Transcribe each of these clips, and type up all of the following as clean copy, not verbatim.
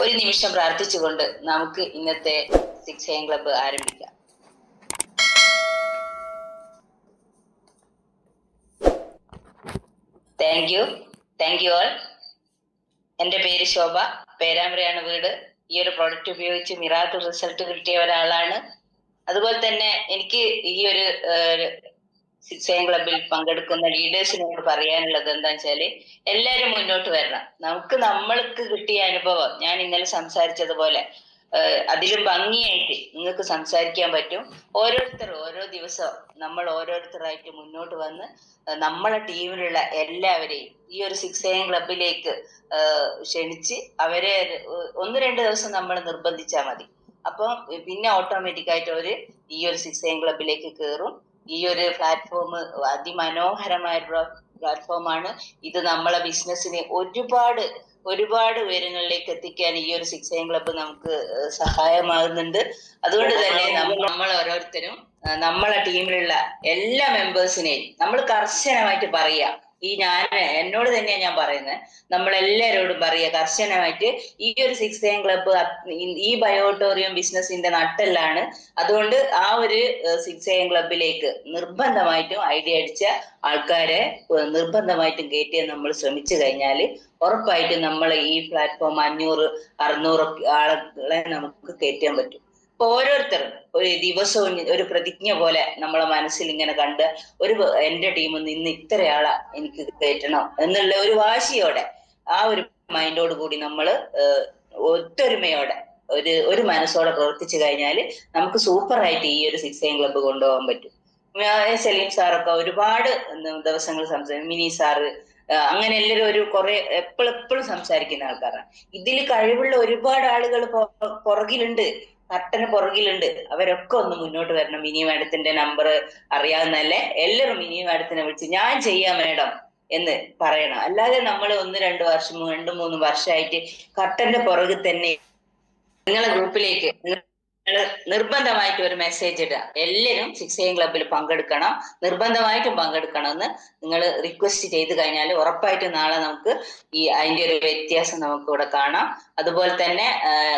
ഒരു നിമിഷം പ്രാർത്ഥിച്ചുകൊണ്ട് നമുക്ക് ഇന്നത്തെ 6 AM ക്ലബ്ബ് ആരംഭിക്കാം. Thank you all. എൻ്റെ പേര് ശോഭ, പേരാമ്പ്രയാണ് വീട്. ഈ ഒരു പ്രോഡക്റ്റ് ഉപയോഗിച്ച് മിറാക്കിൾ റിസൾട്ട് കിട്ടിയ ഒരാളാണ്. അതുപോലെ തന്നെ എനിക്ക് ഈ ഒരു 6 AM ക്ലബ്ബിൽ പങ്കെടുക്കുന്ന ലീഡേഴ്സിനോട് പറയാനുള്ളത് എന്താ വെച്ചാല്, എല്ലാരും മുന്നോട്ട് വരണം. നമ്മൾക്ക് കിട്ടിയ അനുഭവം ഞാൻ ഇന്നലെ സംസാരിച്ചതുപോലെ അതിലും ഭംഗിയായിട്ട് നിങ്ങൾക്ക് സംസാരിക്കാൻ പറ്റും. ഓരോ ദിവസവും നമ്മൾ ഓരോരുത്തരായിട്ട് മുന്നോട്ട് വന്ന് നമ്മളെ ടീമിലുള്ള എല്ലാവരെയും ഈ ഒരു 6 AM ക്ലബിലേക്ക് ക്ഷണിച്ച് അവരെ 1-2 ദിവസം നമ്മൾ നിർബന്ധിച്ചാൽ മതി. അപ്പം പിന്നെ ഓട്ടോമാറ്റിക്കായിട്ട് അവര് ഈ ഒരു 6 AM ക്ലബിലേക്ക് കയറും. ഈ ഒരു പ്ലാറ്റ്ഫോം അതിമനോഹരമായ പ്ലാറ്റ്ഫോമാണ്. ഇത് നമ്മളെ ബിസിനസ്സിനെ ഒരുപാട് ഉയരങ്ങളിലേക്ക് എത്തിക്കാൻ ഈ ഒരു 6 AM ക്ലബ്ബ് നമുക്ക് സഹായമാകുന്നുണ്ട്. അതുകൊണ്ട് തന്നെ നമ്മൾ ഓരോരുത്തരും നമ്മളെ ടീമിലുള്ള എല്ലാ മെമ്പേഴ്സിനെയും നമ്മൾ കർശനമായിട്ട് പറയാ. എന്നോട് തന്നെയാണ് ഞാൻ പറയുന്നത്, നമ്മളെല്ലാരോടും പറയുക കർശനമായിട്ട്, ഈ ഒരു 6 AM ക്ലബ്ബ് ഈ ബയോട്ടോറിയം ബിസിനസിന്റെ നട്ടെല്ലാണ്. അതുകൊണ്ട് ആ ഒരു 6 AM ക്ലബിലേക്ക് നിർബന്ധമായിട്ടും ഐഡിയ അടിച്ച ആൾക്കാരെ നിർബന്ധമായിട്ടും കയറ്റിയാൽ നമ്മൾ ശ്രമിച്ചു കഴിഞ്ഞാൽ ഉറപ്പായിട്ടും നമ്മൾ ഈ പ്ലാറ്റ്ഫോം 500-600 ആളുകളെ നമുക്ക് കയറ്റാൻ പറ്റും. അപ്പൊ ഓരോരുത്തരും ഒരു ദിവസവും ഒരു പ്രതിജ്ഞ പോലെ നമ്മളെ മനസ്സിൽ ഇങ്ങനെ കണ്ട് എന്റെ ടീമിൽ നിന്ന് ഇത്രയാളാ എനിക്ക് കയറ്റണം എന്നുള്ള ഒരു വാശിയോടെ, ആ ഒരു മൈൻഡോട് കൂടി നമ്മൾ ഒത്തൊരുമയോടെ ഒരു മനസ്സോടെ പ്രവർത്തിച്ചു കഴിഞ്ഞാൽ നമുക്ക് സൂപ്പറായിട്ട് ഈ ഒരു 6 AM ക്ലബ്ബ് കൊണ്ടുപോകാൻ പറ്റും. സലീം സാറൊക്കെ ഒരുപാട് ദിവസങ്ങൾ സംസാരിക്കും, മിനി സാറ്, അങ്ങനെ എല്ലാവരും എപ്പോഴും സംസാരിക്കുന്ന ആൾക്കാരാണ്. ഇതിൽ കഴിവുള്ള ഒരുപാട് ആളുകൾ പുറകിലുണ്ട്, കട്ടന് പുറകിലുണ്ട്. അവരൊക്കെ ഒന്ന് മുന്നോട്ട് വരണം. മിനി മാഡത്തിന്റെ നമ്പർ അറിയാവുന്നതല്ലേ, എല്ലാവരും മിനി മാഡത്തിനെ വിളിച്ച് ഞാൻ ചെയ്യാം മാഡം എന്ന് പറയണം. അല്ലാതെ നമ്മൾ 1-2 വർഷം 2-3 വർഷമായിട്ട് കട്ടന്റെ പുറകിൽ തന്നെ നിങ്ങളെ ഗ്രൂപ്പിലേക്ക് നിർബന്ധമായിട്ട് ഒരു മെസ്സേജ് ഇടുക, എല്ലാവരും 6 AM ക്ലബ്ബിൽ പങ്കെടുക്കണം, നിർബന്ധമായിട്ടും പങ്കെടുക്കണം എന്ന് നിങ്ങൾ റിക്വസ്റ്റ് ചെയ്ത് കഴിഞ്ഞാൽ ഉറപ്പായിട്ടും നാളെ നമുക്ക് അതിന്റെ ഒരു വ്യത്യാസം നമുക്ക് ഇവിടെ കാണാം. അതുപോലെ തന്നെ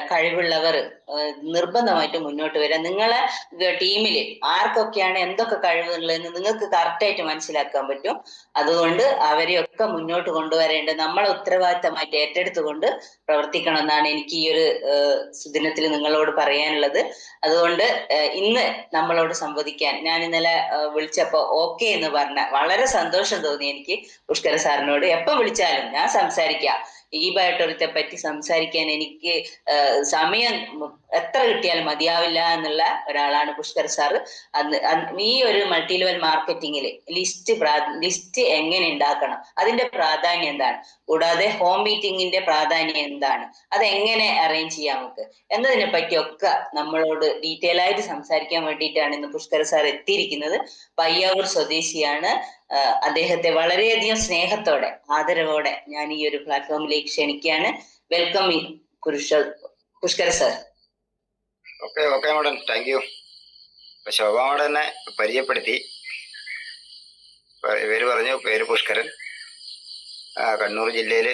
കഴിവുള്ളവർ നിർബന്ധമായിട്ടും മുന്നോട്ട് വരാം. നിങ്ങളെ ടീമിൽ ആർക്കൊക്കെയാണ് എന്തൊക്കെ കഴിവുള്ളതെന്ന് നിങ്ങൾക്ക് കറക്റ്റായിട്ട് മനസ്സിലാക്കാൻ പറ്റും. അതുകൊണ്ട് അവരെയൊക്കെ മുന്നോട്ട് കൊണ്ടുവരേണ്ടത് നമ്മളെ ഉത്തരവാദിത്തമായിട്ട് ഏറ്റെടുത്തുകൊണ്ട് പ്രവർത്തിക്കണം എന്നാണ് എനിക്ക് ഈ ഒരു സുദിനത്തിൽ നിങ്ങളോട് പറയാനുള്ളത്. അതുകൊണ്ട് ഇന്ന് നമ്മളോട് സംവദിക്കാൻ ഞാൻ ഇന്നലെ വിളിച്ചപ്പോ ഓക്കെ എന്ന് പറഞ്ഞ വളരെ സന്തോഷം തോന്നി എനിക്ക്. പുഷ്കര സാറിനോട് എപ്പം വിളിച്ചാലും ഞാൻ സംസാരിക്കാം. ഈ ബയോട്ടോറിയത്തെ പറ്റി സംസാരിക്കാൻ എനിക്ക് സമയം എത്ര കിട്ടിയാലും മതിയാവില്ല എന്നുള്ള ഒരാളാണ് പുഷ്കർ സാറ്. ഈ ഒരു മൾട്ടി ലെവൽ മാർക്കറ്റിംഗിൽ ലിസ്റ്റ് എങ്ങനെ ഉണ്ടാക്കണം, അതിന്റെ പ്രാധാന്യം എന്താണ്, കൂടാതെ ഹോം മീറ്റിംഗിന്റെ പ്രാധാന്യം എന്താണ്, അതെങ്ങനെ അറേഞ്ച് ചെയ്യാം നമുക്ക് എന്നതിനെ പറ്റിയൊക്കെ നമ്മളോട് ഡീറ്റെയിൽ ആയിട്ട് സംസാരിക്കാൻ വേണ്ടിയിട്ടാണ് ഇന്ന് പുഷ്കര സാർ എത്തിയിരിക്കുന്നത്. പയ്യാവൂർ സ്വദേശിയാണ്. അദ്ദേഹത്തെ വളരെയധികം സ്നേഹത്തോടെ ആദരവോടെ ഞാൻ ഈ ഒരു പ്ലാറ്റ്ഫോമിലേക്ക് ക്ഷണിക്കുകയാണ്. Welcome Pushkara sir. Okay madam, thank you. Shobha madam എന്നെ പരിചയപ്പെടുത്തി. പേര് പറഞ്ഞു, പേര് പുഷ്കരൻ. കണ്ണൂർ ജില്ലയിൽ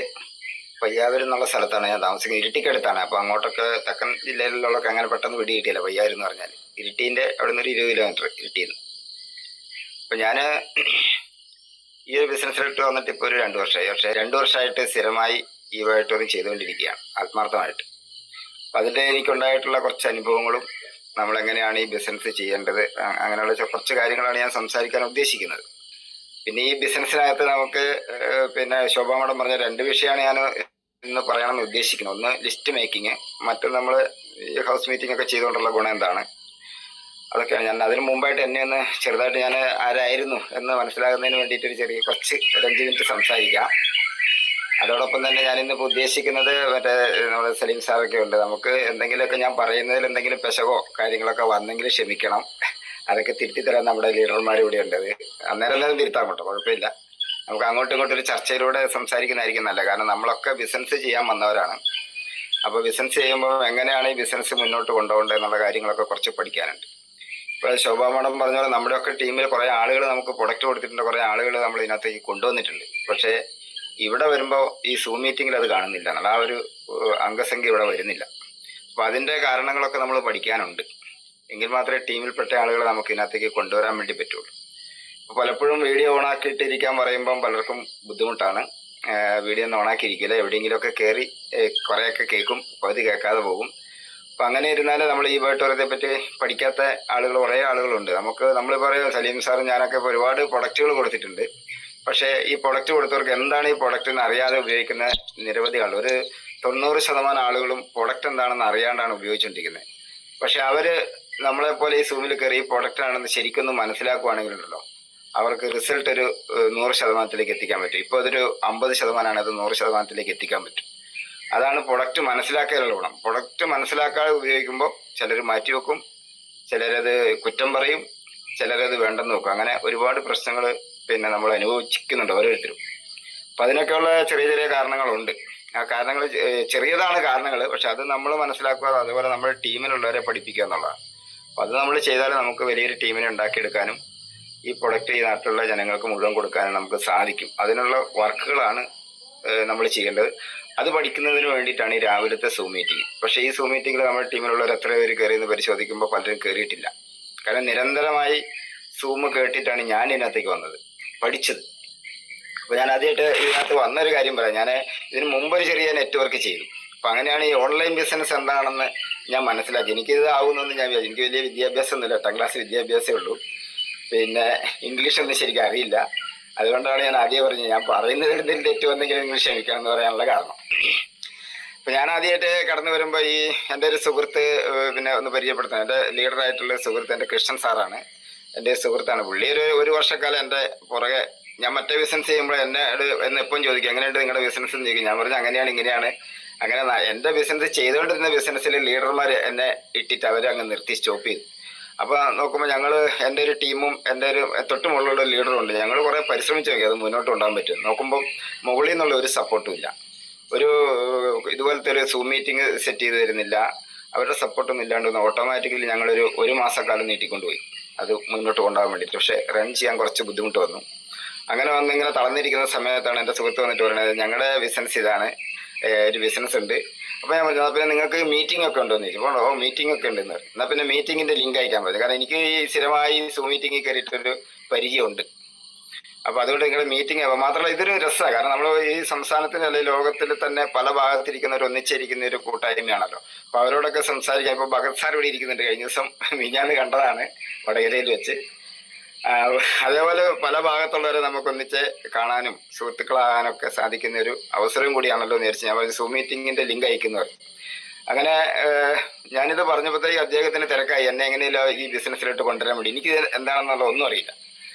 പയ്യാവൂർ എന്നുള്ള സ്ഥലത്താണ് ഞാൻ താമസിക്കുന്നത്. ഇരിട്ടിക്കടുത്താണ്. അപ്പോൾ അങ്ങോട്ടൊക്കെ തെക്കൻ ജില്ലയിലുള്ളവർക്ക് അങ്ങനെ പെട്ടെന്ന് പിടി കിട്ടിയില്ല. പയ്യാവൂർ എന്ന് പറഞ്ഞാൽ ഇരിട്ടീൻ്റെ അവിടെ നിന്ന് ഒരു 20 കിലോമീറ്റർ ഇരിട്ടിയിൽ നിന്ന്. അപ്പോൾ ഞാൻ ഈ ഒരു ബിസിനസ്സിലിട്ട് വന്നിട്ട് ഇപ്പോൾ ഒരു 2 വർഷമായി. പക്ഷേ 2 വർഷമായിട്ട് സ്ഥിരമായി ഈ ബയോട്ടോറിയം ചെയ്തുകൊണ്ടിരിക്കുകയാണ് ആത്മാർത്ഥമായിട്ട്. അപ്പം അതിൻ്റെ എനിക്കുണ്ടായിട്ടുള്ള കുറച്ച് അനുഭവങ്ങളും നമ്മളെങ്ങനെയാണ് ഈ ബിസിനസ് ചെയ്യേണ്ടത്, അങ്ങനെയുള്ള കുറച്ച് കാര്യങ്ങളാണ് ഞാൻ സംസാരിക്കാൻ ഉദ്ദേശിക്കുന്നത്. പിന്നെ ഈ ബിസിനസ്സിനകത്ത് നമുക്ക് ശോഭ മാഡം പറഞ്ഞ 2 വിഷയമാണ് ഞാൻ ഇന്ന് പറയണമെന്ന് ഉദ്ദേശിക്കുന്നത്. ഒന്ന് ലിസ്റ്റ് മേക്കിങ്, മറ്റൊന്ന് നമ്മൾ ഈ ഹൗസ് മീറ്റിംഗ് ഒക്കെ ചെയ്തുകൊണ്ടുള്ള ഗുണം എന്താണ്, അതൊക്കെയാണ്. ഞാൻ അതിന് മുമ്പായിട്ട് എന്നെ ഒന്ന് ചെറുതായിട്ട് ഞാൻ ആരായിരുന്നു എന്ന് മനസ്സിലാകുന്നതിന് വേണ്ടിയിട്ട് ഒരു 5 മിനിറ്റ് സംസാരിക്കാം. അതോടൊപ്പം തന്നെ ഞാനിന്നിപ്പോൾ ഉദ്ദേശിക്കുന്നത് നമ്മുടെ സലീം സാറൊക്കെ ഉണ്ട്. നമുക്ക് എന്തെങ്കിലുമൊക്കെ ഞാൻ പറയുന്നതിൽ എന്തെങ്കിലും പെശകോ കാര്യങ്ങളൊക്കെ വന്നെങ്കിൽ ക്ഷമിക്കണം. അതൊക്കെ തിരുത്തി തരാൻ നമ്മുടെ ലീഡർമാർ ഇവിടെ ഉണ്ട്. അന്നേരം എല്ലാവരും തിരുത്താൻ കേട്ടോ, കുഴപ്പമില്ല. നമുക്ക് അങ്ങോട്ടും ഇങ്ങോട്ടും ഒരു ചർച്ചയിലൂടെ സംസാരിക്കുന്നതായിരിക്കും നല്ലത്. കാരണം നമ്മളൊക്കെ ബിസിനസ് ചെയ്യാൻ വന്നവരാണ്. അപ്പോൾ ബിസിനസ് ചെയ്യുമ്പോൾ എങ്ങനെയാണ് ഈ ബിസിനസ് മുന്നോട്ട് കൊണ്ടുപോകേണ്ടത് എന്നുള്ള കാര്യങ്ങളൊക്കെ കുറച്ച് പഠിക്കാനുണ്ട്. ഇപ്പോൾ ശോഭ മാഡം പറഞ്ഞ പോലെ നമ്മുടെയൊക്കെ ടീമിൽ കുറേ ആളുകൾ നമുക്ക് പ്രൊഡക്റ്റ് കൊടുത്തിട്ടുണ്ട്, കുറേ ആളുകൾ നമ്മൾ ഇതിനകത്തേക്ക് കൊണ്ടുവന്നിട്ടുണ്ട്. പക്ഷേ ഇവിടെ വരുമ്പോൾ ഈ സൂം മീറ്റിങ്ങിൽ അത് കാണുന്നില്ല എന്നുള്ള ആ ഒരു അംഗസംഖ്യ ഇവിടെ വരുന്നില്ല. അപ്പോൾ അതിൻ്റെ കാരണങ്ങളൊക്കെ നമ്മൾ പഠിക്കാനുണ്ട്. എങ്കിൽ മാത്രമേ ടീമിൽപ്പെട്ട ആളുകളെ നമുക്ക് ഇതിനകത്തേക്ക് കൊണ്ടുവരാൻ വേണ്ടി പറ്റുള്ളൂ. അപ്പോൾ പലപ്പോഴും വീഡിയോ ഓണാക്കിയിട്ടിരിക്കാൻ പറയുമ്പം പലർക്കും ബുദ്ധിമുട്ടാണ്. വീഡിയോ ഒന്നും ഓണാക്കിയിരിക്കില്ല, എവിടെയെങ്കിലുമൊക്കെ കയറി കുറേയൊക്കെ കേൾക്കും, പകുതി കേൾക്കാതെ പോകും. അപ്പം അങ്ങനെ ഇരുന്നാൽ നമ്മൾ ഈ ബേർട്ടോറത്തെ പറ്റി പഠിക്കാത്ത ആളുകൾ കുറേ ആളുകളുണ്ട്. നമ്മൾ പറയും സലീം സാറും ഞാനൊക്കെ ഇപ്പോൾ ഒരുപാട് പ്രൊഡക്റ്റുകൾ കൊടുത്തിട്ടുണ്ട്. പക്ഷേ ഈ പ്രൊഡക്റ്റ് കൊടുത്തവർക്ക് എന്താണ് ഈ പ്രൊഡക്റ്റ് എന്ന് അറിയാതെ ഉപയോഗിക്കുന്ന നിരവധി ആളുകൾ, ഒരു 90% ആളുകളും പ്രൊഡക്റ്റ് എന്താണെന്ന് അറിയാണ്ടാണ് ഉപയോഗിച്ചുകൊണ്ടിരിക്കുന്നത്. പക്ഷെ അവർ നമ്മളെപ്പോലെ ഈ സൂമിൽ കയറി ഈ പ്രൊഡക്റ്റ് ആണെന്ന് ശരിക്കൊന്നും മനസ്സിലാക്കുവാണെങ്കിലുണ്ടല്ലോ, അവർക്ക് റിസൾട്ട് ഒരു 100% എത്തിക്കാൻ പറ്റും. ഇപ്പോൾ അതൊരു 50% അത് 100% എത്തിക്കാൻ പറ്റും. അതാണ് പ്രൊഡക്റ്റ് മനസ്സിലാക്കാനുള്ള ഗുണം. പ്രൊഡക്റ്റ് മനസ്സിലാക്കാതെ ഉപയോഗിക്കുമ്പോൾ ചിലർ മാറ്റിവെക്കും, ചിലരത് കുറ്റം പറയും, ചിലരത് വേണ്ടെന്ന് വെക്കും. അങ്ങനെ ഒരുപാട് പ്രശ്നങ്ങൾ നമ്മൾ അനുഭവിക്കുന്നുണ്ട് ഓരോരുത്തരും. അപ്പം അതിനൊക്കെയുള്ള ചെറിയ ചെറിയ കാരണങ്ങളുണ്ട്. ആ കാരണങ്ങൾ ചെറിയതാണ് കാരണങ്ങൾ, പക്ഷെ അത് നമ്മൾ മനസ്സിലാക്കുക, അതുപോലെ നമ്മുടെ ടീമിലുള്ളവരെ പഠിപ്പിക്കുക എന്നുള്ളതാണ്. അപ്പം അത് നമ്മൾ ചെയ്താൽ നമുക്ക് വലിയൊരു ടീമിനെ ഉണ്ടാക്കിയെടുക്കാനും ഈ പ്രൊഡക്റ്റ് ഈ നാട്ടിലുള്ള ജനങ്ങൾക്ക് മുഴുവൻ കൊടുക്കാനും നമുക്ക് സാധിക്കും. അതിനുള്ള വർക്കുകളാണ് നമ്മൾ ചെയ്യേണ്ടത്. അത് പഠിക്കുന്നതിന് വേണ്ടിയിട്ടാണ് ഈ രാവിലത്തെ സൂം മീറ്റിംഗ്. പക്ഷേ ഈ സൂം മീറ്റിംഗിൽ നമ്മുടെ ടീമിലുള്ളവർ എത്ര പേര് കയറിയെന്ന് പരിശോധിക്കുമ്പോൾ പലരും കയറിയിട്ടില്ല. കാരണം നിരന്തരമായി സൂം കേട്ടിട്ടാണ് ഞാൻ ഇതിനകത്തേക്ക് വന്നത്, പഠിച്ചത്. അപ്പോൾ ഞാൻ ആദ്യമായിട്ട് ഇതിനകത്ത് വന്നൊരു കാര്യം പറയാം. ഞാൻ ഇതിന് മുമ്പ് ഒരു ചെറിയ നെറ്റ്വർക്ക് ചെയ്തു. അപ്പം അങ്ങനെയാണ് ഈ ഓൺലൈൻ ബിസിനസ് എന്താണെന്ന് ഞാൻ മനസ്സിലാക്കി. എനിക്കിത് ആവുമെന്നൊന്നും ഞാൻ വിചാരിച്ചു. എനിക്ക് വലിയ വിദ്യാഭ്യാസം ഒന്നുമില്ല, 8ാം ക്ലാസ് വിദ്യാഭ്യാസമേ ഉള്ളൂ. പിന്നെ ഇംഗ്ലീഷൊന്നും ശരിക്കും അറിയില്ല. അതുകൊണ്ടാണ് ഞാൻ ആദ്യം പറഞ്ഞത് ഞാൻ പറയുന്നതിൽ എന്തെങ്കിലും തെറ്റ് വന്നെങ്കിലും നിങ്ങൾ ക്ഷമിക്കണം എന്ന് പറയാനുള്ള കാരണം. അപ്പം ഞാൻ ആദ്യമായിട്ട് കടന്നു വരുമ്പോൾ ഈ എൻ്റെ ഒരു സുഹൃത്ത് ഒന്ന് പരിചയപ്പെടുത്താൻ, എൻ്റെ ലീഡറായിട്ടുള്ള സുഹൃത്ത് എൻ്റെ കൃഷ്ണൻ സാറാണ്. എൻ്റെ സുഹൃത്താണ് പുള്ളി. ഒരു വർഷക്കാലം എൻ്റെ പുറകെ, ഞാൻ മറ്റേ ബിസിനസ് ചെയ്യുമ്പോൾ എന്നെ എപ്പം ചോദിക്കും എങ്ങനെയുണ്ട് നിങ്ങളുടെ ബിസിനസ് എന്ന് ചോദിക്കും. ഞാൻ പറഞ്ഞു അങ്ങനെയാണ് ഇങ്ങനെയാണ്. അങ്ങനെ എൻ്റെ ബിസിനസ് ചെയ്തുകൊണ്ടിരുന്ന ബിസിനസ്സിൽ ലീഡർമാർ എന്നെ ഇട്ടിട്ട് അവർ അങ്ങ് നിർത്തി സ്റ്റോപ്പ് ചെയ്തു. അപ്പോൾ നോക്കുമ്പോൾ എൻ്റെ ഒരു ടീമും എൻ്റെ ഒരു തൊട്ട് മുകളിലുള്ള ലീഡറും ഉണ്ട്. ഞങ്ങൾ കുറേ പരിശ്രമിച്ച് നോക്കി അത് മുന്നോട്ട് കൊണ്ടുപോകാൻ പറ്റും. നോക്കുമ്പോൾ മുകളിൽ നിന്നുള്ള ഒരു സപ്പോർട്ടും ഇല്ല. ഇതുപോലത്തെ ഒരു സൂം മീറ്റിംഗ് സെറ്റ് ചെയ്ത് തരുന്നില്ല. അവരുടെ സപ്പോർട്ടൊന്നും ഇല്ലാണ്ട് ഓട്ടോമാറ്റിക്കലി ഒരു മാസക്കാലം നീട്ടിക്കൊണ്ടുപോയി അത് മുന്നോട്ട് കൊണ്ടുപോകാൻ വേണ്ടിയിട്ട്. പക്ഷേ റൺ ചെയ്യാൻ കുറച്ച് ബുദ്ധിമുട്ട് വന്നു. അങ്ങനെ വന്നിങ്ങനെ തളർന്നിരിക്കുന്ന സമയത്താണ് എൻ്റെ സുഹൃത്ത് വന്നിട്ട് പറയുന്നത് ഞങ്ങളുടെ ബിസിനസ് ഇതാണ്, ഒരു ബിസിനസ് ഉണ്ട്. അപ്പോൾ ഞാൻ പറഞ്ഞു പിന്നെ നിങ്ങൾക്ക് മീറ്റിംഗ് ഒക്കെ ഉണ്ടോ എന്ന് ചോദിച്ചു. അപ്പോൾ മീറ്റിംഗ് ഒക്കെ ഉണ്ടെന്ന് പറഞ്ഞു. എന്നാൽ പിന്നെ മീറ്റിങ്ങിൻ്റെ ലിങ്ക് അയക്കാൻ പറഞ്ഞു. കാരണം എനിക്ക് ഈ സ്ഥിരമായി സൂം മീറ്റിംഗിൽ കയറിയിട്ടൊരു പരിചയമുണ്ട്. അപ്പോൾ അതുകൊണ്ട് നിങ്ങളുടെ മീറ്റിംഗ് മാത്രമല്ല ഇതൊരു രസമാണ്. കാരണം നമ്മൾ ഈ സംസ്ഥാനത്തിന് അല്ലെങ്കിൽ ലോകത്തിൽ തന്നെ പല ഭാഗത്തിരിക്കുന്നവർ ഒന്നിച്ചിരിക്കുന്ന ഒരു കൂട്ടായ്മയാണല്ലോ. അപ്പോൾ അവരോടൊക്കെ സംസാരിക്കാൻ ഇപ്പോൾ ഭഗത് സാർ ഇവിടെ ഇരിക്കുന്നുണ്ട്. കഴിഞ്ഞ ദിവസം ഞാൻ കണ്ടതാണ് വടകരയിൽ വെച്ച്. അതേപോലെ പല ഭാഗത്തുള്ളവരെ നമുക്കൊന്നിച്ച് കാണാനും സുഹൃത്തുക്കളാകാനൊക്കെ സാധിക്കുന്ന ഒരു അവസരം കൂടിയാണല്ലോ എന്ന് വിചാരിച്ച് ഞാൻ സൂം മീറ്റിങ്ങിൻ്റെ ലിങ്ക് അയക്കുന്നവർ. അങ്ങനെ ഞാനിത് പറഞ്ഞപ്പോഴത്തേക്ക് അദ്ദേഹത്തിന് തിരക്കായി എന്നെ എങ്ങനെയല്ലോ ഈ ബിസിനസ്സിലോട്ട് കൊണ്ടുവരാൻ വേണ്ടി. എനിക്ക് എന്താണെന്നുള്ള ഒന്നും അറിയില്ല.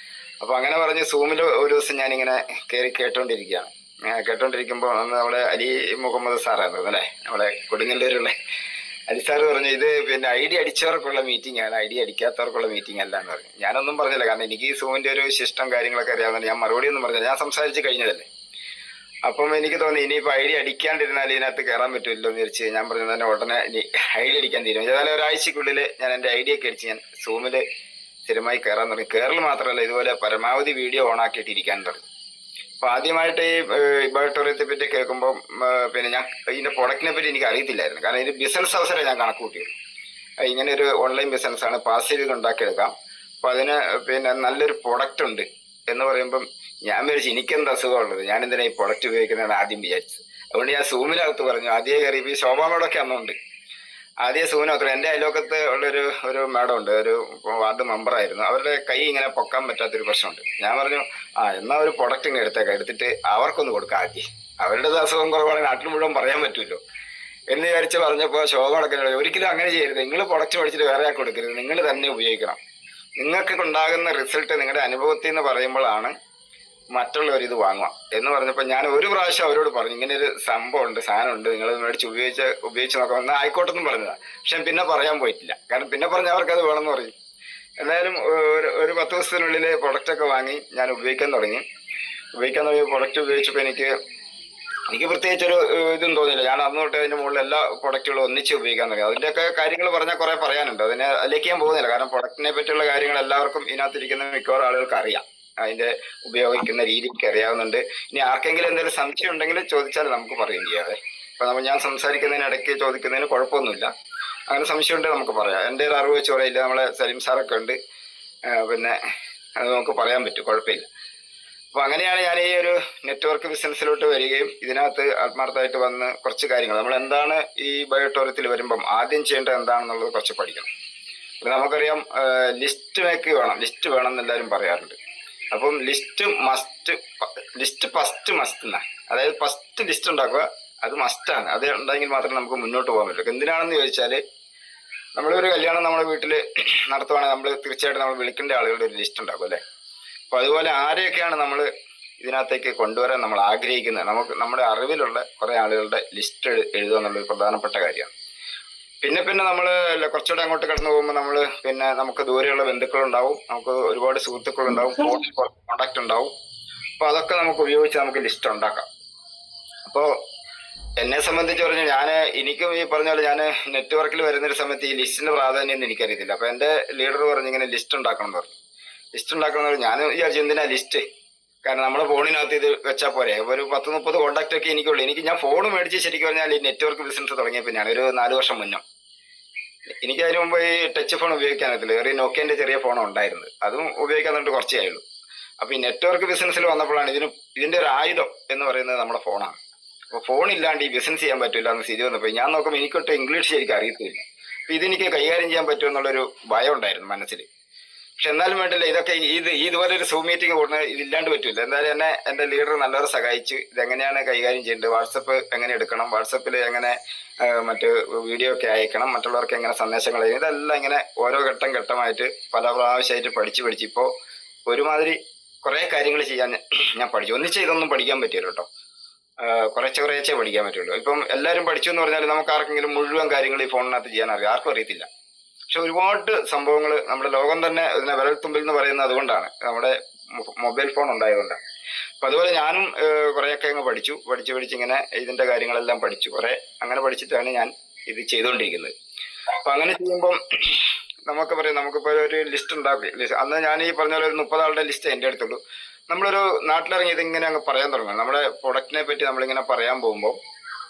അപ്പോൾ അങ്ങനെ പറഞ്ഞ് സൂമിൽ ഒരു ദിവസം ഞാനിങ്ങനെ കയറി കേട്ടോണ്ടിരിക്കുകയാണ്. കേട്ടോണ്ടിരിക്കുമ്പോൾ നമ്മുടെ അലി മുഹമ്മദ് സാറായിരുന്നു അല്ലേ, നമ്മുടെ കൊടുങ്ങല്ലൂരുള്ള അലി സാറ് പറഞ്ഞു ഇത് ഐഡി അടിച്ചവർക്കുള്ള മീറ്റിംഗ് ആണ്, ഐഡി അടിക്കാത്തവർക്കുള്ള മീറ്റിംഗ് അല്ല എന്ന് പറഞ്ഞു. ഞാനൊന്നും പറഞ്ഞില്ല, കാരണം എനിക്ക് ഈ സൂമിൻ്റെ ഒരു ശിഷ്ടം കാര്യങ്ങളൊക്കെ അറിയാവുന്നതാണ്. ഞാൻ മറുപടി ഒന്നും പറഞ്ഞില്ല, ഞാൻ സംസാരിച്ച് കഴിഞ്ഞതല്ലേ. അപ്പം എനിക്ക് തോന്നി ഇനിയിപ്പോൾ ഐഡി അടിക്കാണ്ടിരുന്നാൽ ഇതിനകത്ത് കയറാൻ പറ്റില്ലല്ലോ എന്ന് വിചാരിച്ച് ഞാൻ പറഞ്ഞു തന്നെ ഉടനെ ഐഡി അടിക്കാൻ തീരുമാനിച്ചു. ഏതായാലും ഒരാഴ്ചക്കുള്ളിൽ ഞാൻ എൻ്റെ ഐഡി ഒക്കെ അടിച്ച് ഞാൻ സൂമിൽ സ്ഥിരമായി കയറാൻ തുടങ്ങി. കയറൽ മാത്രമല്ല ഇതുപോലെ പരമാവധി വീഡിയോ ഓണാക്കിയിട്ട് ഇരിക്കാൻ തുടങ്ങി. അപ്പോൾ ആദ്യമായിട്ട് ഈ ബയോട്ടോറിയത്തെ പറ്റി കേൾക്കുമ്പോൾ ഞാൻ ഇതിൻ്റെ പ്രൊഡക്റ്റിനെ പറ്റി എനിക്ക് അറിയത്തില്ലായിരുന്നു. കാരണം ഇത് ബിസിനസ് അവസരം ഞാൻ കണക്ക് കൂട്ടിയുള്ളൂ. ഇങ്ങനെ ഒരു ഓൺലൈൻ ബിസിനസ്സാണ്, പാസീവ് ഉണ്ടാക്കിയെടുക്കാം. അപ്പോൾ അതിന് നല്ലൊരു പ്രൊഡക്റ്റ് ഉണ്ട് എന്ന് പറയുമ്പം ഞാൻ വിചാരിച്ചു എനിക്കെന്ത് അസുഖമുള്ളത്, ഞാൻ എന്തിനാ ഈ പ്രൊഡക്റ്റ് ഉപയോഗിക്കുന്നതെന്ന് ആദ്യം വിചാരിച്ചത്. അതുകൊണ്ട് ഞാൻ സൂമിനകത്ത് പറഞ്ഞു. ആദ്യമേ കയറി ഈ ശോഭാമോടൊക്കെ അന്നുണ്ട്. ആദ്യം സൂമിനകത്ത് എൻ്റെ അയലോക്കത്ത് ഒരു മാഡം ഉണ്ട്, ഒരു വാർഡ് മെമ്പറായിരുന്നു. അവരുടെ കൈ ഇങ്ങനെ പൊക്കാൻ പറ്റാത്തൊരു പ്രശ്നമുണ്ട്. ഞാൻ പറഞ്ഞു എന്നാൽ ഒരു പ്രൊഡക്റ്റ് ഇങ്ങനെ എടുത്തിട്ട് അവർക്കൊന്ന് കൊടുക്കാം. ആദ്യം അവരുടെ അസുഖം കുറവാണെങ്കിൽ നാട്ടിൽ മുഴുവൻ പറയാൻ പറ്റുമല്ലോ എന്ന് വിചാരിച്ച് പറഞ്ഞപ്പോൾ ശോഭ നടക്കുന്നത് ഒരിക്കലും അങ്ങനെ ചെയ്യരുത്. നിങ്ങൾ പ്രൊഡക്റ്റ് മേടിച്ചിട്ട് വേറെ ആൾക്ക് കൊടുക്കരുത്, നിങ്ങൾ തന്നെ ഉപയോഗിക്കണം. നിങ്ങൾക്ക് ഉണ്ടാകുന്ന റിസൾട്ട് നിങ്ങളുടെ അനുഭവത്തിൽ നിന്ന് പറയുമ്പോഴാണ് മറ്റുള്ളവർ ഇത് വാങ്ങുക എന്ന് പറഞ്ഞപ്പോൾ ഞാൻ ഒരു പ്രാവശ്യം അവരോട് പറഞ്ഞു ഇങ്ങനെ ഒരു സംഭവം ഉണ്ട്, സാധനം ഉണ്ട്, നിങ്ങൾ മേടിച്ച് ഉപയോഗിച്ച് നോക്കാം എന്നാൽ ആയിക്കോട്ടെന്നും പറഞ്ഞതാണ്. പക്ഷെ പിന്നെ പറയാൻ പോയിട്ടില്ല, കാരണം പിന്നെ പറഞ്ഞാൽ അവർക്ക് അത് വേണമെന്ന് പറയും. എന്തായാലും ഒരു 10 ദിവസത്തിനുള്ളിൽ പ്രൊഡക്റ്റൊക്കെ വാങ്ങി ഞാൻ ഉപയോഗിക്കാൻ തുടങ്ങി. പ്രൊഡക്റ്റ് ഉപയോഗിച്ചപ്പോൾ എനിക്ക് പ്രത്യേകിച്ചൊരു ഇതും തോന്നിയില്ല. ഞാൻ അന്ന് തൊട്ട് അതിൻ്റെ മുകളിൽ എല്ലാ പ്രൊഡക്റ്റുകളും ഒന്നിച്ച് ഉപയോഗിക്കാൻ തുടങ്ങി. അതിൻ്റെയൊക്കെ കാര്യങ്ങൾ പറഞ്ഞാൽ കുറേ പറയാനുണ്ട്, അതിലേക്ക് ഞാൻ പോകുന്നില്ല. കാരണം പ്രൊഡക്റ്റിനെ പറ്റിയുള്ള കാര്യങ്ങൾ എല്ലാവർക്കും ഇതിനകത്തിരിക്കുന്ന മിക്കവാറും ആളുകൾക്ക് അറിയാം, അതിൻ്റെ ഉപയോഗിക്കുന്ന രീതിക്ക് അറിയാവുന്നുണ്ട്. ഇനി ആർക്കെങ്കിലും എന്തെങ്കിലും സംശയം ഉണ്ടെങ്കിൽ ചോദിച്ചാൽ നമുക്ക് പറയും ചെയ്യാതെ. അപ്പോൾ ഞാൻ സംസാരിക്കുന്നതിനിടയ്ക്ക് ചോദിക്കുന്നതിന് കുഴപ്പമൊന്നുമില്ല. അങ്ങനെ സംശയമുണ്ട് നമുക്ക് പറയാം. എൻ്റെ ഒരു അറിവ് വെച്ച് പറയില്ല, നമ്മളെ സലീം സാറൊക്കെ ഉണ്ട്, പിന്നെ അത് നമുക്ക് പറയാൻ പറ്റും, കുഴപ്പമില്ല. അപ്പോൾ അങ്ങനെയാണ് ഞാൻ ഈ ഒരു നെറ്റ്വർക്ക് ബിസിനസ്സിലോട്ട് വരികയും ഇതിനകത്ത് ആത്മാർത്ഥമായിട്ട് വന്ന് കുറച്ച് കാര്യങ്ങൾ നമ്മൾ എന്താണ് ഈ ബയോടോറിയത്തിൽ വരുമ്പം ആദ്യം ചെയ്യേണ്ടത് എന്താണെന്നുള്ളത് കുറച്ച് പഠിക്കണം. അപ്പം നമുക്കറിയാം ലിസ്റ്റ് മേക്ക് വേണം, ലിസ്റ്റ് വേണം എന്ന് എല്ലാവരും പറയാറുണ്ട്. അപ്പം ലിസ്റ്റ് ഫസ്റ്റ് മസ്റ്റ് എന്നാണ്. അതായത് ഫസ്റ്റ് ലിസ്റ്റ് ഉണ്ടാക്കുക, അത് മസ്റ്റാണ്. അത് ഉണ്ടെങ്കിൽ മാത്രമേ നമുക്ക് മുന്നോട്ട് പോകാൻ പറ്റുള്ളൂ. എന്തിനാണെന്ന് ചോദിച്ചാൽ, നമ്മളൊരു കല്യാണം നമ്മുടെ വീട്ടിൽ നടത്തുവാണെങ്കിൽ നമ്മൾ തീർച്ചയായിട്ടും നമ്മൾ വിളിക്കേണ്ട ആളുകളുടെ ഒരു ലിസ്റ്റ് ഉണ്ടാക്കും അല്ലേ. അപ്പോൾ അതുപോലെ ആരെയൊക്കെയാണ് നമ്മൾ ഇതിനകത്തേക്ക് കൊണ്ടുവരാൻ നമ്മൾ ആഗ്രഹിക്കുന്നത്, നമുക്ക് നമ്മുടെ അറിവിലുള്ള കുറേ ആളുകളുടെ ലിസ്റ്റ് എഴുതുക എന്നുള്ളൊരു പ്രധാനപ്പെട്ട കാര്യമാണ്. പിന്നെ നമ്മൾ കുറച്ചുകൂടെ അങ്ങോട്ട് കടന്നു പോകുമ്പോൾ നമുക്ക് ദൂരെയുള്ള ബന്ധുക്കളുണ്ടാവും, നമുക്ക് ഒരുപാട് സുഹൃത്തുക്കളുണ്ടാവും, ഫോണിൽ കോണ്ടാക്ട് ഉണ്ടാവും. അപ്പോൾ അതൊക്കെ നമുക്ക് ഉപയോഗിച്ച് നമുക്ക് ലിസ്റ്റ് ഉണ്ടാക്കാം. അപ്പോൾ എന്നെ സംബന്ധിച്ച് പറഞ്ഞാൽ എനിക്കും ഈ പറഞ്ഞ പോലെ ഞാൻ നെറ്റ്വർക്കിൽ വരുന്നൊരു സമയത്ത് ഈ ലിസ്റ്റിന്റെ പ്രാധാന്യം ഒന്നും എനിക്കറിയത്തില്ല. അപ്പോൾ എൻ്റെ ലീഡർ പറഞ്ഞു ഇങ്ങനെ ലിസ്റ്റ് ഉണ്ടാക്കണം എന്ന് പറഞ്ഞു. ലിസ്റ്റ് ഉണ്ടാക്കണം എന്ന് പറഞ്ഞു. ഞാൻ വിചാരിച്ചു എന്തിനാ ലിസ്റ്റ്, കാരണം നമ്മുടെ ഫോണിനകത്ത് ഇത് വെച്ചാൽ പോരെ. ഒരു 10-30 കോണ്ടാക്ട് ഒക്കെ എനിക്കുള്ളൂ. ഞാൻ ഫോൺ മേടിച്ച് ശരിക്കും പറഞ്ഞാൽ ഈ നെറ്റ്വർക്ക് ബിസിനസ് തുടങ്ങിയ പിന്നെയാണ്, ഒരു 4 വർഷം മുന്നേ. എനിക്ക് അതിന് മുമ്പ് ഈ ടച്ച് ഫോൺ ഉപയോഗിക്കാനത്തില്ല, ഒരു നോക്കിയന്റെ ചെറിയ ഫോൺ ഉണ്ടായിരുന്നത്, അതും ഉപയോഗിക്കാൻ വേണ്ടി കുറച്ചേ ആയുള്ളൂ. അപ്പൊ ഈ നെറ്റ്വർക്ക് ബിസിനസ്സിൽ വന്നപ്പോഴാണ് ഇതിന്റെ ഒരു ആയുധം എന്ന് പറയുന്നത് നമ്മുടെ ഫോണാണ്. അപ്പോൾ ഫോൺ ഇല്ലാണ്ട് ഈ ബിസിനസ് ചെയ്യാൻ പറ്റില്ല എന്ന് സ്ഥിതി വന്നപ്പോൾ ഞാൻ നോക്കുമ്പോൾ എനിക്കൊട്ട് ഇംഗ്ലീഷ് ശരിക്കും അറിയത്തില്ല. അപ്പൊ ഇതെനിക്ക് കൈകാര്യം ചെയ്യാൻ പറ്റുമെന്നുള്ളൊരു ഭയം ഉണ്ടായിരുന്നു മനസ്സിൽ. പക്ഷെ എന്നാലും വേണ്ടില്ല, ഇതൊക്കെ ഇതുപോലെ ഒരു സൂം മീറ്റിംഗ് കൂടുന്നത് ഇതില്ലാണ്ട് പറ്റില്ല. എന്തായാലും എന്നെ എൻ്റെ ലീഡർ നല്ലവരെ സഹായിച്ചു. ഇതെങ്ങനെയാണ് കൈകാര്യം ചെയ്യേണ്ടത്, വാട്സപ്പ് എങ്ങനെ എടുക്കണം, വാട്സപ്പിൽ എങ്ങനെ മറ്റ് വീഡിയോ ഒക്കെ അയക്കണം, മറ്റുള്ളവർക്ക് എങ്ങനെ സന്ദേശങ്ങൾ അയക്കണം, ഇതെല്ലാം ഇങ്ങനെ ഓരോ ഘട്ടമായിട്ട് പല പ്രാവശ്യമായിട്ട് പഠിച്ച് ഇപ്പോൾ ഒരുമാതിരി കുറേ കാര്യങ്ങൾ ചെയ്യാൻ ഞാൻ പഠിച്ചു. ഒന്നിച്ച് ഇതൊന്നും പഠിക്കാൻ പറ്റില്ല കേട്ടോ, കുറച്ചേ പഠിക്കാൻ പറ്റുള്ളൂ. ഇപ്പം എല്ലാവരും പഠിച്ചു എന്ന് പറഞ്ഞാൽ നമുക്ക് ആർക്കെങ്കിലും മുഴുവൻ കാര്യങ്ങൾ ഈ ഫോണിനകത്ത് ചെയ്യാൻ അറിയാം, ആർക്കും അറിയത്തില്ല. പക്ഷെ ഒരുപാട് സംഭവങ്ങൾ നമ്മുടെ ലോകം തന്നെ ഇതിനെ വിരൽത്തുമ്പിൽ എന്ന് പറയുന്നത് അതുകൊണ്ടാണ്, നമ്മുടെ മൊബൈൽ ഫോൺ ഉണ്ടായതുകൊണ്ടാണ്. അപ്പം അതുപോലെ ഞാനും കുറേയൊക്കെ അങ്ങ് പഠിച്ച് ഇങ്ങനെ ഇതിൻ്റെ കാര്യങ്ങളെല്ലാം പഠിച്ചു. അങ്ങനെ പഠിച്ചിട്ടാണ് ഞാൻ ഇത് ചെയ്തുകൊണ്ടിരിക്കുന്നത്. അപ്പം അങ്ങനെ ചെയ്യുമ്പം നമുക്കിപ്പോൾ ഒരു ലിസ്റ്റ് ഉണ്ടാക്കി. അന്ന് ഞാൻ ഈ പറഞ്ഞ പോലെ ഒരു 30 ആളുടെ ലിസ്റ്റ് എൻ്റെ അടുത്തുള്ളൂ. നമ്മളൊരു നാട്ടിലിറങ്ങി ഇതിങ്ങനെ അങ്ങ് പറയാൻ തുടങ്ങും. നമ്മുടെ പ്രൊഡക്റ്റിനെ പറ്റി നമ്മളിങ്ങനെ പറയാൻ പോകുമ്പോൾ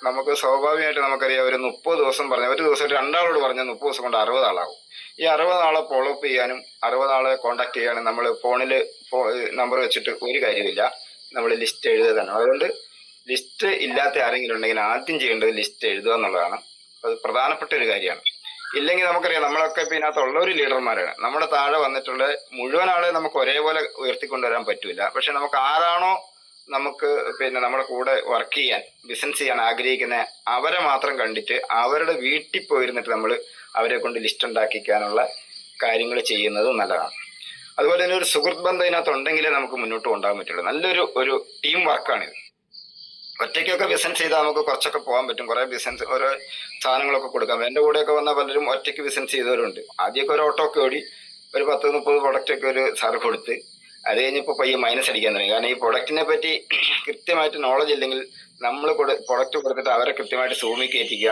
നമുക്ക് സ്വാഭാവികമായിട്ട് നമുക്കറിയാം, ഒരു 30 ദിവസം പറഞ്ഞാൽ ഒരു ദിവസം 2 ആളോട് പറഞ്ഞാൽ 30 ദിവസം കൊണ്ട് 60 ആളാകും. ഈ 60 ആളെ ഫോളോ അപ്പ് ചെയ്യാനും 60 ആളെ കോണ്ടാക്ട് ചെയ്യാനും നമ്മൾ ഫോണിൽ നമ്പർ വെച്ചിട്ട് ഒരു കാര്യമില്ല, നമ്മൾ ലിസ്റ്റ് എഴുതുക തന്നെ. അതുകൊണ്ട് ലിസ്റ്റ് ഇല്ലാത്ത ആരെങ്കിലും ഉണ്ടെങ്കിൽ ആദ്യം ചെയ്യേണ്ടത് ലിസ്റ്റ് എഴുതുക എന്നുള്ളതാണ്. അത് പ്രധാനപ്പെട്ട ഒരു കാര്യമാണ്. ഇല്ലെങ്കിൽ നമുക്കറിയാം, നമ്മളൊക്കെ ഇപ്പം ഇതിനകത്തുള്ള ഒരു ലീഡർമാരാണ്. നമ്മുടെ താഴെ വന്നിട്ടുള്ള മുഴുവൻ ആളെ നമുക്ക് ഒരേപോലെ ഉയർത്തിക്കൊണ്ടുവരാൻ പറ്റില്ല. പക്ഷെ നമുക്ക് ആരാണോ നമുക്ക് നമ്മുടെ കൂടെ വർക്ക് ചെയ്യാൻ, ബിസിനസ് ചെയ്യാൻ ആഗ്രഹിക്കുന്ന അവരെ മാത്രം കണ്ടിട്ട് അവരുടെ വീട്ടിൽ പോയിരുന്നിട്ട് നമ്മൾ അവരെ കൊണ്ട് ലിസ്റ്റ് ഉണ്ടാക്കിക്കാനുള്ള കാര്യങ്ങൾ ചെയ്യുന്നത് നല്ലതാണ്. അതുപോലെ തന്നെ ഒരു സുഹൃത്ത് ബന്ധം ഇതിനകത്ത് ഉണ്ടെങ്കിലേ നമുക്ക് മുന്നോട്ട് കൊണ്ടുപോകാൻ പറ്റുള്ളൂ. നല്ലൊരു ടീം വർക്കാണിത്. ഒറ്റയ്ക്കൊക്കെ ബിസിനസ് ചെയ്താൽ നമുക്ക് കുറച്ചൊക്കെ പോകാൻ പറ്റും, കുറേ ബിസിനസ് ഓരോ സാധനങ്ങളൊക്കെ കൊടുക്കാം. എൻ്റെ കൂടെയൊക്കെ വന്ന പലരും ഒറ്റയ്ക്ക് ബിസിനസ് ചെയ്തവരുണ്ട്. ആദ്യമൊക്കെ ഒരു ഓട്ടോ ഒക്കെ ഓടി ഒരു 10-30 പ്രൊഡക്റ്റൊക്കെ ഒരു സാറ് കൊടുത്ത് അത് കഴിഞ്ഞപ്പോൾ പയ്യെ മൈനസ് അടിക്കാൻ തുടങ്ങി. കാരണം ഈ പ്രൊഡക്റ്റിനെ പറ്റി കൃത്യമായിട്ട് നോളജ് ഇല്ലെങ്കിൽ നമ്മൾ പ്രൊഡക്റ്റ് കൊടുത്തിട്ട് അവരെ കൃത്യമായിട്ട് സൂമിൽ കയറ്റിക്കുക,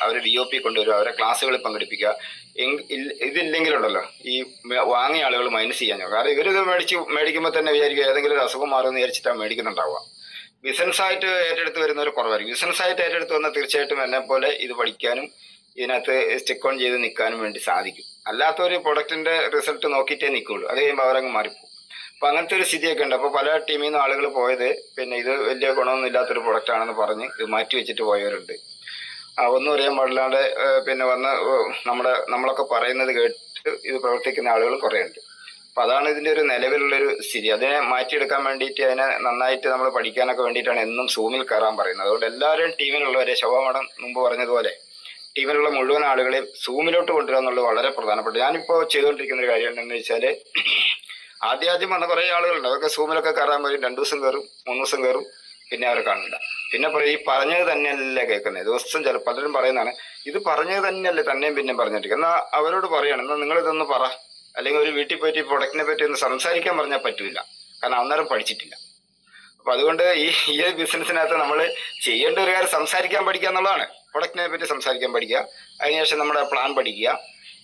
അവരെ DOP കൊണ്ടുവരിക, അവരെ ക്ലാസ്സുകളിൽ പങ്കെടുപ്പിക്കുക. ഇതില്ലെങ്കിലുണ്ടല്ലോ ഈ വാങ്ങിയ ആളുകൾ മൈനസ് ചെയ്യാൻ. കാരണം ഇവരിത് മേടിക്കുമ്പോൾ തന്നെ വിചാരിക്കുക ഏതെങ്കിലും ഒരു അസുഖം മാറുമെന്ന് വിചാരിച്ചിട്ടാണ് മേടിക്കുന്നുണ്ടാവുക. ബിസിനസ്സായിട്ട് ഏറ്റെടുത്ത് വരുന്നവർ കുറവായിരിക്കും. ബിസിനസ്സായിട്ട് ഏറ്റെടുത്ത് വന്നാൽ തീർച്ചയായിട്ടും എന്നെ പോലെ ഇത് പഠിക്കാനും ഇതിനകത്ത് സ്റ്റിക്ക് ഓൺ ചെയ്ത് നിൽക്കാനും വേണ്ടി സാധിക്കും. അല്ലാത്തൊരു പ്രൊഡക്റ്റിന്റെ റിസൾട്ട് നോക്കിയിട്ടേ നിൽക്കുള്ളൂ, അത് കഴിയുമ്പോൾ അവരങ്ങ് മാറിപ്പോകും. അപ്പൊ അങ്ങനത്തെ ഒരു സ്ഥിതിയൊക്കെ ഉണ്ട്. അപ്പൊ പല ടീമിൽ നിന്ന് ആളുകൾ പോയത് ഇത് വലിയ ഗുണമൊന്നും ഇല്ലാത്തൊരു പ്രൊഡക്റ്റ് ആണെന്ന് പറഞ്ഞ് ഇത് മാറ്റി വെച്ചിട്ട് പോയവരുണ്ട്. ഒന്നും അറിയാൻ പാടില്ലാണ്ട് വന്ന് നമ്മളൊക്കെ പറയുന്നത് കേട്ട് ഇത് പ്രവർത്തിക്കുന്ന ആളുകൾ കുറേ ഉണ്ട്. അപ്പൊ അതാണ് ഇതിന്റെ ഒരു നിലവിലുള്ളൊരു സ്ഥിതി. അതിനെ മാറ്റിയെടുക്കാൻ വേണ്ടിയിട്ട് അതിനെ നന്നായിട്ട് നമ്മൾ പഠിക്കാനൊക്കെ വേണ്ടിയിട്ടാണ് എന്നും സൂമിൽ കയറാൻ പറയുന്നത്. അതുകൊണ്ട് എല്ലാവരും ടീമിലുള്ളവരെ, ശോഭ മാഡം മുമ്പ് പറഞ്ഞതുപോലെ ടീമിലുള്ള മുഴുവൻ ആളുകളെയും സൂമിലോട്ട് കൊണ്ടുവരിക എന്നുള്ളത് വളരെ പ്രധാനപ്പെട്ട. ഞാനിപ്പോൾ ചെയ്തുകൊണ്ടിരിക്കുന്ന ഒരു കാര്യം എന്താണെന്ന് വെച്ചാൽ, ആദ്യം വന്ന കുറേ ആളുകളുണ്ട്, അവർക്ക് സൂമിലൊക്കെ കയറാൻ പോയി 2 ദിവസം കയറും, 3 ദിവസം കയറും, പിന്നെ അവരെ കാണില്ല. പിന്നെ പറയും ഈ പറഞ്ഞത് തന്നെയല്ലേ കേൾക്കുന്നത്. ദിവസം പലരും പറയുന്നതാണ് ഇത് പറഞ്ഞത് തന്നെയല്ലേ തന്നെയും പിന്നെയും പറഞ്ഞിട്ട്. എന്നാൽ അവരോട് പറയണം, എന്നാൽ നിങ്ങൾ ഇതൊന്ന് പറ, അല്ലെങ്കിൽ ഒരു വീട്ടിൽ പോയിട്ട് ഈ പ്രൊഡക്റ്റിനെ പറ്റി ഒന്ന് സംസാരിക്കാൻ പറഞ്ഞാൽ പറ്റൂല, കാരണം അന്നേരം പഠിച്ചിട്ടില്ല. അപ്പൊ അതുകൊണ്ട് ഈ ബിസിനസ്സിനകത്ത് നമ്മൾ ചെയ്യേണ്ട ഒരു കാര്യം സംസാരിക്കാൻ പഠിക്കുക എന്നുള്ളതാണ്. പ്രൊഡക്റ്റിനെ പറ്റി സംസാരിക്കാൻ പഠിക്കുക, അതിനുശേഷം നമ്മുടെ പ്ലാൻ പഠിക്കുക.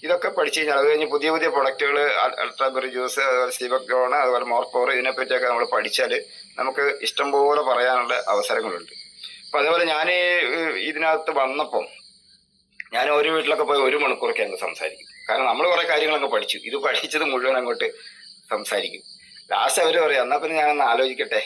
ഇതൊക്കെ പഠിച്ചു കഴിഞ്ഞാൽ അത് കഴിഞ്ഞ് പുതിയ പ്രൊഡക്റ്റുകൾ, അൾട്രാബെറി ജ്യൂസ്, അതുപോലെ സീബക്ടോൺ, അതുപോലെ മോർപോർ, ഇതിനെപ്പറ്റിയൊക്കെ നമ്മൾ പഠിച്ചാൽ നമുക്ക് ഇഷ്ടംപോലെ പറയാനുള്ള അവസരങ്ങളുണ്ട്. അപ്പൊ അതേപോലെ ഞാൻ ഇതിനകത്ത് വന്നപ്പം ഞാൻ ഒരു വീട്ടിലൊക്കെ പോയി 1 മണിക്കൂറൊക്കെ അങ്ങ് സംസാരിക്കും. കാരണം നമ്മൾ കുറെ കാര്യങ്ങളൊക്കെ പഠിച്ചു. ഇത് പഠിച്ചത് മുഴുവൻ അങ്ങോട്ട് സംസാരിക്കും. ലാസ്റ്റ് അവർ പറയാം എന്നാ പിന്നെ ഞാനൊന്ന് ആലോചിക്കട്ടെ,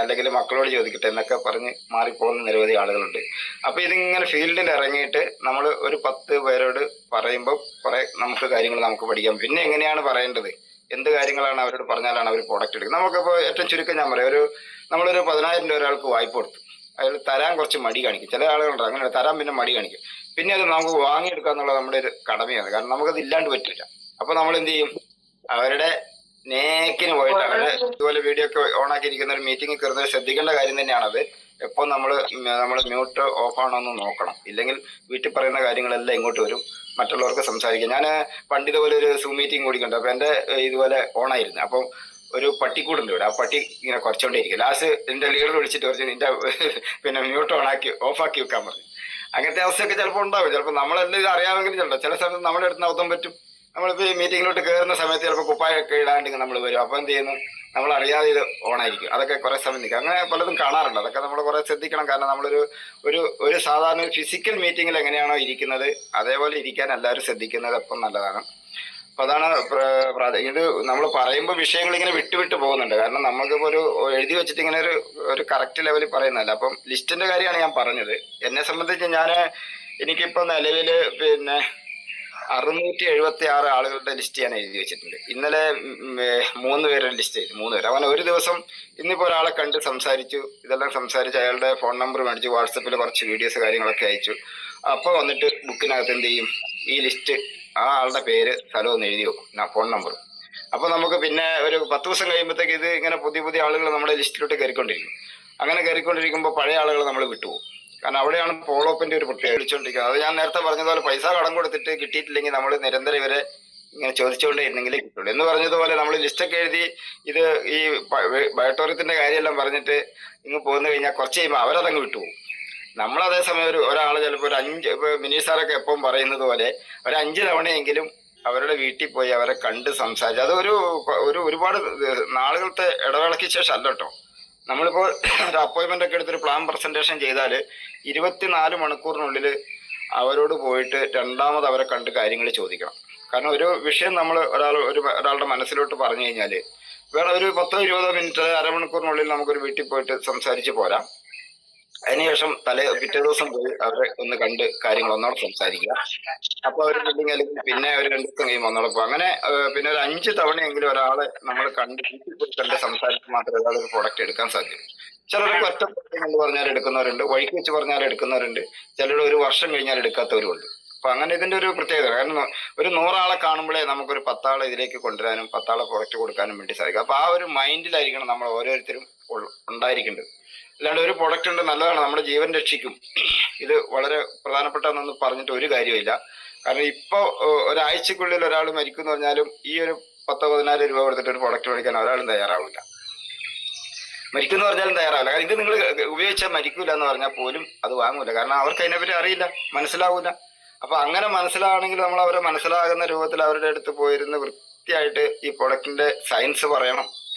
അല്ലെങ്കിൽ മക്കളോട് ചോദിക്കട്ടെ എന്നൊക്കെ പറഞ്ഞ് മാറിപ്പോകുന്ന നിരവധി ആളുകളുണ്ട്. അപ്പൊ ഇതിങ്ങനെ ഫീൽഡിൽ ഇറങ്ങിയിട്ട് നമ്മൾ ഒരു 10 പേരോട് പറയുമ്പോൾ കുറെ നമുക്ക് കാര്യങ്ങൾ നമുക്ക് പഠിക്കാം. പിന്നെ എങ്ങനെയാണ് പറയേണ്ടത്, എന്ത് കാര്യങ്ങളാണ് അവരോട് പറഞ്ഞാലാണ് അവർ പ്രൊഡക്റ്റ് എടുക്കുന്നത്. നമുക്കിപ്പോൾ ഏറ്റവും ചുരുക്കം ഞാൻ പറയാം, നമ്മളൊരു 10,000 രൂപ ഒരാൾക്ക് വായ്പ കൊടുത്തു, അയാൾ തരാൻ കുറച്ച് മടി കാണിക്കും. ചില ആളുകളുണ്ട് അങ്ങനെ തരാൻ പിന്നെ മടി കാണിക്കും. പിന്നെ അത് നമുക്ക് വാങ്ങിയെടുക്കുക എന്നുള്ളത് നമ്മുടെ ഒരു കടമയാണ്. കാരണം നമുക്കത് ഇല്ലാണ്ട് പറ്റില്ല. അപ്പൊ നമ്മൾ എന്ത് ചെയ്യും, അവരുടെ നേക്കിന് പോയിട്ട് അവരുടെ ഇതുപോലെ വീഡിയോ ഒക്കെ ഓണാക്കി ഇരിക്കുന്ന ഒരു മീറ്റിംഗ് കയറുന്നത് ശ്രദ്ധിക്കേണ്ട കാര്യം തന്നെയാണത്. എപ്പോൾ നമ്മൾ മ്യൂട്ട് ഓഫ് ആണോ എന്ന് നോക്കണം. ഇല്ലെങ്കിൽ വീട്ടിൽ പറയുന്ന കാര്യങ്ങളെല്ലാം ഇങ്ങോട്ട് വരും, മറ്റുള്ളവർക്ക് സംസാരിക്കാം. ഞാൻ പണ്ട് ഇതുപോലെ ഒരു സൂം മീറ്റിംഗ് കൂടിക്കണ്ടു. അപ്പൊ എന്റെ ഇതുപോലെ ഓണായിരുന്നു. അപ്പം ഒരു പട്ടിക്കൂടുണ്ട് ഇവിടെ. ആ പട്ടി ഇങ്ങനെ കുറച്ചുകൊണ്ടേയിരിക്കും. ലാസ്റ്റ് എന്റെ ലീഡർ വിളിച്ചിട്ട് കുറച്ച് നിന്റെ പിന്നെ മ്യൂട്ട് ഓഫാക്കി വെക്കാൻ പറഞ്ഞു. അങ്ങനത്തെ അവസ്ഥയൊക്കെ ചിലപ്പോൾ ഉണ്ടാവും. ചിലപ്പോൾ നമ്മളെല്ലാം ഇത് അറിയാമെങ്കിലും ചില സമയത്ത് നമ്മുടെ അടുത്ത് അബദ്ധം പറ്റും. നമ്മളിപ്പോൾ ഈ മീറ്റിങ്ങിലോട്ട് കയറുന്ന സമയത്ത് ചിലപ്പോൾ കുപ്പായൊക്കെ ഇടാണ്ട് നമ്മൾ വരും. അപ്പോൾ എന്ത് ചെയ്യുന്നു, നമ്മൾ അറിയാതെ ഇത് ഓണായിരിക്കും. അതൊക്കെ കുറെ സമയം നിൽക്കും. അങ്ങനെ പലതും കാണാറുണ്ട്. അതൊക്കെ നമ്മൾ കുറെ ശ്രദ്ധിക്കണം. കാരണം ഒരു സാധാരണ ഒരു ഫിസിക്കൽ മീറ്റിങ്ങിൽ എങ്ങനെയാണോ ഇരിക്കുന്നത് അതേപോലെ ഇരിക്കാൻ എല്ലാവരും ശ്രദ്ധിക്കുന്നത് അപ്പം നല്ലതാണ്. അപ്പൊ അതാണ് ഇത് നമ്മൾ പറയുമ്പോൾ വിഷയങ്ങൾ ഇങ്ങനെ വിട്ടുവിട്ട് പോകുന്നുണ്ട്. കാരണം നമുക്കിപ്പോൾ എഴുതി വെച്ചിട്ട് ഇങ്ങനെ ഒരു കറക്റ്റ് ലെവലിൽ പറയുന്നതല്ല. അപ്പം ലിസ്റ്റിന്റെ കാര്യമാണ് ഞാൻ പറഞ്ഞത്. എന്നെ സംബന്ധിച്ച് എനിക്കിപ്പോ നിലവില് പിന്നെ 676 ആളുകളുടെ ലിസ്റ്റ് ഞാൻ എഴുതി വെച്ചിട്ടുണ്ട്. ഇന്നലെ 3 പേരുടെ ലിസ്റ്റ് ചെയ്തു. 3 പേര്. അവൻ ഒരു ദിവസം ഇന്നിപ്പോ ഒരാളെ കണ്ട് സംസാരിച്ചു. ഇതെല്ലാം സംസാരിച്ച് അയാളുടെ ഫോൺ നമ്പർ മേടിച്ചു, വാട്സപ്പിൽ കുറച്ച് വീഡിയോസ് കാര്യങ്ങളൊക്കെ അയച്ചു. അപ്പൊ വന്നിട്ട് ബുക്കിനകത്ത് എന്ത് ചെയ്യും, ഈ ലിസ്റ്റ് ആ ആളുടെ പേര് സ്ഥലം ഒന്ന് എഴുതി വെക്കും, ഫോൺ നമ്പർ. അപ്പൊ നമുക്ക് പിന്നെ ഒരു 10 ദിവസം കഴിയുമ്പോഴത്തേക്ക് ഇത് ഇങ്ങനെ പുതിയ ആളുകൾ നമ്മുടെ ലിസ്റ്റിലോട്ട് കയറിക്കൊണ്ടിരിക്കും. അങ്ങനെ കയറിക്കൊണ്ടിരിക്കുമ്പോൾ പഴയ ആളുകൾ നമ്മൾ വിട്ടുപോകും. കാരണം അവിടെയാണ് ഫോളോ അപ്പിന്റെ ഒരു പ്രത്യേകത വിളിച്ചുകൊണ്ടിരിക്കുന്നത്. അത് ഞാൻ നേരത്തെ പറഞ്ഞതുപോലെ പൈസ കടം കൊടുത്തിട്ട് കിട്ടിയിട്ടില്ലെങ്കിൽ നമ്മൾ നിരന്തരം ഇവരെ ഇങ്ങനെ ചോദിച്ചുകൊണ്ടേ ഇരുന്നെങ്കിലേ കിട്ടുള്ളൂ. എന്ന് പറഞ്ഞതുപോലെ നമ്മൾ ലിസ്റ്റൊക്കെ എഴുതി ഇത് ഈ ബയോട്ടോറിയത്തിന്റെ കാര്യമെല്ലാം പറഞ്ഞിട്ട് ഇങ്ങ് പോന്നു കഴിഞ്ഞാൽ കുറച്ച് കഴിയുമ്പോൾ അവരതങ്ങ് വിട്ടുപോകും. നമ്മൾ അതേസമയം ഒരാൾ ചിലപ്പോൾ ഒരു 5 ഇപ്പൊ മിനി സാറൊക്കെ എപ്പം പറയുന്നത് പോലെ ഒരു 5 തവണയെങ്കിലും അവരുടെ വീട്ടിൽ പോയി അവരെ കണ്ട് സംസാരിച്ച് അത് ഒരുപാട് നാളുകളത്തെ ഇടവേളയ്ക്ക് ശേഷം അല്ല കേട്ടോ. നമ്മളിപ്പോൾ ഒരു അപ്പോയിന്റ്മെന്റ് ഒക്കെ എടുത്തൊരു പ്ലാൻ പ്രസന്റേഷൻ ചെയ്താൽ 24 മണിക്കൂറിനുള്ളിൽ അവരോട് പോയിട്ട് രണ്ടാമത് അവരെ കണ്ട് കാര്യങ്ങൾ ചോദിക്കണം. കാരണം ഒരു വിഷയം നമ്മൾ ഒരാളുടെ മനസ്സിലോട്ട് പറഞ്ഞു കഴിഞ്ഞാൽ വേറെ ഒരു 10-20 മിനിറ്റ് അരമണിക്കൂറിനുള്ളിൽ നമുക്കൊരു വീട്ടിൽ പോയിട്ട് സംസാരിച്ച് പോരാം. അതിനുശേഷം പിറ്റേ ദിവസം പോയി അവരെ ഒന്ന് കണ്ട് കാര്യങ്ങൾ ഒന്നോടെ സംസാരിക്കുക. അപ്പൊ അവർ ബിൽഡിംഗ് അല്ലെങ്കിൽ പിന്നെ ഒരു 2 ദിവസം കഴിയുമ്പോൾ ഒന്നോടെ പോകും. അങ്ങനെ പിന്നെ ഒരു 5 തവണയെങ്കിലും ഒരാളെ നമ്മൾ കണ്ട് സംസാരിച്ച് മാത്രമേ ഒരാളൊരു പ്രോഡക്റ്റ് എടുക്കാൻ സാധിക്കും. ചിലരൊക്കെ ഒറ്റ എന്ന് പറഞ്ഞാൽ എടുക്കുന്നവരുണ്ട്, വഴിക്ക് വെച്ച് പറഞ്ഞാൽ എടുക്കുന്നവരുണ്ട്, ചിലരുടെ 1 വർഷം കഴിഞ്ഞാൽ എടുക്കാത്തവരുമുണ്ട്. അപ്പൊ അങ്ങനെ ഇതിന്റെ ഒരു പ്രത്യേകത. കാരണം ഒരു 100 ആളെ കാണുമ്പോഴേ നമുക്കൊരു 10 ആളെ ഇതിലേക്ക് കൊണ്ടുവരാനും 10 ആളെ പ്രോഡക്റ്റ് കൊടുക്കാനും വേണ്ടി സാധിക്കും. അപ്പൊ ആ ഒരു മൈൻഡിലായിരിക്കണം നമ്മൾ ഓരോരുത്തരും ഉണ്ടായിരിക്കേണ്ടത്. അല്ലാണ്ട് ഒരു പ്രൊഡക്റ്റ് ഉണ്ട് നല്ലതാണ്, നമ്മുടെ ജീവൻ രക്ഷിക്കും, ഇത് വളരെ പ്രധാനപ്പെട്ടതെന്നൊന്നും പറഞ്ഞിട്ട് ഒരു കാര്യമില്ല. കാരണം ഇപ്പൊ ഒരാഴ്ചക്കുള്ളിൽ ഒരാൾ മരിക്കും എന്ന് പറഞ്ഞാലും ഈ ഒരു 10-14 രൂപ കൊടുത്തിട്ട് ഒരു പ്രൊഡക്റ്റ് മേടിക്കാൻ ഒരാളും തയ്യാറാവില്ല. മരിക്കുമെന്ന് പറഞ്ഞാലും തയ്യാറാവില്ല. കാരണം ഇത് നിങ്ങൾ ഉപയോഗിച്ചാൽ മരിക്കൂല എന്ന് പറഞ്ഞാൽ പോലും അത് വാങ്ങൂല. കാരണം അവർക്ക് അതിനെപ്പറ്റി അറിയില്ല, മനസ്സിലാവൂല. അപ്പൊ അങ്ങനെ മനസ്സിലാവണമെങ്കിൽ നമ്മൾ അവരെ മനസ്സിലാകുന്ന രൂപത്തിൽ അവരുടെ അടുത്ത് പോയിരുന്ന് വൃത്തിയായിട്ട് ഈ പ്രൊഡക്റ്റിന്റെ സയൻസ് പറയണം.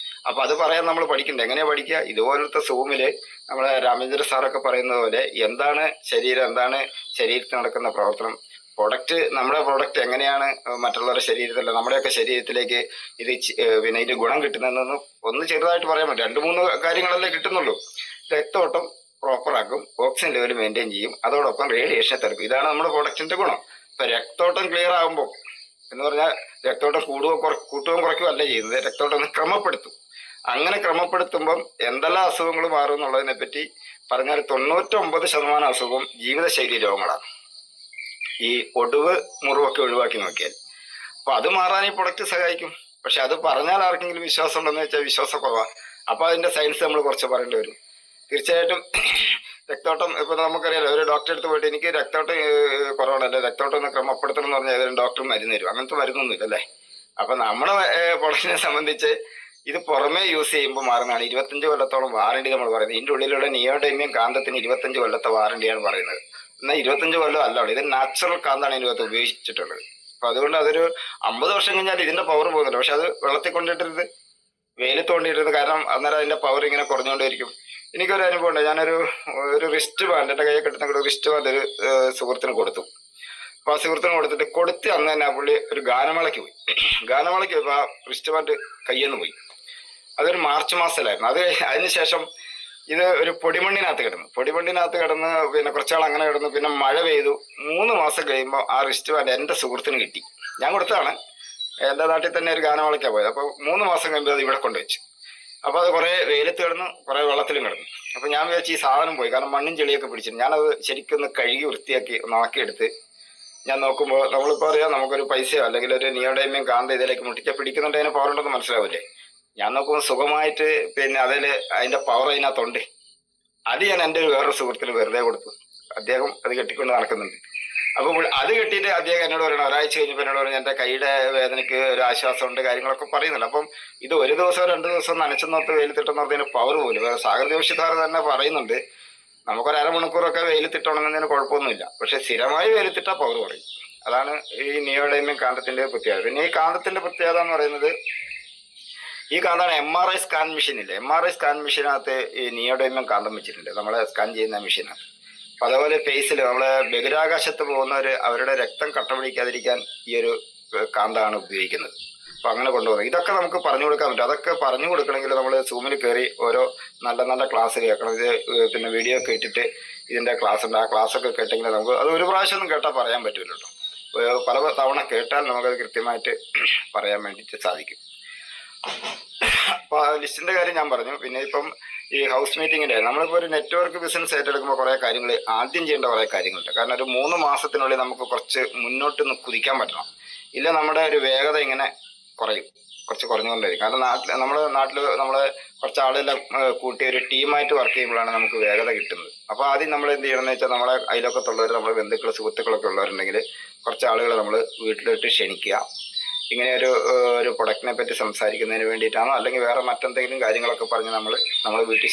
അപ്പൊ അത് പറയാൻ നമ്മൾ പഠിക്കണ്ടേ. എങ്ങനെയാ പഠിക്കുക? ഇതുപോലത്തെ സൂമില് നമ്മളെ രാമേന്ദ്ര സാറൊക്കെ പറയുന്നത് പോലെ എന്താണ് ശരീരം, എന്താണ് ശരീരത്തിൽ നടക്കുന്ന പ്രവർത്തനം, നമ്മുടെ പ്രൊഡക്റ്റ് എങ്ങനെയാണ് മറ്റുള്ളവരുടെ ശരീരത്തിലല്ല നമ്മുടെയൊക്കെ ശരീരത്തിലേക്ക് ഇത് പിന്നെ ഇതിന്റെ ഗുണം കിട്ടുന്നതെന്ന് ഒന്ന് ചെറുതായിട്ട് പറയാൻ പറ്റും. 2-3 കാര്യങ്ങളല്ലേ കിട്ടുന്നുള്ളൂ. രക്തോട്ടം പ്രോപ്പറാക്കും, ഓക്സിജൻ ലെവൽ മെയിൻറ്റെയിൻ ചെയ്യും, അതോടൊപ്പം റേഡിയേഷനെ തടുക്കും. ഇതാണ് നമ്മുടെ പ്രൊഡക്റ്റിന്റെ ഗുണം. ഇപ്പൊ രക്തോട്ടം ക്ലിയർ ആകുമ്പോൾ എന്ന് പറഞ്ഞാൽ രക്തോട്ടം കൂട്ടുകയും കുറയ്ക്കുകയും അല്ല ചെയ്യുന്നത്, രക്തോട്ടം ഒന്ന് ക്രമപ്പെടുത്തും. അങ്ങനെ ക്രമപ്പെടുത്തുമ്പം എന്തെല്ലാം അസുഖങ്ങൾ മാറും എന്നുള്ളതിനെ പറ്റി പറഞ്ഞാൽ 99% അസുഖവും ജീവിതശൈലി രോഗങ്ങളാണ്. ഈ ഒടിവ് മുറിവൊക്കെ ഒഴിവാക്കി നോക്കിയാൽ അപ്പൊ അത് മാറാൻ ഈ പ്രൊഡക്റ്റ് സഹായിക്കും. പക്ഷെ അത് പറഞ്ഞാൽ ആർക്കെങ്കിലും വിശ്വാസം ഉണ്ടെന്ന് വെച്ചാൽ വിശ്വാസക്കുറവാണ്. അപ്പൊ അതിന്റെ സയൻസ് നമ്മൾ കുറച്ച് പറയേണ്ടി വരും. തീർച്ചയായിട്ടും രക്തോട്ടം ഇപ്പൊ നമുക്കറിയാലോ, ഒരു ഡോക്ടറെ അടുത്ത് പോയിട്ട് എനിക്ക് രക്തോട്ടം കുറവാണല്ലേ, രക്തോട്ടം ഒന്ന് ക്രമപ്പെടുത്തണം എന്ന് പറഞ്ഞാൽ ഏതെങ്കിലും ഡോക്ടർ മരുന്ന് തരും. അങ്ങനത്തെ മരുന്നൊന്നുമില്ല അല്ലേ. അപ്പൊ നമ്മുടെ പ്രൊഡക്റ്റിനെ സംബന്ധിച്ച് ഇത് പുറമേ യൂസ് ചെയ്യുമ്പോൾ മാറുന്നതാണ്. 25 കൊല്ലത്തോളം വാറണ്ടി നമ്മൾ പറയുന്നത്. ഇതിന്റെ ഉള്ളിലുള്ള നിയോഡൈമിയം കാന്തത്തിന് 25 കൊല്ലത്തെ വാറണ്ടിയാണ് പറയുന്നത്. എന്നാൽ 25 കൊല്ലം അല്ല, ഇത് നാച്ചുറൽ കാന്താണ് ഇതിനകത്ത് ഉപയോഗിച്ചിട്ടുള്ളത്. അപ്പൊ അതുകൊണ്ട് അതൊരു 50 വർഷം കഴിഞ്ഞാൽ ഇതിന്റെ പവർ പോകുന്നുണ്ട്. പക്ഷെ അത് വെള്ളത്തിൽ കൊണ്ടിട്ടരുത്, വെയിലത്ത് കൊണ്ടിട്ടരുത്. കാരണം അന്നേരം അതിന്റെ പവർ ഇങ്ങനെ കുറഞ്ഞുകൊണ്ടേയിരിക്കും. എനിക്കൊരു അനുഭവം ഉണ്ട്. ഒരു റിസ്റ്റ് ബാൻഡ്, എൻ്റെ കയ്യിൽ കിട്ടുന്ന ഒരു റിസ്റ്റ് ബാൻഡ് ഒരു സുഹൃത്തിന് കൊടുത്തു. അപ്പോൾ ആ സുഹൃത്തിന് കൊടുത്ത് അന്ന് തന്നെ ആ പുള്ളി ഒരു ഗാനമേളയ്ക്ക് പോയി. ഗാനമേളയ്ക്ക് പോയപ്പോൾ ആ റിസ്റ്റ് ബാൻഡ് കയ്യിൽ നിന്ന് പോയി. അതൊരു മാർച്ച് മാസത്തിലായിരുന്നു. അതിനുശേഷം ഇത് ഒരു പൊടിമണ്ണിനകത്ത് കിടന്ന് പിന്നെ കുറച്ചാൾ അങ്ങനെ കിടന്നു. പിന്നെ മഴ പെയ്തു. 3 മാസം കഴിയുമ്പോൾ ആ റിസ്റ്റ് ബാൻഡ് എൻ്റെ സുഹൃത്തിന് കിട്ടി. ഞാൻ കൊടുത്തതാണ്. എൻ്റെ നാട്ടിൽ തന്നെ ഒരു ഗാനമേളയ്ക്കാണ് പോയത്. അപ്പോൾ 3 മാസം കഴിയുമ്പോൾ അത് ഇവിടെ കൊണ്ടുവച്ചു. അപ്പോൾ അത് കുറേ വെയിലത്ത് കിടന്നു, കുറേ വെള്ളത്തിലും കിടന്നു. അപ്പോൾ ഞാൻ വിചാരിച്ചു ഈ സാധനം പോയി, കാരണം മണ്ണും ചെളിയൊക്കെ പിടിച്ചിട്ട്. ഞാനത് ശരിക്കൊന്ന് കഴുകി വൃത്തിയാക്കി ഉണക്കിയെടുത്ത് ഞാൻ നോക്കുമ്പോൾ, നമ്മളിപ്പോൾ അറിയാം നമുക്കൊരു പൈസയോ അല്ലെങ്കിൽ ഒരു നിയോഡൈമിയം കാന്ത ഇതിലേക്ക് മുട്ടിച്ചാൽ പിടിക്കുന്നുണ്ട്, അതിന് പവർ ഉണ്ടെന്ന് മനസ്സിലാവില്ലേ? ഞാൻ നോക്കുമ്പോൾ സുഖമായിട്ട് പിന്നെ അതിൻ്റെ പവർ അതിനകത്തുണ്ട്. അത് ഞാൻ എൻ്റെ വേറൊരു സുഹൃത്തിന് വെറുതെ കൊടുത്തു. അദ്ദേഹം അത് കെട്ടിക്കൊണ്ട് നടക്കുന്നുണ്ട്. അപ്പോൾ അത് കെട്ടിയിട്ട് അദ്ദേഹം എന്നോട് പറയണം, ഒരാഴ്ച കഴിഞ്ഞപ്പോൾ എന്നോട് പറഞ്ഞു എൻ്റെ കൈയുടെ വേദനയ്ക്ക് ഒരു ആശ്വാസമുണ്ട്, കാര്യങ്ങളൊക്കെ പറയുന്നുണ്ട്. അപ്പം ഇത് 1 ദിവസം 2 ദിവസം നനച്ചെന്നോർത്ത് വെയിലത്തിട്ടെന്നോർത്തതിന് പവർ പോലും സാഗർ ജോഷി സാർ തന്നെ പറയുന്നുണ്ട്, നമുക്കൊരു അരമണിക്കൂറൊക്കെ വെയിലത്തിട്ട് ഉണങ്ങുന്നതിന് കുഴപ്പമൊന്നുമില്ല, പക്ഷെ സ്ഥിരമായി വെയിലത്തിട്ടാൽ പവർ പറയും. അതാണ് ഈ നിയോഡൈമിയം കാന്തത്തിന്റെ പ്രത്യേകത. പിന്നെ ഈ കാന്തത്തിന്റെ പ്രത്യേകത എന്ന് പറയുന്നത്, ഈ കാന്താണ് MRI സ്കാൻ മെഷീൻ ഇല്ലേ, MRI സ്കാൻ മെഷീനകത്ത് ഈ നിയോഡൈമിയം കാന്തം വെച്ചിട്ടുണ്ട്, നമ്മളെ സ്കാൻ ചെയ്യുന്ന മെഷീനകത്ത്. അപ്പം അതേപോലെ ഫേസിൽ നമ്മളെ ബഹിരാകാശത്ത് പോകുന്നവർ അവരുടെ രക്തം കട്ട പിടിക്കാതിരിക്കാൻ ഈ ഒരു കാന്താണ് ഉപയോഗിക്കുന്നത്. അപ്പം അങ്ങനെ കൊണ്ടുപോകുന്നത് ഇതൊക്കെ നമുക്ക് പറഞ്ഞു കൊടുക്കാൻ പറ്റും. അതൊക്കെ പറഞ്ഞു കൊടുക്കണമെങ്കിൽ നമ്മൾ സൂമിൽ കയറി ഓരോ നല്ല ക്ലാസ് കേൾക്കണം. ഇത് പിന്നെ വീഡിയോ ഒക്കെ ഇട്ടിട്ട് ഇതിൻ്റെ ക്ലാസ് ഉണ്ട്, ആ ക്ലാസ്സൊക്കെ കേട്ടെങ്കിൽ നമുക്ക് അത് ഒരു പ്രാവശ്യം ഒന്നും കേട്ടാൽ പറയാൻ പറ്റില്ല കേട്ടോ. പല തവണ കേട്ടാൽ നമുക്കത് കൃത്യമായിട്ട് പറയാൻ വേണ്ടിയിട്ട് സാധിക്കും. അപ്പോൾ ആ ലിസ്റ്റിൻ്റെ കാര്യം ഞാൻ പറഞ്ഞു. പിന്നെ ഇപ്പം ഈ ഹൗസ് മീറ്റിങ്ങിൻ്റെ നമ്മളിപ്പോൾ ഒരു നെറ്റ്വർക്ക് ബിസിനസ് ഏറ്റെടുക്കുമ്പോൾ കുറേ കാര്യങ്ങൾ ആദ്യം ചെയ്യേണ്ട കുറേ കാര്യങ്ങളുണ്ട്. കാരണം ഒരു 3 മാസത്തിനുള്ളിൽ നമുക്ക് കുറച്ച് മുന്നോട്ട് കുതിക്കാൻ പറ്റണം. ഇല്ല നമ്മുടെ ഒരു വേഗത ഇങ്ങനെ കുറച്ച് കുറഞ്ഞുകൊണ്ടിരിക്കും. കാരണം നമ്മുടെ നാട്ടിൽ നമ്മൾ കുറച്ച് ആളെല്ലാം കൂട്ടി ഒരു ടീമായിട്ട് വർക്ക് ചെയ്യുമ്പോഴാണ് നമുക്ക് വേഗത കിട്ടുന്നത്. അപ്പോൾ ആദ്യം നമ്മൾ എന്ത് ചെയ്യണമെന്ന് വെച്ചാൽ, നമ്മളെ അയലൊക്കത്തുള്ളവർ, നമ്മുടെ ബന്ധുക്കൾ സുഹൃത്തുക്കളൊക്കെ ഉള്ളവരുണ്ടെങ്കിൽ കുറച്ച് ആളുകളെ നമ്മൾ വീട്ടിലിട്ട് ക്ഷണിക്കുക. ഇങ്ങനെ ഒരു പ്രൊഡക്റ്റിനെ പറ്റി സംസാരിക്കുന്നതിന് വേണ്ടിയിട്ടാണോ അല്ലെങ്കിൽ വേറെ മറ്റെന്തെങ്കിലും കാര്യങ്ങളൊക്കെ പറഞ്ഞ് നമ്മൾ വീട്ടിൽ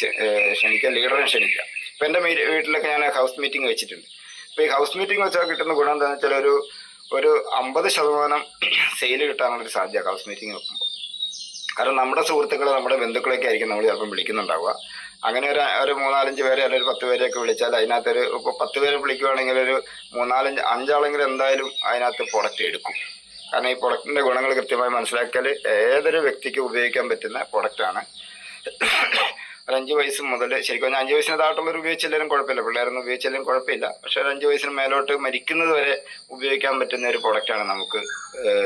ക്ഷണിക്കുക, ലീഡറിനെ ക്ഷണിക്കുക. ഇപ്പം എൻ്റെ വീട്ടിലൊക്കെ ഞാൻ ഹൗസ് മീറ്റിംഗ് വെച്ചിട്ടുണ്ട്. അപ്പോൾ ഈ ഹൗസ് മീറ്റിംഗ് വെച്ചാൽ കിട്ടുന്ന ഗുണം എന്താണെന്ന് വെച്ചാൽ ഒരു 50% സെയിൽ കിട്ടാനുള്ളൊരു സാധ്യത ഹൗസ് മീറ്റിംഗ് വെക്കുമ്പോൾ. കാരണം നമ്മുടെ സുഹൃത്തുക്കൾ, നമ്മുടെ ബന്ധുക്കളൊക്കെ ആയിരിക്കും നമ്മൾ ചിലപ്പം വിളിക്കുന്നുണ്ടാവുക. അങ്ങനെ ഒരു 3-4-5 പേരെ അല്ലെങ്കിൽ ഒരു 10 പേരെയൊക്കെ വിളിച്ചാൽ അതിനകത്തൊരു, ഇപ്പോൾ 10 പേരെ വിളിക്കുകയാണെങ്കിൽ ഒരു 3-4-5 ആളെങ്കിലും എന്തായാലും അതിനകത്ത് പ്രൊഡക്റ്റ് എടുക്കും. കാരണം ഈ പ്രൊഡക്റ്റിൻ്റെ ഗുണങ്ങൾ കൃത്യമായി മനസ്സിലാക്കിയാൽ ഏതൊരു വ്യക്തിക്ക് ഉപയോഗിക്കാൻ പറ്റുന്ന പ്രൊഡക്റ്റാണ്. ഒരു 5 വയസ്സ് മുതൽ, ശരിക്കും പറഞ്ഞാൽ 5 വയസ്സിന് താഴെയുള്ളവർ ഉപയോഗിച്ചില്ലെങ്കിലും കുഴപ്പമില്ല, പിള്ളേരൊന്നും ഉപയോഗിച്ചാലും കുഴപ്പമില്ല. പക്ഷെ ഒരു 5 വയസ്സിന് മേലോട്ട് മരിക്കുന്നത് വരെ ഉപയോഗിക്കാൻ പറ്റുന്ന ഒരു പ്രൊഡക്റ്റാണ് നമുക്ക്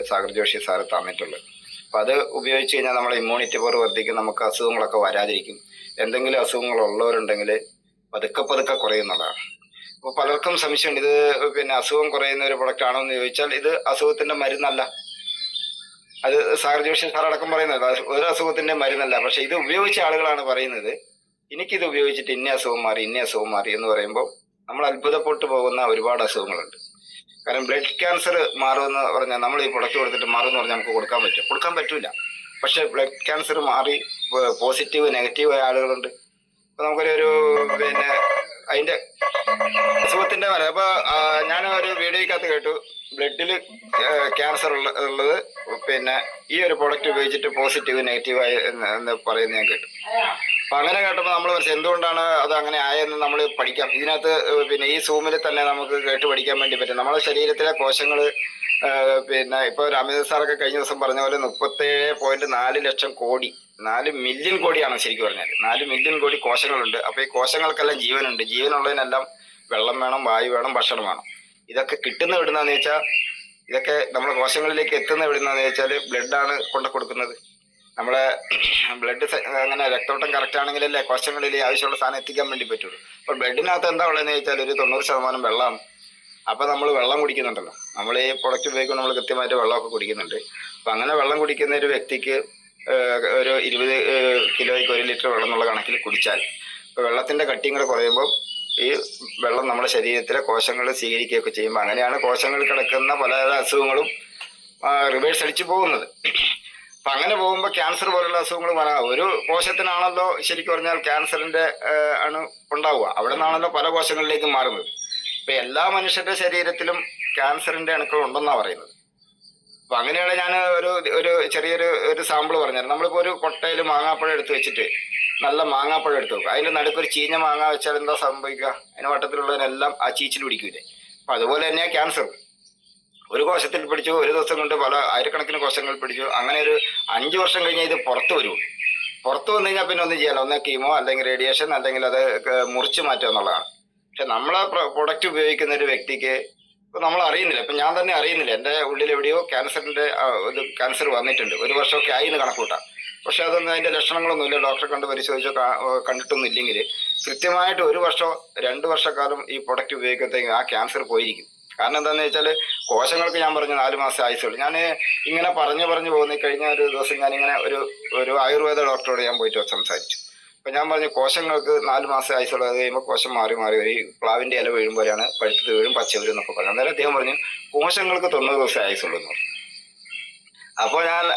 സാഗർ ജോഷി സാറ് തന്നിട്ടുള്ളത്. അപ്പം അത് ഉപയോഗിച്ച് കഴിഞ്ഞാൽ നമ്മുടെ ഇമ്മ്യൂണിറ്റി പവർ വർദ്ധിക്കും, നമുക്ക് അസുഖങ്ങളൊക്കെ വരാതിരിക്കും. എന്തെങ്കിലും അസുഖങ്ങളുള്ളവരുണ്ടെങ്കിൽ പതുക്കെ കുറയുന്നതാണ്. അപ്പോൾ പലർക്കും സംശയമുണ്ട്, ഇത് പിന്നെ അസുഖം കുറയുന്ന ഒരു പ്രൊഡക്റ്റ് ആണോ എന്ന് ചോദിച്ചാൽ, ഇത് അസുഖത്തിന്റെ മരുന്നല്ല. അത് സാഗർ ജോഷി സാർ അടക്കം പറയുന്നത് ഒരു അസുഖത്തിന്റെ മരുന്നല്ല. പക്ഷെ ഇത് ഉപയോഗിച്ച ആളുകളാണ് പറയുന്നത്, എനിക്കിത് ഉപയോഗിച്ചിട്ട് ഇന്ന അസുഖം മാറി എന്ന് പറയുമ്പോൾ നമ്മൾ അത്ഭുതപ്പെട്ടു പോകുന്ന ഒരുപാട് അസുഖങ്ങളുണ്ട്. കാരണം ബ്ലഡ് ക്യാൻസർ മാറുമെന്ന് പറഞ്ഞാൽ, നമ്മൾ ഈ പ്രൊഡക്റ്റ് കൊടുത്തിട്ട് മാറുമെന്ന് പറഞ്ഞാൽ നമുക്ക് കൊടുക്കാൻ പറ്റൂല. പക്ഷെ ബ്ലഡ് ക്യാൻസർ മാറി പോസിറ്റീവ് നെഗറ്റീവ് ആയ ആളുകളുണ്ട്. അപ്പൊ നമുക്കൊരു പിന്നെ അതിന്റെ അസുഖത്തിന്റെ വരെ. അപ്പൊ ഞാൻ ഒരു വീഡിയോക്കകത്ത് കേട്ടു, ബ്ലഡിൽ ക്യാൻസർ ഉള്ളത് പിന്നെ ഈ ഒരു പ്രൊഡക്റ്റ് ഉപയോഗിച്ചിട്ട് പോസിറ്റീവ് നെഗറ്റീവ് ആയി എന്ന് പറയുന്നത് ഞാൻ കേട്ടു. അപ്പൊ അങ്ങനെ കേട്ടപ്പോൾ നമ്മൾ എന്തുകൊണ്ടാണ് അത് അങ്ങനെ ആയെന്ന് നമ്മൾ പഠിക്കാം. ഇതിനകത്ത് പിന്നെ ഈ സൂമിൽ തന്നെ നമുക്ക് കേട്ട് പഠിക്കാൻ വേണ്ടി പറ്റും. നമ്മുടെ ശരീരത്തിലെ കോശങ്ങൾ പിന്നെ ഇപ്പോൾ അമിത് സാറൊക്കെ കഴിഞ്ഞ ദിവസം പറഞ്ഞ പോലെ 37.4 ലക്ഷം കോടി, 4 മില്യൺ കോടിയാണ് ശരിക്കും പറഞ്ഞാൽ. 4 മില്യൺ കോടി കോശങ്ങളുണ്ട്. അപ്പോൾ ഈ കോശങ്ങൾക്കെല്ലാം ജീവനുണ്ട്. ജീവനുള്ളതിനെല്ലാം വെള്ളം വേണം, വായു വേണം, ഭക്ഷണം വേണം. ഇതൊക്കെ കിട്ടുന്ന എവിടുന്നാന്ന് വെച്ചാൽ, ഇതൊക്കെ നമ്മുടെ കോശങ്ങളിലേക്ക് എത്തുന്ന എവിടുന്നാന്ന് വെച്ചാൽ ബ്ലഡാണ് കൊടുക്കുന്നത്. നമ്മളെ ബ്ലഡ് അങ്ങനെ രക്തോട്ടം കറക്റ്റ് ആണെങ്കിലല്ലേ കോശങ്ങളിൽ ആവശ്യമുള്ള സാധനം എത്തിക്കാൻ വേണ്ടി പറ്റുള്ളൂ. അപ്പോൾ ബ്ലഡിനകത്ത് എന്താ ഉള്ളതെന്ന് വെച്ചാൽ ഒരു 90% വെള്ളമാണ്. അപ്പോൾ നമ്മൾ വെള്ളം കുടിക്കുന്നുണ്ടല്ലോ, നമ്മൾ ഈ പ്രൊഡക്റ്റ് ഉപയോഗിക്കുമ്പോൾ നമ്മൾ കൃത്യമായിട്ട് വെള്ളമൊക്കെ കുടിക്കുന്നുണ്ട്. അപ്പം അങ്ങനെ വെള്ളം കുടിക്കുന്ന ഒരു വ്യക്തിക്ക് ഒരു 20 കിലോയ്ക്ക് 1 ലിറ്റർ വെള്ളം എന്നുള്ള കണക്കിൽ കുടിച്ചാൽ, ഇപ്പോൾ വെള്ളത്തിൻ്റെ കട്ടിയും കൂടെ കുറയുമ്പോൾ ഈ വെള്ളം നമ്മുടെ ശരീരത്തിലെ കോശങ്ങൾ സ്വീകരിക്കുകയൊക്കെ ചെയ്യുമ്പോൾ അങ്ങനെയാണ് കോശങ്ങളിൽ കിടക്കുന്ന പല അസുഖങ്ങളും റിവേഴ്സ് അടിച്ചു പോകുന്നത്. അപ്പം അങ്ങനെ പോകുമ്പോൾ ക്യാൻസർ പോലുള്ള അസുഖങ്ങൾ വരാം. ഒരു കോശത്തിനാണല്ലോ ശരിക്കും പറഞ്ഞാൽ ക്യാൻസറിൻ്റെ ആണ് ഉണ്ടാവുക, അവിടെ നിന്നാണല്ലോ പല കോശങ്ങളിലേക്കും മാറുന്നത്. അപ്പം എല്ലാ മനുഷ്യരുടെ ശരീരത്തിലും ക്യാൻസറിൻ്റെ അണുക്കൾ ഉണ്ടെന്നാണ് പറയുന്നത്. അപ്പം അങ്ങനെയാണ് ഞാൻ ഒരു ചെറിയൊരു സാമ്പിൾ പറഞ്ഞത്. നമ്മളിപ്പോൾ ഒരു കൊട്ടയിൽ മാങ്ങാപ്പഴം എടുത്ത് വെച്ചിട്ട് നല്ല മാങ്ങാപ്പഴം എടുത്ത് വെക്കും. അതിന്റെ നടുക്കൊരു ചീഞ്ഞ മാങ്ങ വെച്ചാൽ എന്താ സംഭവിക്കുക? അതിന് വട്ടത്തിലുള്ളതിനെല്ലാം ആ ചീച്ചിൽ പിടിക്കൂലേ? അപ്പൊ അതുപോലെ തന്നെയാ ക്യാൻസർ. ഒരു കോശത്തിൽ പിടിച്ചു, ഒരു ദിവസം കൊണ്ട് പല ആയിരക്കണക്കിന് കോശങ്ങൾ പിടിച്ചു. അങ്ങനെ ഒരു 5 വർഷം കഴിഞ്ഞാൽ ഇത് പുറത്തു വരും. പുറത്തു വന്നു കഴിഞ്ഞാൽ പിന്നെ ഒന്നും ചെയ്യാനോ, ഒന്ന് കീമോ അല്ലെങ്കിൽ റേഡിയേഷൻ അല്ലെങ്കിൽ അത് മുറിച്ചു മാറ്റുക എന്നുള്ളതാണ്. പക്ഷെ നമ്മളെ പ്രൊഡക്റ്റ് ഉപയോഗിക്കുന്ന ഒരു വ്യക്തിക്ക് ഇപ്പൊ നമ്മൾ അറിയുന്നില്ല. ഇപ്പൊ ഞാൻ തന്നെ അറിയുന്നില്ല, എന്റെ ഉള്ളിൽ എവിടെയോ ക്യാൻസറിന്റെ ഇത് ക്യാൻസർ വന്നിട്ടുണ്ട്. 1 വർഷമൊക്കെ ആയി എന്ന് കണക്കൂട്ടാം. പക്ഷെ അതൊന്നും അതിന്റെ ലക്ഷണങ്ങളൊന്നുമില്ല. ഡോക്ടറെ കണ്ട് പരിശോധിച്ചോ കണ്ടിട്ടൊന്നും ഇല്ലെങ്കിൽ കൃത്യമായിട്ട് 1 വർഷമോ 2 വർഷക്കാലം ഈ പ്രൊഡക്റ്റ് ഉപയോഗിക്കുമ്പോഴത്തേക്കും ആ ക്യാൻസർ പോയിരിക്കും. കാരണം എന്താണെന്ന് വെച്ചാൽ കോശങ്ങൾക്ക് ഞാൻ പറഞ്ഞു 4 മാസം ആയുസുള്ളൂ. ഞാൻ ഇങ്ങനെ പറഞ്ഞു പോകുന്ന കഴിഞ്ഞ ഒരു ദിവസം ഞാനിങ്ങനെ ഒരു ആയുർവേദ ഡോക്ടറോട് ഞാൻ പോയിട്ട് സംസാരിച്ചു. അപ്പൊ ഞാൻ പറഞ്ഞു കോശങ്ങൾക്ക് 4 മാസം ആയുസുള്ളത് കഴിയുമ്പോൾ കോശം മാറി ഒരു പ്ലാവിന്റെ ഇല വീഴുമ്പോഴാണ് പഴുത്തത് വീഴും പച്ച വീഴും എന്നൊക്കെ പറഞ്ഞു. അന്നേരം അദ്ദേഹം പറഞ്ഞു കോശങ്ങൾക്ക് 90 ദിവസം ആയുസുള്ളൂ എന്ന് പറഞ്ഞു.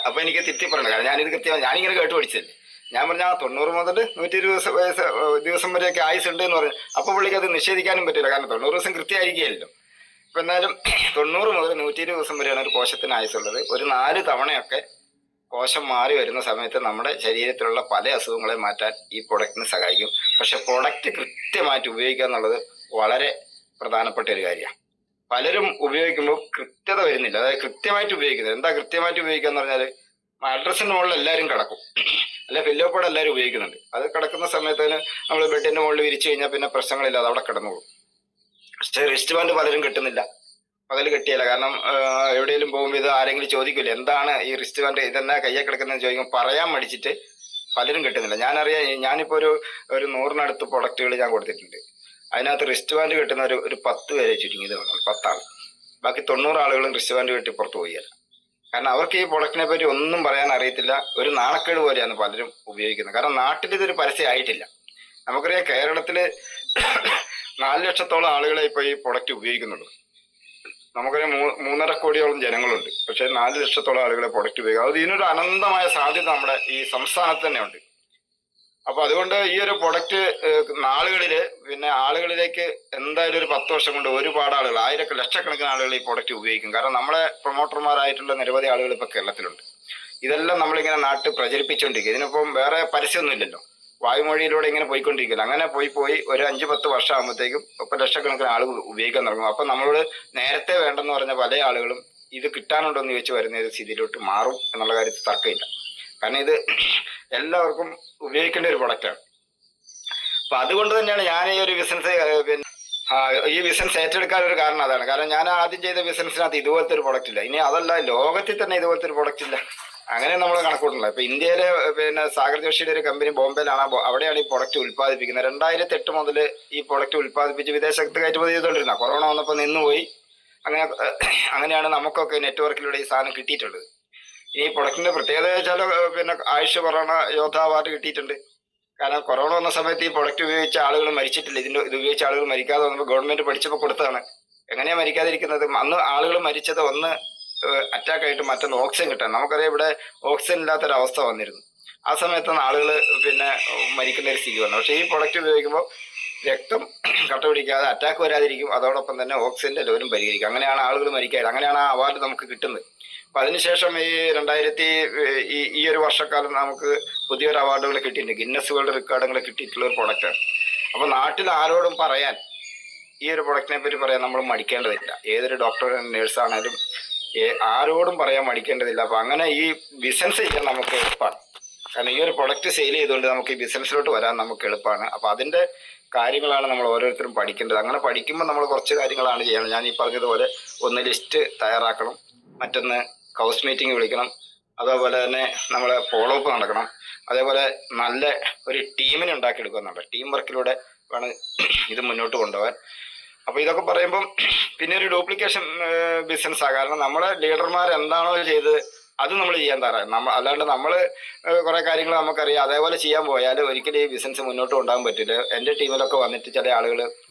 അപ്പൊ എനിക്ക് തിരുത്തി പറയണം, കാരണം ഞാനിത് കൃത്യമായി ഞാനിങ്ങനെ കേട്ട് പഠിച്ചല്ലേ. ഞാൻ പറഞ്ഞ 90 മുതൽ 120 ദിവസം വരെയൊക്കെ ആയുസ് ഉണ്ട് എന്ന് പറഞ്ഞു. അപ്പൊ പുള്ളിക്ക് അത് നിഷേധിക്കാനും പറ്റില്ല, കാരണം 90 ദിവസം കൃത്യമായിരിക്കുകയല്ലോ. അപ്പൊ എന്നാലും 90 മുതൽ 120 ദിവസം വരെയാണ് ഒരു കോശത്തിന് ആയുസുള്ളത്. ഒരു 4 തവണയൊക്കെ കോശം മാറി വരുന്ന സമയത്ത് നമ്മുടെ ശരീരത്തിലുള്ള പല അസുഖങ്ങളെ മാറ്റാൻ ഈ പ്രൊഡക്റ്റിന് സഹായിക്കും. പക്ഷെ പ്രൊഡക്റ്റ് കൃത്യമായിട്ട് ഉപയോഗിക്കുക എന്നുള്ളത് വളരെ പ്രധാനപ്പെട്ട ഒരു കാര്യമാണ്. പലരും ഉപയോഗിക്കുമ്പോൾ കൃത്യത വരുന്നില്ല. അതായത് കൃത്യമായിട്ട് ഉപയോഗിക്കുന്നത് എന്താ കൃത്യമായിട്ട് ഉപയോഗിക്കുക എന്ന് പറഞ്ഞാൽ അഡ്രസ്സിന്റെ മുകളിൽ എല്ലാവരും കിടക്കും, അല്ലെ പില്ലോക്കോടെ എല്ലാവരും ഉപയോഗിക്കുന്നുണ്ട്. അത് കിടക്കുന്ന സമയത്ത് നമ്മൾ ബെഡിന്റെ മുകളിൽ വിരിച്ചു കഴിഞ്ഞാൽ പിന്നെ പ്രശ്നങ്ങളില്ലാതെ അവിടെ കിടന്നോളും. പക്ഷെ റിസ്റ്റ് ബാൻഡ് പലരും കിട്ടുന്നില്ല, പകൽ കിട്ടിയല്ല. കാരണം എവിടെയെങ്കിലും പോകുമ്പോൾ ഇത് ആരെങ്കിലും ചോദിക്കില്ല, എന്താണ് ഈ റിസ്റ്റ് ബാൻഡ് ഇതെന്നാ കയ്യെ കിടക്കുന്നതെന്ന് ചോദിക്കുമ്പോൾ പറയാൻ മടിച്ചിട്ട് പലരും കിട്ടുന്നില്ല. ഞാനിപ്പോ ഒരു 100-നടുത്ത് പ്രൊഡക്റ്റുകൾ ഞാൻ കൊടുത്തിട്ടുണ്ട്. അതിനകത്ത് റിസ്റ്റ് ബാൻഡ് കിട്ടുന്ന ഒരു 10 പേരെ ചുരുങ്ങിയത് വേണം, 10 ആൾ. ബാക്കി 90 ആളുകളും റിസ്റ്റ് ബാൻഡ് കിട്ടി പുറത്തു പോയില്ല. കാരണം അവർക്ക് ഈ പ്രൊഡക്റ്റിനെ പറ്റി ഒന്നും പറയാൻ അറിയത്തില്ല. ഒരു നാണക്കേട് പോലെയാണ് പലരും ഉപയോഗിക്കുന്നത്. കാരണം നാട്ടിൽ ഇതൊരു പരസ്യം ആയിട്ടില്ല. നമുക്കറിയാം കേരളത്തില് 4 ലക്ഷത്തോളം ആളുകളെ ഇപ്പൊ ഈ പ്രൊഡക്റ്റ് ഉപയോഗിക്കുന്നുള്ളൂ. നമുക്കറിയാം 3.5 കോടിയോളം ജനങ്ങളുണ്ട്. പക്ഷെ 4 ലക്ഷത്തോളം ആളുകളെ പ്രൊഡക്റ്റ് ഉപയോഗിക്കുക, അത് ഇതിനൊരു അനന്തമായ സാധ്യത നമ്മുടെ ഈ സംസ്ഥാനത്ത് തന്നെ ഉണ്ട്. അപ്പൊ അതുകൊണ്ട് ഈ ഒരു പ്രൊഡക്റ്റ് നാളുകളില് പിന്നെ ആളുകളിലേക്ക് എന്തായാലും ഒരു 10 വർഷം കൊണ്ട് ഒരുപാട് ആളുകൾ, ലക്ഷക്കണക്കിന് ആളുകൾ ഈ പ്രൊഡക്റ്റ് ഉപയോഗിക്കും. കാരണം നമ്മളെ പ്രൊമോട്ടർമാരായിട്ടുള്ള നിരവധി ആളുകൾ ഇപ്പൊ കേരളത്തിലുണ്ട്. ഇതെല്ലാം നമ്മളിങ്ങനെ നാട്ടിൽ പ്രചരിപ്പിച്ചുകൊണ്ടിരിക്കുക. ഇതിനിപ്പം വേറെ പരസ്യമൊന്നും ഇല്ലല്ലോ, വായുമൊഴിയിലൂടെ ഇങ്ങനെ പോയിക്കൊണ്ടിരിക്കില്ല. അങ്ങനെ പോയി ഒരു 5-10 വർഷം ആകുമ്പോഴത്തേക്കും ഇപ്പൊ ലക്ഷക്കണക്കിന് ആളുകൾ ഉപയോഗിക്കാൻ തുടങ്ങും. അപ്പൊ നമ്മളോട് നേരത്തെ വേണ്ടെന്ന് പറഞ്ഞ പല ആളുകളും ഇത് കിട്ടാനുണ്ടോ എന്ന് ചോദിച്ചു വരുന്ന ഒരു സ്ഥിതിയിലോട്ട് മാറും എന്നുള്ള കാര്യത്തിൽ തർക്കമില്ല. കാരണം ഇത് എല്ലാവർക്കും ഉപയോഗിക്കേണ്ട ഒരു പ്രൊഡക്റ്റാണ്. അപ്പൊ അതുകൊണ്ട് തന്നെയാണ് ഞാൻ ഈ ഒരു ബിസിനസ് ഈ ബിസിനസ് ഏറ്റെടുക്കാൻ ഒരു കാരണം അതാണ്. കാരണം ഞാൻ ആദ്യം ചെയ്ത ബിസിനസ്സിനകത്ത് ഇതുപോലത്തെ ഒരു പ്രൊഡക്റ്റ് ഇല്ല. ഇനി അതല്ല, ലോകത്തിൽ തന്നെ ഇതുപോലത്തെ ഒരു പ്രൊഡക്റ്റ് ഇല്ല. അങ്ങനെ നമ്മൾ കണക്കൂട്ടുള്ളത്. ഇപ്പൊ ഇന്ത്യയിലെ പിന്നെ സാഗർ ജോഷിയുടെ ഒരു കമ്പനി ബോംബെയിലാണ്, അവിടെയാണ് ഈ പ്രൊഡക്റ്റ് ഉത്പാദിപ്പിക്കുന്നത്. 2008 മുതൽ ഈ പ്രൊഡക്റ്റ് ഉത്പാദിപ്പിച്ച് വിദേശത്ത് കയറ്റുമതി ചെയ്തുകൊണ്ടിരുന്ന, കൊറോണ വന്നപ്പോൾ നിന്നുപോയി. അങ്ങനെയാണ് നമുക്കൊക്കെ നെറ്റ്വർക്കിലൂടെ ഈ സാധനം കിട്ടിയിട്ടുള്ളത്. ഈ പ്രൊഡക്റ്റിന്റെ പ്രത്യേകത വെച്ചാൽ പിന്നെ ആയുഷ് കൊറോണ യോദ്ധ അവാർഡ് കിട്ടിയിട്ടുണ്ട്. കാരണം കൊറോണ വന്ന സമയത്ത് ഈ പ്രൊഡക്റ്റ് ഉപയോഗിച്ച ആളുകൾ മരിച്ചിട്ടില്ല. ഇത് ഉപയോഗിച്ച ആളുകൾ മരിക്കാതെ വന്നപ്പോൾ ഗവൺമെന്റ് പഠിച്ചപ്പോൾ കൊടുത്തതാണ്. എങ്ങനെയാ മരിക്കാതിരിക്കുന്നത്? അന്ന് ആളുകൾ മരിച്ചത് ഒന്ന് അറ്റാക്ക് ആയിട്ട്, മറ്റൊന്ന് ഓക്സിജൻ കിട്ടാൻ. നമുക്കറിയാം ഇവിടെ ഓക്സിജൻ ഇല്ലാത്തൊരവസ്ഥ വന്നിരുന്നു. ആ സമയത്താണ് ആളുകൾ പിന്നെ മരിക്കുന്ന ഒരു സ്ഥിതി വന്നത്. പക്ഷേ ഈ പ്രൊഡക്റ്റ് ഉപയോഗിക്കുമ്പോൾ രക്തം കട്ട പിടിക്കാതെ അറ്റാക്ക് വരാതിരിക്കും, അതോടൊപ്പം തന്നെ ഓക്സിജന്റെ ലെവലും പരിഹരിക്കും. അങ്ങനെയാണ് ആളുകൾ മരിക്കാറ്. അങ്ങനെയാണ് ആ അവാർഡ് നമുക്ക് കിട്ടുന്നത്. അപ്പൊ അതിനുശേഷം ഈ ഒരു വർഷക്കാലം നമുക്ക് പുതിയൊരു അവാർഡുകൾ കിട്ടിയിട്ടുണ്ട്. ഗിന്നസ് വേൾഡ് റെക്കോർഡുകൾ കിട്ടിയിട്ടുള്ള ഒരു പ്രൊഡക്റ്റാണ്. അപ്പൊ നാട്ടിൽ ആരോടും പറയാൻ, ഈ ഒരു പ്രൊഡക്റ്റിനെ പറ്റി പറയാൻ നമ്മൾ മടിക്കേണ്ടതില്ല. ഏതൊരു ഡോക്ടർ നേഴ്സാണേലും ആരോടും പറയാൻ മടിക്കേണ്ടതില്ല. അപ്പൊ അങ്ങനെ ഈ ബിസിനസ് ചെയ്യാൻ നമുക്ക് എളുപ്പമാണ്. കാരണം ഈ ഒരു പ്രൊഡക്റ്റ് സെയിൽ ചെയ്തുകൊണ്ട് നമുക്ക് ഈ ബിസിനസ്സിലോട്ട് വരാൻ നമുക്ക് എളുപ്പമാണ്. അപ്പൊ അതിന്റെ കാര്യങ്ങളാണ് നമ്മൾ ഓരോരുത്തരും പഠിക്കേണ്ടത്. അങ്ങനെ പഠിക്കുമ്പോൾ നമ്മൾ കുറച്ച് കാര്യങ്ങളാണ് ചെയ്യണം. ഞാൻ ഈ പറഞ്ഞതുപോലെ, ഒന്ന് ലിസ്റ്റ് തയ്യാറാക്കണം, മറ്റൊന്ന് ഹൗസ് മീറ്റിംഗ് വിളിക്കണം, അതേപോലെ തന്നെ നമ്മളെ ഫോളോ അപ്പ് നടക്കണം, അതേപോലെ നല്ല ഒരു ടീമിനെ ഉണ്ടാക്കിയെടുക്കുന്നുണ്ട്. ടീം വർക്കിലൂടെ വേണം ഇത് മുന്നോട്ട് കൊണ്ടുപോകാൻ. അപ്പൊ ഇതൊക്കെ പറയുമ്പം പിന്നെ ഒരു ഡ്യൂപ്ലിക്കേഷൻ ബിസിനസ്സാണ്. കാരണം നമ്മളെ ലീഡർമാർ എന്താണോ ചെയ്തത് അത് നമ്മൾ ചെയ്യാൻ തയ്യാറാണ്. അല്ലാണ്ട് നമ്മൾ കുറെ കാര്യങ്ങൾ നമുക്കറിയാം, അതേപോലെ ചെയ്യാൻ പോയാൽ ഒരിക്കലും ഈ ബിസിനസ് മുന്നോട്ട് കൊണ്ടുപോകാൻ പറ്റില്ല. എൻ്റെ ടീമിലൊക്കെ വന്നിട്ട് ചില ആളുകൾ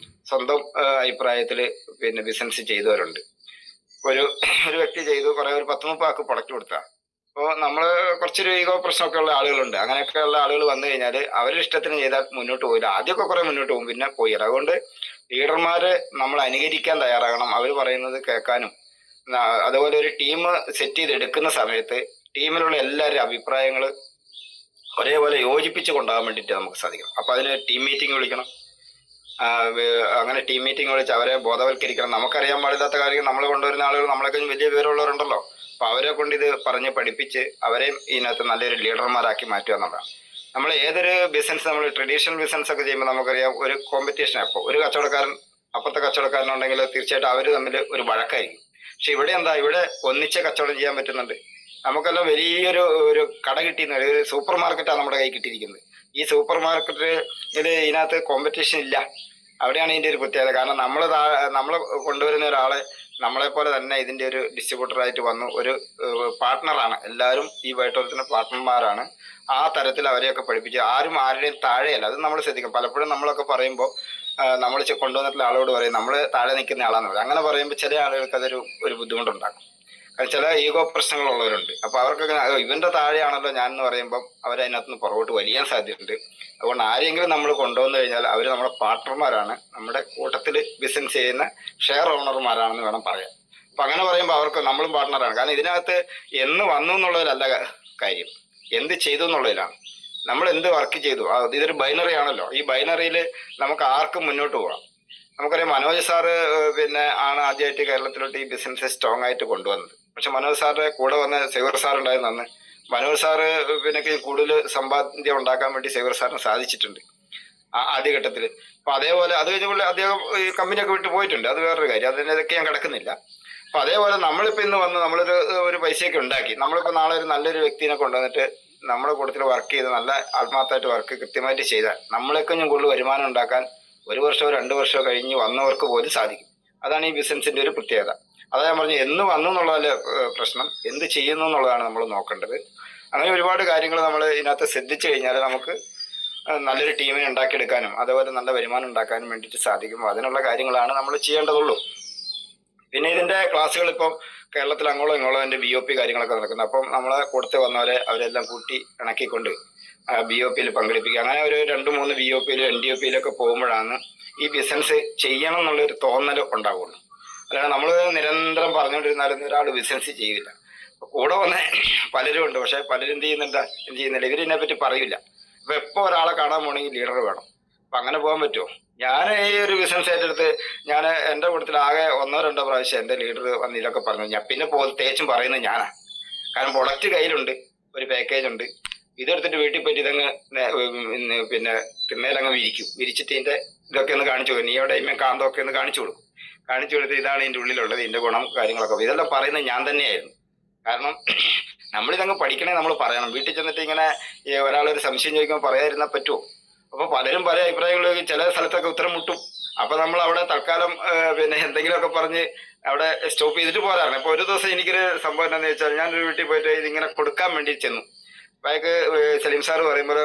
സ്വന്തം അഭിപ്രായത്തിൽ പിന്നെ ബിസിനസ് ചെയ്തവരുണ്ട്. ഒരു വ്യക്തി ചെയ്തു, കുറെ ഒരു 10-30 ആൾക്ക് പ്രൊഡക്റ്റ് കൊടുത്താൽ. അപ്പോൾ നമ്മൾ കുറച്ചൊരു ഈഗോ പ്രശ്നമൊക്കെ ഉള്ള ആളുകളുണ്ട്. അങ്ങനെയൊക്കെ ഉള്ള ആളുകൾ വന്നു കഴിഞ്ഞാൽ അവരുടെ ഇഷ്ടത്തിന് ചെയ്താൽ മുന്നോട്ട് പോയില്ല. ആദ്യമൊക്കെ കുറെ മുന്നോട്ട് പോകും, പിന്നെ പോയില്ല. അതുകൊണ്ട് ലീഡർമാര് നമ്മൾ അനുകരിക്കാൻ തയ്യാറാകണം, അവർ പറയുന്നത് കേൾക്കാനും. അതുപോലെ ഒരു ടീം സെറ്റ് ചെയ്ത് എടുക്കുന്ന സമയത്ത് ടീമിലുള്ള എല്ലാവരുടെ അഭിപ്രായങ്ങൾ ഒരേപോലെ യോജിപ്പിച്ച് കൊണ്ടുപോകാൻ വേണ്ടിയിട്ട് നമുക്ക് സാധിക്കണം. അപ്പോൾ അതിന് ടീം മീറ്റിംഗ് വിളിക്കണം. അങ്ങനെ ടീം മീറ്റിംഗ് വിളിച്ച് അവരെ ബോധവൽക്കരിക്കണം. നമുക്കറിയാൻ പാടില്ലാത്ത കാര്യങ്ങൾ നമ്മൾ കൊണ്ടുവരുന്ന ആളുകൾ നമ്മളെക്കാൾ വലിയ വിവരമുള്ളവരുണ്ടല്ലോ. അപ്പോൾ അവരെ കൊണ്ട് ഇത് പറഞ്ഞ് പഠിപ്പിച്ച് അവരെയും ഇതിനകത്ത് നല്ലൊരു ലീഡർമാരാക്കി മാറ്റുക എന്നുള്ളതാണ്. നമ്മൾ ഏതൊരു ബിസിനസ്, നമ്മൾ ട്രഡീഷണൽ ബിസിനസ് ഒക്കെ ചെയ്യുമ്പോൾ നമുക്കറിയാം ഒരു കോമ്പറ്റീഷൻ. അപ്പോൾ ഒരു കച്ചവടക്കാരൻ അപ്പുറത്തെ കച്ചവടക്കാരനുണ്ടെങ്കിൽ തീർച്ചയായിട്ടും അവർ തമ്മിൽ ഒരു വഴക്കായിരിക്കും. പക്ഷെ ഇവിടെ എന്താ, ഇവിടെ ഒന്നിച്ച് കച്ചവടം ചെയ്യാൻ പറ്റുന്നുണ്ട്. നമുക്കെല്ലാം വലിയൊരു ഒരു കട കിട്ടിയെന്ന്, ഒരു സൂപ്പർ മാർക്കറ്റാണ് നമ്മുടെ കൈ കിട്ടിയിരിക്കുന്നത്. ഈ സൂപ്പർ മാർക്കറ്റിൽ ഇതിനകത്ത് കോമ്പറ്റീഷൻ ഇല്ല. അവിടെയാണ് ഇതിൻ്റെ ഒരു പ്രത്യേകത. കാരണം നമ്മൾ കൊണ്ടുവരുന്ന ഒരാളെ നമ്മളെപ്പോലെ തന്നെ ഇതിൻ്റെ ഒരു ഡിസ്ട്രിബ്യൂട്ടറായിട്ട് വന്നു, ഒരു പാർട്ട്ണറാണ്. എല്ലാവരും ഈ വൈട്ടോളത്തിന് പാർട്ട്ണർമാരാണ്. ആ തരത്തിൽ അവരെയൊക്കെ പഠിപ്പിച്ച് ആരും ആരുടെയും താഴെയല്ല. അത് നമ്മൾ ശ്രദ്ധിക്കും. പലപ്പോഴും നമ്മളൊക്കെ പറയുമ്പോൾ നമ്മൾ കൊണ്ടുവന്നിട്ടുള്ള ആളോട് പറയും നമ്മൾ താഴെ നിൽക്കുന്ന ആളാന്ന് പറയും. അങ്ങനെ പറയുമ്പോൾ ചില ആളുകൾക്ക് അതൊരു ബുദ്ധിമുട്ടുണ്ടാക്കും. ചില ഈഗോ പ്രശ്നങ്ങളുള്ളവരുണ്ട്. അപ്പോൾ അവർക്കൊക്കെ ഇവന്റെ താഴെയാണല്ലോ ഞാൻ എന്ന് പറയുമ്പം അവരതിനകത്തുനിന്ന് പുറകോട്ട് വലിയാൻ സാധ്യതയുണ്ട്. അതുകൊണ്ട് ആരെങ്കിലും നമ്മൾ കൊണ്ടുവന്നു കഴിഞ്ഞാൽ അവർ നമ്മുടെ പാർട്ട്ണർമാരാണ്, നമ്മുടെ കൂട്ടത്തിൽ ബിസിനസ് ചെയ്യുന്ന ഷെയർ ഓണർമാരാണെന്ന് വേണം പറയാൻ. അപ്പം അങ്ങനെ പറയുമ്പോൾ അവർക്ക് നമ്മളും പാർട്ട്ണറാണ്. കാരണം ഇതിനകത്ത് എന്ന് വന്നു എന്നുള്ളതിലല്ല കാര്യം, എന്ത് ചെയ്തു എന്നുള്ളതിലാണ്. നമ്മൾ എന്ത് വർക്ക് ചെയ്തു, ഇതൊരു ബൈനറി ആണല്ലോ. ഈ ബൈനറിയിൽ നമുക്ക് ആർക്കും മുന്നോട്ട് പോകാം. നമുക്കറിയാം മനോജ് സാറ് ആണ് ആദ്യമായിട്ട് കേരളത്തിലോട്ട് ഈ ബിസിനസ് സ്ട്രോങ് ആയിട്ട് കൊണ്ടുവന്നത്. പക്ഷെ മനോജ് സാറിന്റെ കൂടെ വന്ന സേവർ സാർ ഉണ്ടായിരുന്നു അന്ന്. മനോജ് സാറ് കൂടുതൽ സമ്പാദ്യം ഉണ്ടാക്കാൻ വേണ്ടി സേവർ സാറിന് സാധിച്ചിട്ടുണ്ട് ആദ്യഘട്ടത്തിൽ. അപ്പൊ അതേപോലെ അത് കഴിഞ്ഞ അദ്ദേഹം ഈ കമ്പനിയൊക്കെ വിട്ടു പോയിട്ടുണ്ട്, അത് വേറൊരു കാര്യം, അതിനൊക്കെ ഞാൻ കിടക്കുന്നില്ല. അപ്പൊ അതേപോലെ നമ്മളിപ്പോ ഇന്ന് വന്ന് നമ്മളൊരു പൈസയൊക്കെ ഉണ്ടാക്കി, നമ്മളിപ്പോ നാളെ ഒരു നല്ലൊരു വ്യക്തിനെ കൊണ്ടുവന്നിട്ട് നമ്മുടെ കൂട്ടത്തിൽ വർക്ക് ചെയ്ത് നല്ല ആത്മാർത്ഥമായിട്ട് വർക്ക് കൃത്യമായിട്ട് ചെയ്താൽ നമ്മളൊക്കെ കൂടുതൽ വരുമാനം ഉണ്ടാക്കാൻ 1 വർഷമോ 2 വർഷമോ കഴിഞ്ഞ് വന്നവർക്ക് പോലും സാധിക്കും. അതാണ് ഈ ബിസിനസിന്റെ ഒരു പ്രത്യേകത. അതാ ഞാൻ പറഞ്ഞു, എന്ന് വന്നു എന്നുള്ളതല്ല പ്രശ്നം, എന്ത് ചെയ്യുന്നു എന്നുള്ളതാണ് നമ്മൾ നോക്കേണ്ടത്. അങ്ങനെ ഒരുപാട് കാര്യങ്ങൾ നമ്മൾ ഇതിനകത്ത് ശ്രദ്ധിച്ചു കഴിഞ്ഞാൽ നമുക്ക് നല്ലൊരു ടീമിനെ ഉണ്ടാക്കിയെടുക്കാനും അതുപോലെ നല്ല വരുമാനം ഉണ്ടാക്കാനും വേണ്ടിയിട്ട് സാധിക്കും. അതിനുള്ള കാര്യങ്ങളാണ് നമ്മൾ ചെയ്യേണ്ടതുള്ളൂ. പിന്നെ ഇതിന്റെ ക്ലാസ്സുകൾ ഇപ്പം കേരളത്തിൽ അങ്ങോളം ഇങ്ങോളം എൻ്റെ BOP കാര്യങ്ങളൊക്കെ നടക്കുന്നത്. അപ്പം നമ്മളെ കൂടത്തെ വന്നവരെ അവരെല്ലാം കൂട്ടി ഇണക്കിക്കൊണ്ട് BOPയിൽ പങ്കെടുപ്പിക്കുക. അങ്ങനെ ഒരു 2-3 BOPയിലും NDOPയിലൊക്കെ പോകുമ്പോഴാണ് ഈ ബിസിനസ് ചെയ്യണം എന്നുള്ളൊരു തോന്നൽ ഉണ്ടാവുള്ളൂ. അല്ലാതെ നമ്മൾ നിരന്തരം പറഞ്ഞുകൊണ്ടിരുന്നാലും ഒരാൾ ബിസിനസ് ചെയ്യില്ല. കൂടെ വന്ന പലരും ഉണ്ട്, പക്ഷെ പലരും എന്ത് ചെയ്യുന്നില്ല, ഇവരിതിനെ പറ്റി പറയില്ല. അപ്പൊ എപ്പോൾ ഒരാളെ കാണാൻ പോകണമെങ്കിൽ ലീഡർ വേണം. അപ്പൊ അങ്ങനെ പോകാൻ പറ്റുമോ? ഞാൻ ഈ ഒരു ബിസിനസ് ഏറ്റെടുത്ത് ഞാൻ എൻ്റെ കൂട്ടത്തിൽ ആകെ 1-2 പ്രാവശ്യം എൻ്റെ ലീഡർ വന്ന് ഇതൊക്കെ പറഞ്ഞു. ഞാൻ പിന്നെ തേച്ചും പറയുന്നത് ഞാനാ. കാരണം പ്രൊഡക്റ്റ് കയ്യിലുണ്ട്, ഒരു പാക്കേജ് ഉണ്ട്, ഇതെടുത്തിട്ട് വീട്ടിൽ പറ്റി ഇതങ്ങ് തിണ്ണയിലങ്ങ് വിരിച്ചിട്ട് ഇതിന്റെ ഇതൊക്കെ ഒന്ന് കാണിച്ചു കൊടുക്കും. നീയോടെ കാന്തമൊക്കെ ഒന്ന് കാണിച്ചു കൊടുക്കും. കാണിച്ചു കൊടുത്ത് ഇതാണ് ഇതിൻ്റെ ഉള്ളിലുള്ളത്, ഇതിന്റെ ഗുണം കാര്യങ്ങളൊക്കെ. ഇതെല്ലാം പറയുന്നത് ഞാൻ തന്നെയായിരുന്നു. കാരണം നമ്മളിതങ്ങ് പഠിക്കണേ നമ്മൾ പറയണം. വീട്ടിൽ ചെന്നിട്ട് ഇങ്ങനെ ഒരാളൊരു സംശയം ചോദിക്കുമ്പോൾ പറയാതിരുന്നാൽ പറ്റുമോ? അപ്പൊ പലരും പല അഭിപ്രായങ്ങളും ചില സ്ഥലത്തൊക്കെ ഉത്തരം മുട്ടും. അപ്പൊ നമ്മൾ അവിടെ തൽക്കാലം എന്തെങ്കിലുമൊക്കെ പറഞ്ഞ് അവിടെ സ്റ്റോപ്പ് ചെയ്തിട്ട് പോരാണ്. അപ്പൊ ഒരു ദിവസം എനിക്കൊരു സംഭവം എന്താണെന്ന് വെച്ചാൽ, ഞാനൊരു വീട്ടിൽ പോയിട്ട് ഇതിങ്ങനെ കൊടുക്കാൻ വേണ്ടി ചെന്നു. അയാൾക്ക് സലീം സാറ് പറയുമ്പോൾ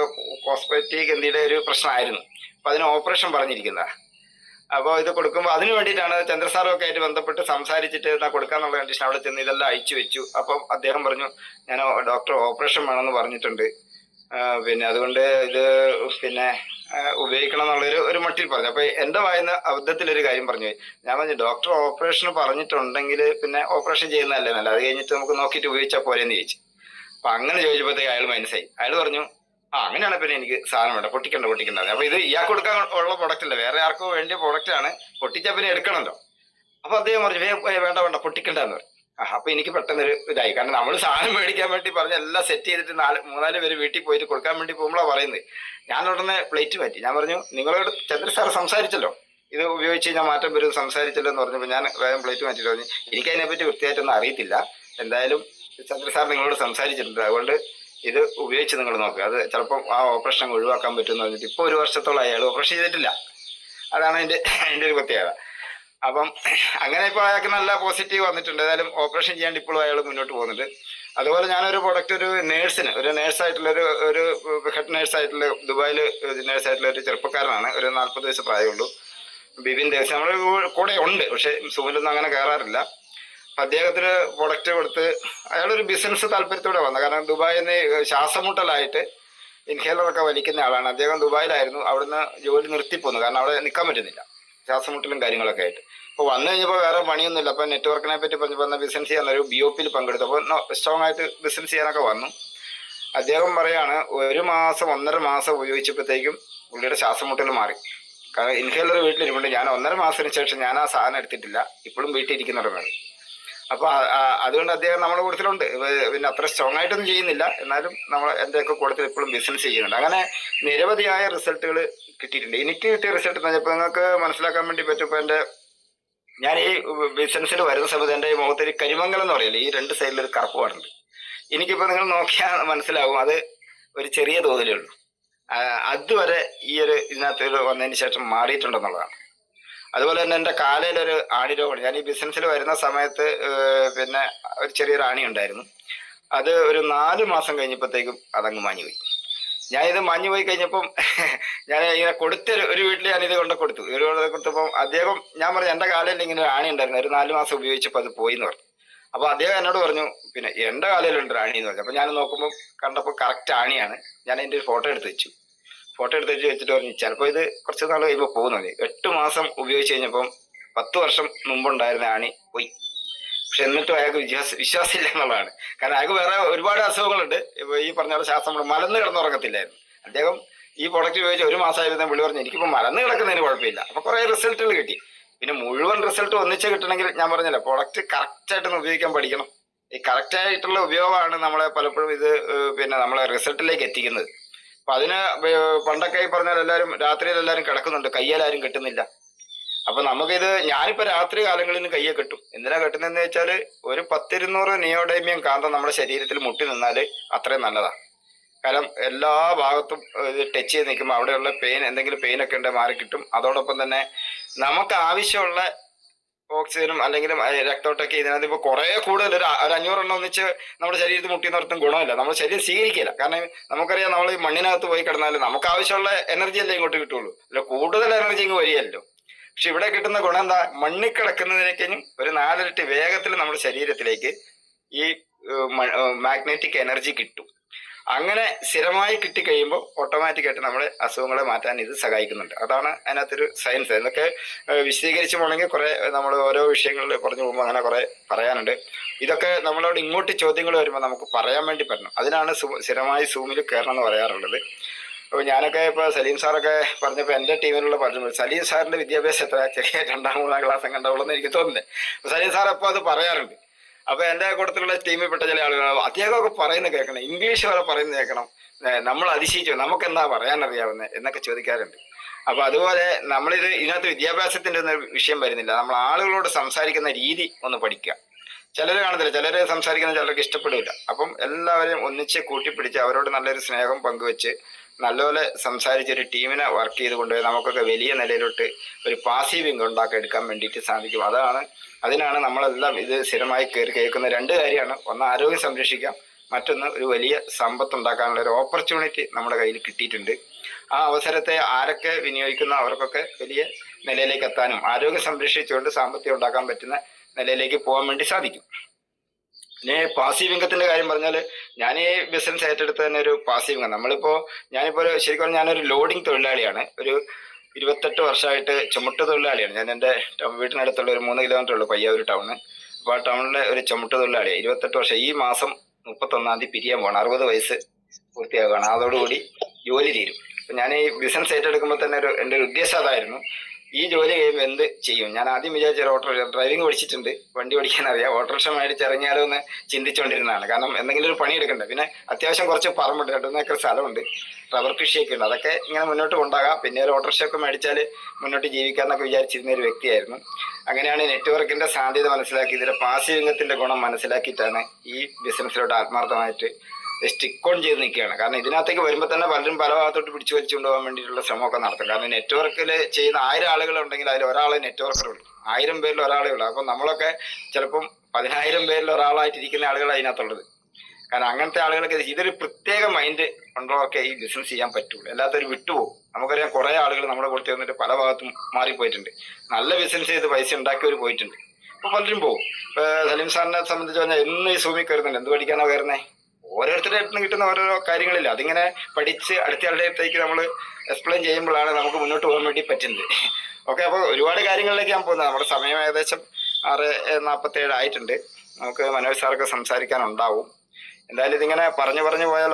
കോസ്മെറ്റിക് എന്തിയുടെ ഒരു പ്രശ്നമായിരുന്നു. അപ്പൊ അതിന് ഓപ്പറേഷൻ പറഞ്ഞിരിക്കുന്നതാ. അപ്പോൾ ഇത് കൊടുക്കുമ്പോൾ അതിന് വേണ്ടിയിട്ടാണ് ചന്ദ്രസാറൊക്കെ ആയിട്ട് ബന്ധപ്പെട്ട് സംസാരിച്ചിട്ട് എന്നാ കൊടുക്കാന്നുള്ള കണ്ടീഷൻ അവിടെ ചെന്ന് ഇതെല്ലാം അയച്ചു വെച്ചു. അപ്പം അദ്ദേഹം പറഞ്ഞു, ഞാൻ ഡോക്ടർ ഓപ്പറേഷൻ വേണമെന്ന് പറഞ്ഞിട്ടുണ്ട്, അതുകൊണ്ട് ഇത് ഉപയോഗിക്കണം എന്നുള്ളൊരു മട്ടിൽ പറഞ്ഞു. അപ്പൊ എന്റെ വായന അബദ്ധത്തിലൊരു കാര്യം പറഞ്ഞു. ഞാൻ പറഞ്ഞു, ഡോക്ടർ ഓപ്പറേഷൻ പറഞ്ഞിട്ടുണ്ടെങ്കിൽ പിന്നെ ഓപ്പറേഷൻ ചെയ്യുന്നതല്ലേ നല്ല, അത് കഴിഞ്ഞിട്ട് നമുക്ക് നോക്കിയിട്ട് ഉപയോഗിച്ചാൽ പോരെന്ന് ചോദിച്ചു. അപ്പൊ അങ്ങനെ ചോദിച്ചപ്പോഴത്തേക്ക് അയാൾ മനസ്സായി. അയാൾ പറഞ്ഞു, അങ്ങനെയാണ് പിന്നെ എനിക്ക് സാധനം വേണ്ട, പൊട്ടിക്കണ്ട. അപ്പൊ ഇത് ഇയാൾക്ക് കൊടുക്കാൻ ഉള്ള പ്രൊഡക്റ്റ് അല്ല, വേറെ ആർക്കോ വേണ്ടിയ പ്രൊഡക്റ്റ് ആണ്, പൊട്ടിച്ചാൽ പിന്നെ എടുക്കണമല്ലോ. അപ്പൊ അദ്ദേഹം പറഞ്ഞു, വേണ്ട പൊട്ടിക്കണ്ടെന്ന് പറഞ്ഞു. അപ്പൊ എനിക്ക് പെട്ടെന്നൊരു ഇതായി. കാരണം നമ്മൾ സാധനം മേടിക്കാൻ വേണ്ടി പറഞ്ഞ് എല്ലാം സെറ്റ് ചെയ്തിട്ട് 3-4 പേര് വീട്ടിൽ പോയിട്ട് കൊടുക്കാൻ വേണ്ടി പോകുമ്പോഴാണ് പറയുന്നത്. ഞാൻ ഉടനെ പ്ലേറ്റ് മാറ്റി. ഞാൻ പറഞ്ഞു, നിങ്ങളോട് ചന്ദ്ര സാർ സംസാരിച്ചല്ലോ, ഇത് ഉപയോഗിച്ച് ഞാൻ മാറ്റം വരും സംസാരിച്ചല്ലോ എന്ന് പറഞ്ഞപ്പോൾ ഞാൻ വേഗം പ്ലേറ്റ് മാറ്റിയിട്ട് പറഞ്ഞു, എനിക്കതിനെപ്പറ്റി വൃത്തിയായിട്ടൊന്നും അറിയത്തില്ല, എന്തായാലും ചന്ദ്ര സാർ നിങ്ങളോട് സംസാരിച്ചിട്ടുണ്ട്, അതുകൊണ്ട് ഇത് ഉപയോഗിച്ച് നിങ്ങൾ നോക്കുക, അത് ചിലപ്പം ആ ഓപ്പറേഷൻ ഒഴിവാക്കാൻ പറ്റുമെന്ന് പറഞ്ഞിട്ട് ഇപ്പോൾ 1 വർഷത്തോളം അയാൾ ഓപ്പറേഷൻ ചെയ്തിട്ടില്ല. അതാണ് അതിൻ്റെ ഒരു പ്രത്യേകത. അപ്പം അങ്ങനെ ഇപ്പോൾ അയാൾക്ക് നല്ല പോസിറ്റീവ് വന്നിട്ടുണ്ട്. ഏതായാലും ഓപ്പറേഷൻ ചെയ്യാണ്ട് ഇപ്പോഴും അയാൾ മുന്നോട്ട് പോകുന്നുണ്ട്. അതുപോലെ ഞാനൊരു പ്രൊഡക്റ്റ് ഒരു നേഴ്സായിട്ടുള്ള ഒരു ഹെഡ് നേഴ്സായിട്ടുള്ള ദുബായിൽ നേഴ്സായിട്ടുള്ള ഒരു ചെറുപ്പക്കാരനാണ്, ഒരു 40 വയസ്സ് പ്രായമുള്ളൂ, ബിബിൻ ദേവസ്. നമ്മൾ കൂടെ ഉണ്ട്, പക്ഷെ സൂമിലൊന്നും അങ്ങനെ കയറാറില്ല. അദ്ദേഹത്തിന് പ്രൊഡക്റ്റ് കൊടുത്ത് അയാളൊരു ബിസിനസ് താല്പര്യത്തോടെ വന്നത്. കാരണം ദുബായിൽ നിന്ന് ശ്വാസമുട്ടലായിട്ട് ഇൻഹേലറൊക്കെ വലിക്കുന്ന ആളാണ്. അദ്ദേഹം ദുബായിലായിരുന്നു, അവിടുന്ന് ജോലി നിർത്തിപ്പോന്നു, കാരണം അവിടെ നിൽക്കാൻ പറ്റുന്നില്ല, ശ്വാസമുട്ടലും കാര്യങ്ങളൊക്കെ ആയിട്ട്. അപ്പോൾ വന്നു കഴിഞ്ഞപ്പോൾ വേറെ പണിയൊന്നുമില്ല. അപ്പോൾ നെറ്റ്വർക്കിനെ പറ്റി പറഞ്ഞപ്പോൾ ബിസിനസ് ചെയ്യാൻ ഒരു BOPയിൽ പങ്കെടുത്തു. അപ്പോൾ സ്ട്രോങ് ആയിട്ട് ബിസിനസ് ചെയ്യാനൊക്കെ വന്നു. അദ്ദേഹം പറയാണ് 1 മാസം 1.5 മാസം ഉപയോഗിച്ചപ്പോഴത്തേക്കും പുള്ളിയുടെ ശ്വാസം മുട്ടൽ മാറി. കാരണം ഇൻഹേലർ വീട്ടിലിരിപ്പുണ്ട്. ഞാൻ 1.5 മാസത്തിന് ശേഷം ഞാൻ ആ സാധനം എടുത്തിട്ടില്ല, ഇപ്പോഴും വീട്ടിൽ ഇരിക്കുന്നുണ്ടെന്നാണ്. അപ്പൊ അതുകൊണ്ട് അദ്ദേഹം നമ്മുടെ കൂട്ടത്തിലുണ്ട്. പിന്നെ അത്ര സ്ട്രോങ് ആയിട്ടൊന്നും ചെയ്യുന്നില്ല, എന്നാലും നമ്മൾ എന്റെയൊക്കെ കൂട്ടത്തിൽ ഇപ്പോഴും ബിസിനസ് ചെയ്യുന്നുണ്ട്. അങ്ങനെ നിരവധിയായ റിസൾട്ടുകൾ കിട്ടിയിട്ടുണ്ട്. എനിക്ക് കിട്ടിയ റിസൾട്ട് എന്ന് പറഞ്ഞപ്പോൾ നിങ്ങൾക്ക് മനസ്സിലാക്കാൻ വേണ്ടി പറ്റും. ഇപ്പൊ ഞാൻ ഈ ബിസിനസ്സിൽ വരുന്ന സമയത്ത് എൻ്റെ ഈ മുഖത്തൊരു കരിമംഗലം എന്ന് പറയില്ല, ഈ 2 സൈഡിൽ ഒരു കറുപ്പ് പാടുണ്ട്. എനിക്കിപ്പോ നിങ്ങൾ നോക്കിയാൽ മനസ്സിലാവും അത് ഒരു ചെറിയ തോതിലേ ഉള്ളൂ. അതുവരെ ഈ ഇതിനകത്ത് വന്നതിന് ശേഷം മാറിയിട്ടുണ്ടെന്നുള്ളതാണ്. അതുപോലെ തന്നെ എൻ്റെ കാലയിലൊരു ആണി രോഗമാണ്. ഞാൻ ഈ ബിസിനസ്സിൽ വരുന്ന സമയത്ത് പിന്നെ ഒരു ചെറിയൊരു ആണി ഉണ്ടായിരുന്നു. അത് ഒരു 4 മാസം കഴിഞ്ഞപ്പോഴത്തേക്കും അതങ്ങ് മാഞ്ഞുപോയി. ഞാനിത് മാഞ്ഞുപോയി കഴിഞ്ഞപ്പം ഞാൻ ഇങ്ങനെ ഒരു വീട്ടിൽ ഞാനിത് കൊടുത്തു. കൊടുത്തപ്പം അദ്ദേഹം, ഞാൻ പറഞ്ഞു എൻ്റെ കാലയിൽ ഇങ്ങനെ ഒരു ആണി ഉണ്ടായിരുന്നു, ഒരു 4 മാസം ഉപയോഗിച്ചപ്പോൾ അത് പോയി എന്ന് പറഞ്ഞു. അപ്പൊ അദ്ദേഹം എന്നോട് പറഞ്ഞു, പിന്നെ എൻ്റെ കാലയിലുണ്ട് ആണി എന്ന് പറഞ്ഞു. അപ്പൊ ഞാൻ നോക്കുമ്പോൾ കണ്ടപ്പോൾ കറക്റ്റ് ആണിയാണ്. ഞാൻ അതിൻ്റെ ഒരു ഫോട്ടോ എടുത്ത് വെച്ചു. വെച്ചിട്ട് പറഞ്ഞു ചിലപ്പോൾ ഇത് കുറച്ച് നാൾ കഴിയുമ്പോൾ പോകുന്നത്. 8 മാസം ഉപയോഗിച്ച് കഴിഞ്ഞപ്പം 10 വർഷം മുമ്പുണ്ടായിരുന്ന ആണി പോയി. പക്ഷെ എന്നിട്ടും അയാൾക്ക് വിശ്വാസമില്ല എന്നുള്ളതാണ്. കാരണം അയാൾക്ക് വേറെ ഒരുപാട് അസുഖങ്ങളുണ്ട്. ഇപ്പൊ ഈ പറഞ്ഞ ശ്വാസം മലന്ന് കിടന്നുറങ്ങത്തില്ലായിരുന്നു. അദ്ദേഹം ഈ പ്രൊഡക്റ്റ് ഉപയോഗിച്ച് 1 മാസമായിരുന്നു. പുള്ളി പറഞ്ഞു എനിക്കിപ്പോൾ മലന്ന് കിടക്കുന്നതിന് കുഴപ്പമില്ല. അപ്പൊ കുറെ റിസൾട്ടുകൾ കിട്ടി. പിന്നെ മുഴുവൻ റിസൾട്ട് ഒന്നിച്ച് കിട്ടണമെങ്കിൽ ഞാൻ പറഞ്ഞില്ല, പ്രൊഡക്റ്റ് കറക്റ്റ് ആയിട്ടൊന്ന് ഉപയോഗിക്കാൻ പഠിക്കണം. ഈ കറക്റ്റ് ആയിട്ടുള്ള ഉപയോഗമാണ് നമ്മളെ പലപ്പോഴും ഇത് പിന്നെ നമ്മളെ റിസൾട്ടിലേക്ക് എത്തിക്കുന്നത്. അപ്പൊ അതിന് പണ്ടൊക്കെ ഈ പറഞ്ഞാൽ എല്ലാവരും രാത്രിയിൽ എല്ലാവരും കിടക്കുന്നുണ്ട്, കയ്യേലാരും കെട്ടുന്നില്ല. അപ്പൊ നമുക്കിത്, ഞാനിപ്പോ രാത്രി കാലങ്ങളിൽ കയ്യെ കെട്ടും. എന്തിനാ കെട്ടുന്നതെന്ന് വെച്ചാല് ഒരു 10-200 നിയോഡൈമിയം കാന്തം നമ്മുടെ ശരീരത്തിൽ മുട്ടി നിന്നാല് അത്രയും നല്ലതാണ്. കാരണം എല്ലാ ഭാഗത്തും ഇത് ടച്ച് ചെയ്ത് നിൽക്കുമ്പോൾ അവിടെയുള്ള എന്തെങ്കിലും പെയിനൊക്കെ ഉണ്ടെങ്കിൽ മാറി കിട്ടും. അതോടൊപ്പം തന്നെ നമുക്ക് ആവശ്യമുള്ള ഓക്സിജനും അല്ലെങ്കിൽ രക്തോട്ടൊക്കെ ഇതിനകത്ത് ഇപ്പൊ കുറെ കൂടുതൽ ഒരു 500 എണ്ണം ഒന്നിച്ച് നമ്മുടെ ശരീരത്തിൽ മുട്ടി നിർത്തും ഗുണമില്ല, നമ്മുടെ ശരീരം സ്വീകരിക്കില്ല. കാരണം നമുക്കറിയാം, നമ്മൾ ഈ മണ്ണിനകത്ത് പോയി കിടന്നാൽ നമുക്ക് ആവശ്യമുള്ള എനർജി അല്ലേ ഇങ്ങോട്ട് കിട്ടുള്ളൂ, അല്ല കൂടുതൽ എനർജി ഇങ്ങ് വരികയല്ലോ. പക്ഷെ ഇവിടെ കിട്ടുന്ന ഗുണം എന്താ, മണ്ണിൽ കിടക്കുന്നതിനേക്കും ഒരു 4 ഇരട്ടി വേഗത്തിൽ നമ്മുടെ ശരീരത്തിലേക്ക് ഈ മാഗ്നറ്റിക് എനർജി കിട്ടും. അങ്ങനെ സ്ഥിരമായി കിട്ടിക്കഴിയുമ്പോൾ ഓട്ടോമാറ്റിക്കായിട്ട് നമ്മുടെ അസുഖങ്ങളെ മാറ്റാൻ ഇത് സഹായിക്കുന്നുണ്ട്. അതാണ് അതിനകത്തൊരു സയൻസ്. എന്നൊക്കെ വിശദീകരിച്ചു പോകണമെങ്കിൽ കുറെ നമ്മൾ ഓരോ വിഷയങ്ങളിൽ പറഞ്ഞു പോകുമ്പോൾ അങ്ങനെ കുറെ പറയാനുണ്ട്. ഇതൊക്കെ നമ്മളോട് ഇങ്ങോട്ട് ചോദ്യങ്ങൾ വരുമ്പോൾ നമുക്ക് പറയാൻ വേണ്ടി പറ്റണം. അതിനാണ് സ്ഥിരമായി സൂമിൽ കയറണം എന്ന് പറയാറുള്ളത്. അപ്പോൾ ഞാനൊക്കെ ഇപ്പോൾ സലീം സാറൊക്കെ പറഞ്ഞപ്പോൾ എൻ്റെ ടീമിലുള്ള പറഞ്ഞു, സലീം സാറിൻ്റെ വിദ്യാഭ്യാസം എത്ര, ചെറിയ 2-3 ക്ലാസ് കണ്ടുള്ളൂ എന്ന് എനിക്ക് തോന്നുന്നത്. അപ്പോൾ സലീം സാർ അപ്പോൾ അത് പറയാറുണ്ട്. അപ്പൊ എന്റെ കൂട്ടത്തിലുള്ള ടീമിൽപ്പെട്ട ചില ആളുകൾ അദ്ദേഹമൊക്കെ പറയുന്നത് കേൾക്കണം, ഇംഗ്ലീഷ് വരെ പറയുന്നത് കേൾക്കണം, നമ്മൾ അതിശയിച്ചു നമുക്ക് എന്താ പറയാൻ അറിയാവുന്നത് എന്നൊക്കെ ചോദിക്കാറുണ്ട്. അപ്പൊ അതുപോലെ ഇതിനകത്ത് വിദ്യാഭ്യാസത്തിന്റെ ഒന്നും വിഷയം വരുന്നില്ല. നമ്മൾ ആളുകളോട് സംസാരിക്കുന്ന രീതി ഒന്ന് പഠിക്കുക. ചിലർ കാണത്തില്ല, ചിലര് സംസാരിക്കുന്ന ചിലർക്ക് ഇഷ്ടപ്പെടില്ല. അപ്പം എല്ലാവരെയും ഒന്നിച്ച് കൂട്ടിപ്പിടിച്ച് അവരോട് നല്ലൊരു സ്നേഹം പങ്കുവെച്ച് നല്ലപോലെ സംസാരിച്ച് ഒരു ടീമിനെ വർക്ക് ചെയ്ത് കൊണ്ടുപോയി നമുക്കൊക്കെ വലിയ നിലയിലോട്ട് ഒരു പാസീവ് ഇൻകം ഉണ്ടാക്കി എടുക്കാൻ വേണ്ടിയിട്ട് സാധിക്കും. അതിനാണ് നമ്മളെല്ലാം ഇത് സ്ഥിരമായി കേൾക്കുന്ന 2 കാര്യമാണ്. ഒന്ന്, ആരോഗ്യം സംരക്ഷിക്കാം. മറ്റൊന്ന്, ഒരു വലിയ സമ്പത്ത് ഉണ്ടാക്കാനുള്ള ഒരു ഓപ്പർച്യൂണിറ്റി നമ്മുടെ കയ്യിൽ കിട്ടിയിട്ടുണ്ട്. ആ അവസരത്തെ ആരൊക്കെ വിനിയോഗിക്കുന്നോ അവർക്കൊക്കെ വലിയ നിലയിലേക്ക് എത്താനും ആരോഗ്യം സംരക്ഷിച്ചുകൊണ്ട് സാമ്പത്തികം ഉണ്ടാക്കാൻ പറ്റുന്ന നിലയിലേക്ക് പോകാൻ വേണ്ടി സാധിക്കും. പിന്നെ പാസീവ് ഇൻകത്തിന്റെ കാര്യം പറഞ്ഞാൽ, ഞാൻ ഈ ബിസിനസ് ഏറ്റെടുത്ത തന്നെ ഒരു പാസീവ് ഇൻകം. ഞാനിപ്പോ ശരിക്കും ഞാനൊരു ലോഡിംഗ് തൊഴിലാളിയാണ്. ഒരു 28 വർഷമായിട്ട് ചുമട്ട് തൊഴിലാളിയാണ് ഞാൻ. എൻ്റെ വീട്ടിനടുത്തുള്ള ഒരു 3 കിലോമീറ്റർ ഉള്ളു പയ്യാവൂർ ടൗണ്. അപ്പോൾ ആ ടൗണിലെ ഒരു ചുമട്ട് തൊഴിലാളിയാണ്. 28 വർഷം. ഈ മാസം 31-ാം തീയതി പിരിയാൻ പോകണം. 60 വയസ്സ് പൂർത്തിയാക്കുകയാണ്. അതോടുകൂടി ജോലി തീരും. അപ്പം ഞാൻ ഈ ബിസിനസ് ഏറ്റെടുക്കുമ്പോൾ തന്നെ എൻ്റെ ഒരു ഉദ്ദേശം അതായിരുന്നു, ഈ ജോലി കഴിയുമ്പോൾ എന്ത് ചെയ്യും. ഞാൻ ആദ്യം വിചാരിച്ച ഡ്രൈവിംഗ് പഠിച്ചിട്ടുണ്ട്, വണ്ടി ഓടിക്കാൻ അറിയാം, ഓട്ടോറിക്ഷ മേടിച്ചിറങ്ങിയാലോ എന്ന് ചിന്തിച്ചുകൊണ്ടിരുന്നതാണ്. കാരണം എന്തെങ്കിലും ഒരു പണി എടുക്കണ്ടേ. പിന്നെ അത്യാവശ്യം കുറച്ച് പറമ്പുണ്ട്, 2-3 ഏക്കർ സ്ഥലമുണ്ട്, റബ്ബർ കൃഷിയൊക്കെ ഉണ്ട്. അതൊക്കെ ഇങ്ങനെ മുന്നോട്ട് കൊണ്ടാകാം. പിന്നെ ഒരു ഓട്ടോറിക്ഷ ഒക്കെ മേടിച്ചാൽ മുന്നോട്ട് ജീവിക്കാമെന്നൊക്കെ വിചാരിച്ചിരുന്ന ഒരു വ്യക്തിയായിരുന്നു. അങ്ങനെയാണ് നെറ്റ്വർക്കിന്റെ സാധ്യത മനസ്സിലാക്കി, ഇതിന്റെ പാസീവ് ഇൻകത്തിന്റെ ഗുണം മനസ്സിലാക്കിയിട്ടാണ് ഈ ബിസിനസ്സിലോട്ട് ആത്മാർത്ഥമായിട്ട് സ്റ്റിക്ക് ഓൺ ചെയ്ത് നിൽക്കുകയാണ്. കാരണം ഇതിനകത്തേക്ക് വരുമ്പോൾ തന്നെ പലരും പല ഭാഗത്തോട്ട് പിടിച്ചു വലിച്ചുകൊണ്ട് പോകാൻ വേണ്ടിയിട്ടുള്ള ശ്രമമൊക്കെ നടത്തും. കാരണം നെറ്റ്വർക്കിൽ ചെയ്യുന്ന 1000 ആളുകളുണ്ടെങ്കിൽ അതിൽ ഒരാളെ നെറ്റ്വർക്കറുള്ളൂ, 1000 പേരിൽ ഒരാളേ ഉള്ളൂ. അപ്പം നമ്മളൊക്കെ ചിലപ്പം 10,000 പേരിൽ ഒരാളായിട്ടിരിക്കുന്ന ആളുകൾ അതിനകത്തുള്ളത്. കാരണം അങ്ങനത്തെ ആളുകൾക്ക് ഇതൊരു പ്രത്യേക മൈൻഡ് ഉള്ളവർക്ക് ഈ ബിസിനസ് ചെയ്യാൻ പറ്റുള്ളൂ, എല്ലാത്തൊരു വിട്ടുപോകും. നമുക്കറിയാം കുറെ ആളുകൾ നമ്മുടെ കൂടെ വന്നിട്ട് പല ഭാഗത്തും മാറിപ്പോയിട്ടുണ്ട്. നല്ല ബിസിനസ് ചെയ്ത് പൈസ ഉണ്ടാക്കിയവർ പോയിട്ടുണ്ട്. അപ്പൊ പലരും പോകും. സലീം സാറിനെ സംബന്ധിച്ച് പറഞ്ഞാൽ എന്ന് ഈ സൂമിൽ കയറുന്നുണ്ട്. എന്ത് പഠിക്കാനോ കയറുന്നേ? ഓരോരുത്തരുടെ അടുത്ത് കിട്ടുന്ന ഓരോരോ കാര്യങ്ങളില്ല, അതിങ്ങനെ പഠിച്ച് അടുത്തയാളുടെ അടുത്തേക്ക് നമ്മൾ എക്സ്പ്ലെയിൻ ചെയ്യുമ്പോഴാണ് നമുക്ക് മുന്നോട്ട് പോകാൻ വേണ്ടി പറ്റുന്നത്. ഓക്കെ, അപ്പോൾ ഒരുപാട് കാര്യങ്ങളിലേക്ക് ഞാൻ പോകുന്നത്. നമ്മുടെ സമയം ഏകദേശം 6:47 ആയിട്ടുണ്ട്. നമുക്ക് മനോജ് സാറൊക്കെ സംസാരിക്കാനുണ്ടാവും. എന്തായാലും ഇതിങ്ങനെ പറഞ്ഞു പോയാൽ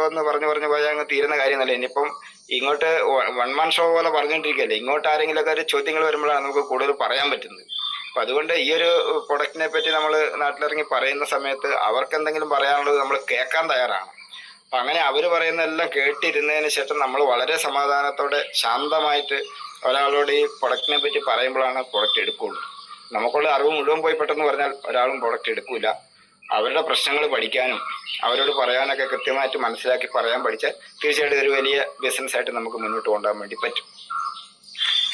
ഒന്ന് പറഞ്ഞു പോയാൽ അങ്ങ് തീരുന്ന കാര്യമല്ല. ഇനിയിപ്പം ഇങ്ങോട്ട് വൺ മാൻ ഷോ പോലെ പറഞ്ഞുകൊണ്ടിരിക്കുകയല്ലേ, ഇങ്ങോട്ട് ആരെങ്കിലുമൊക്കെ ഒരു ചോദ്യങ്ങൾ വരുമ്പോഴാണ് നമുക്ക് കൂടുതൽ പറയാൻ പറ്റുന്നത്. അപ്പം അതുകൊണ്ട് ഈ ഒരു പ്രൊഡക്റ്റിനെ പറ്റി നമ്മൾ നാട്ടിലിറങ്ങി പറയുന്ന സമയത്ത് അവർക്ക് എന്തെങ്കിലും പറയാനുള്ളത് നമ്മൾ കേൾക്കാൻ തയ്യാറാണ്. അപ്പം അങ്ങനെ അവർ പറയുന്നതെല്ലാം കേട്ടിരുന്നതിന് ശേഷം നമ്മൾ വളരെ സമാധാനത്തോടെ ശാന്തമായിട്ട് ഒരാളോട് ഈ പ്രൊഡക്റ്റിനെ പറ്റി പറയുമ്പോഴാണ് പ്രൊഡക്റ്റ് എടുക്കുകയുള്ളൂ. നമുക്കുള്ള അറിവ് മുഴുവൻ പോയി പെട്ടെന്ന് പറഞ്ഞാൽ ഒരാളും പ്രൊഡക്റ്റ് എടുക്കില്ല. അവരുടെ പ്രശ്നങ്ങൾ പഠിക്കാനും അവരോട് പറയാനൊക്കെ കൃത്യമായിട്ട് മനസ്സിലാക്കി പറയാൻ പഠിച്ചാൽ തീർച്ചയായിട്ടും ഒരു വലിയ ബിസിനസ്സായിട്ട് നമുക്ക് മുന്നോട്ട് കൊണ്ടുപോകാൻ വേണ്ടി പറ്റും.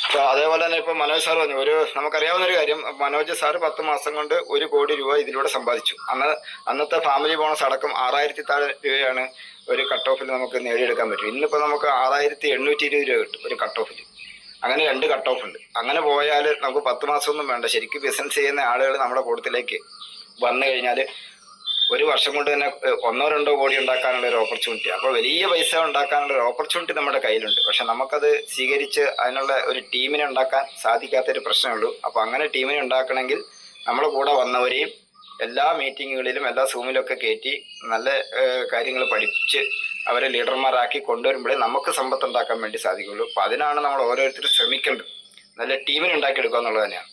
അപ്പോൾ അതേപോലെ തന്നെ ഇപ്പോൾ മനോജ് സാർ പറഞ്ഞു, നമുക്കറിയാവുന്ന ഒരു കാര്യം, മനോജ് സാർ 10 മാസം കൊണ്ട് 1 കോടി രൂപ ഇതിലൂടെ സമ്പാദിച്ചു. അന്നത്തെ ഫാമിലി ബോണസ് അടക്കം 6000 താഴെ രൂപയാണ് ഒരു കട്ട് ഓഫിൽ നമുക്ക് നേടിയെടുക്കാൻ പറ്റും. ഇന്നിപ്പോൾ നമുക്ക് 6820 രൂപ കിട്ടും ഒരു കട്ട് ഓഫിൽ. അങ്ങനെ 2 കട്ട് ഓഫ് ഉണ്ട്. അങ്ങനെ പോയാൽ നമുക്ക് 10 മാസമൊന്നും വേണ്ട. ശരിക്കും ബിസിനസ് ചെയ്യുന്ന ആളുകൾ നമ്മുടെ കൂട്ടത്തിലേക്ക് വന്നു കഴിഞ്ഞാൽ 1 വർഷം കൊണ്ട് തന്നെ 1-2 കോടി ഉണ്ടാക്കാനുള്ള ഒരു ഓപ്പർച്യൂണിറ്റി. അപ്പോൾ വലിയ പൈസ ഉണ്ടാക്കാനുള്ള ഒരു ഓപ്പർച്യൂണിറ്റി നമ്മുടെ കയ്യിലുണ്ട്. പക്ഷെ നമുക്കത് സ്വീകരിച്ച് അതിനുള്ള ഒരു ടീമിനെ ഉണ്ടാക്കാൻ സാധിക്കാത്തൊരു പ്രശ്നമുള്ളൂ. അപ്പോൾ അങ്ങനെ ടീമിനെ ഉണ്ടാക്കണമെങ്കിൽ നമ്മുടെ കൂടെ വന്നവരെയും എല്ലാ മീറ്റിങ്ങുകളിലും എല്ലാ സൂമിലൊക്കെ കയറ്റി നല്ല കാര്യങ്ങൾ പഠിപ്പിച്ച് അവരെ ലീഡർമാരാക്കി കൊണ്ടുവരുമ്പോഴേ നമുക്ക് സമ്പത്ത് ഉണ്ടാക്കാൻ വേണ്ടി സാധിക്കുള്ളൂ. അപ്പോൾ അതിനാണ് നമ്മൾ ഓരോരുത്തരും ശ്രമിക്കേണ്ടത്. നല്ല ടീമിനെ ഉണ്ടാക്കിയെടുക്കുക എന്നുള്ളത് തന്നെയാണ്.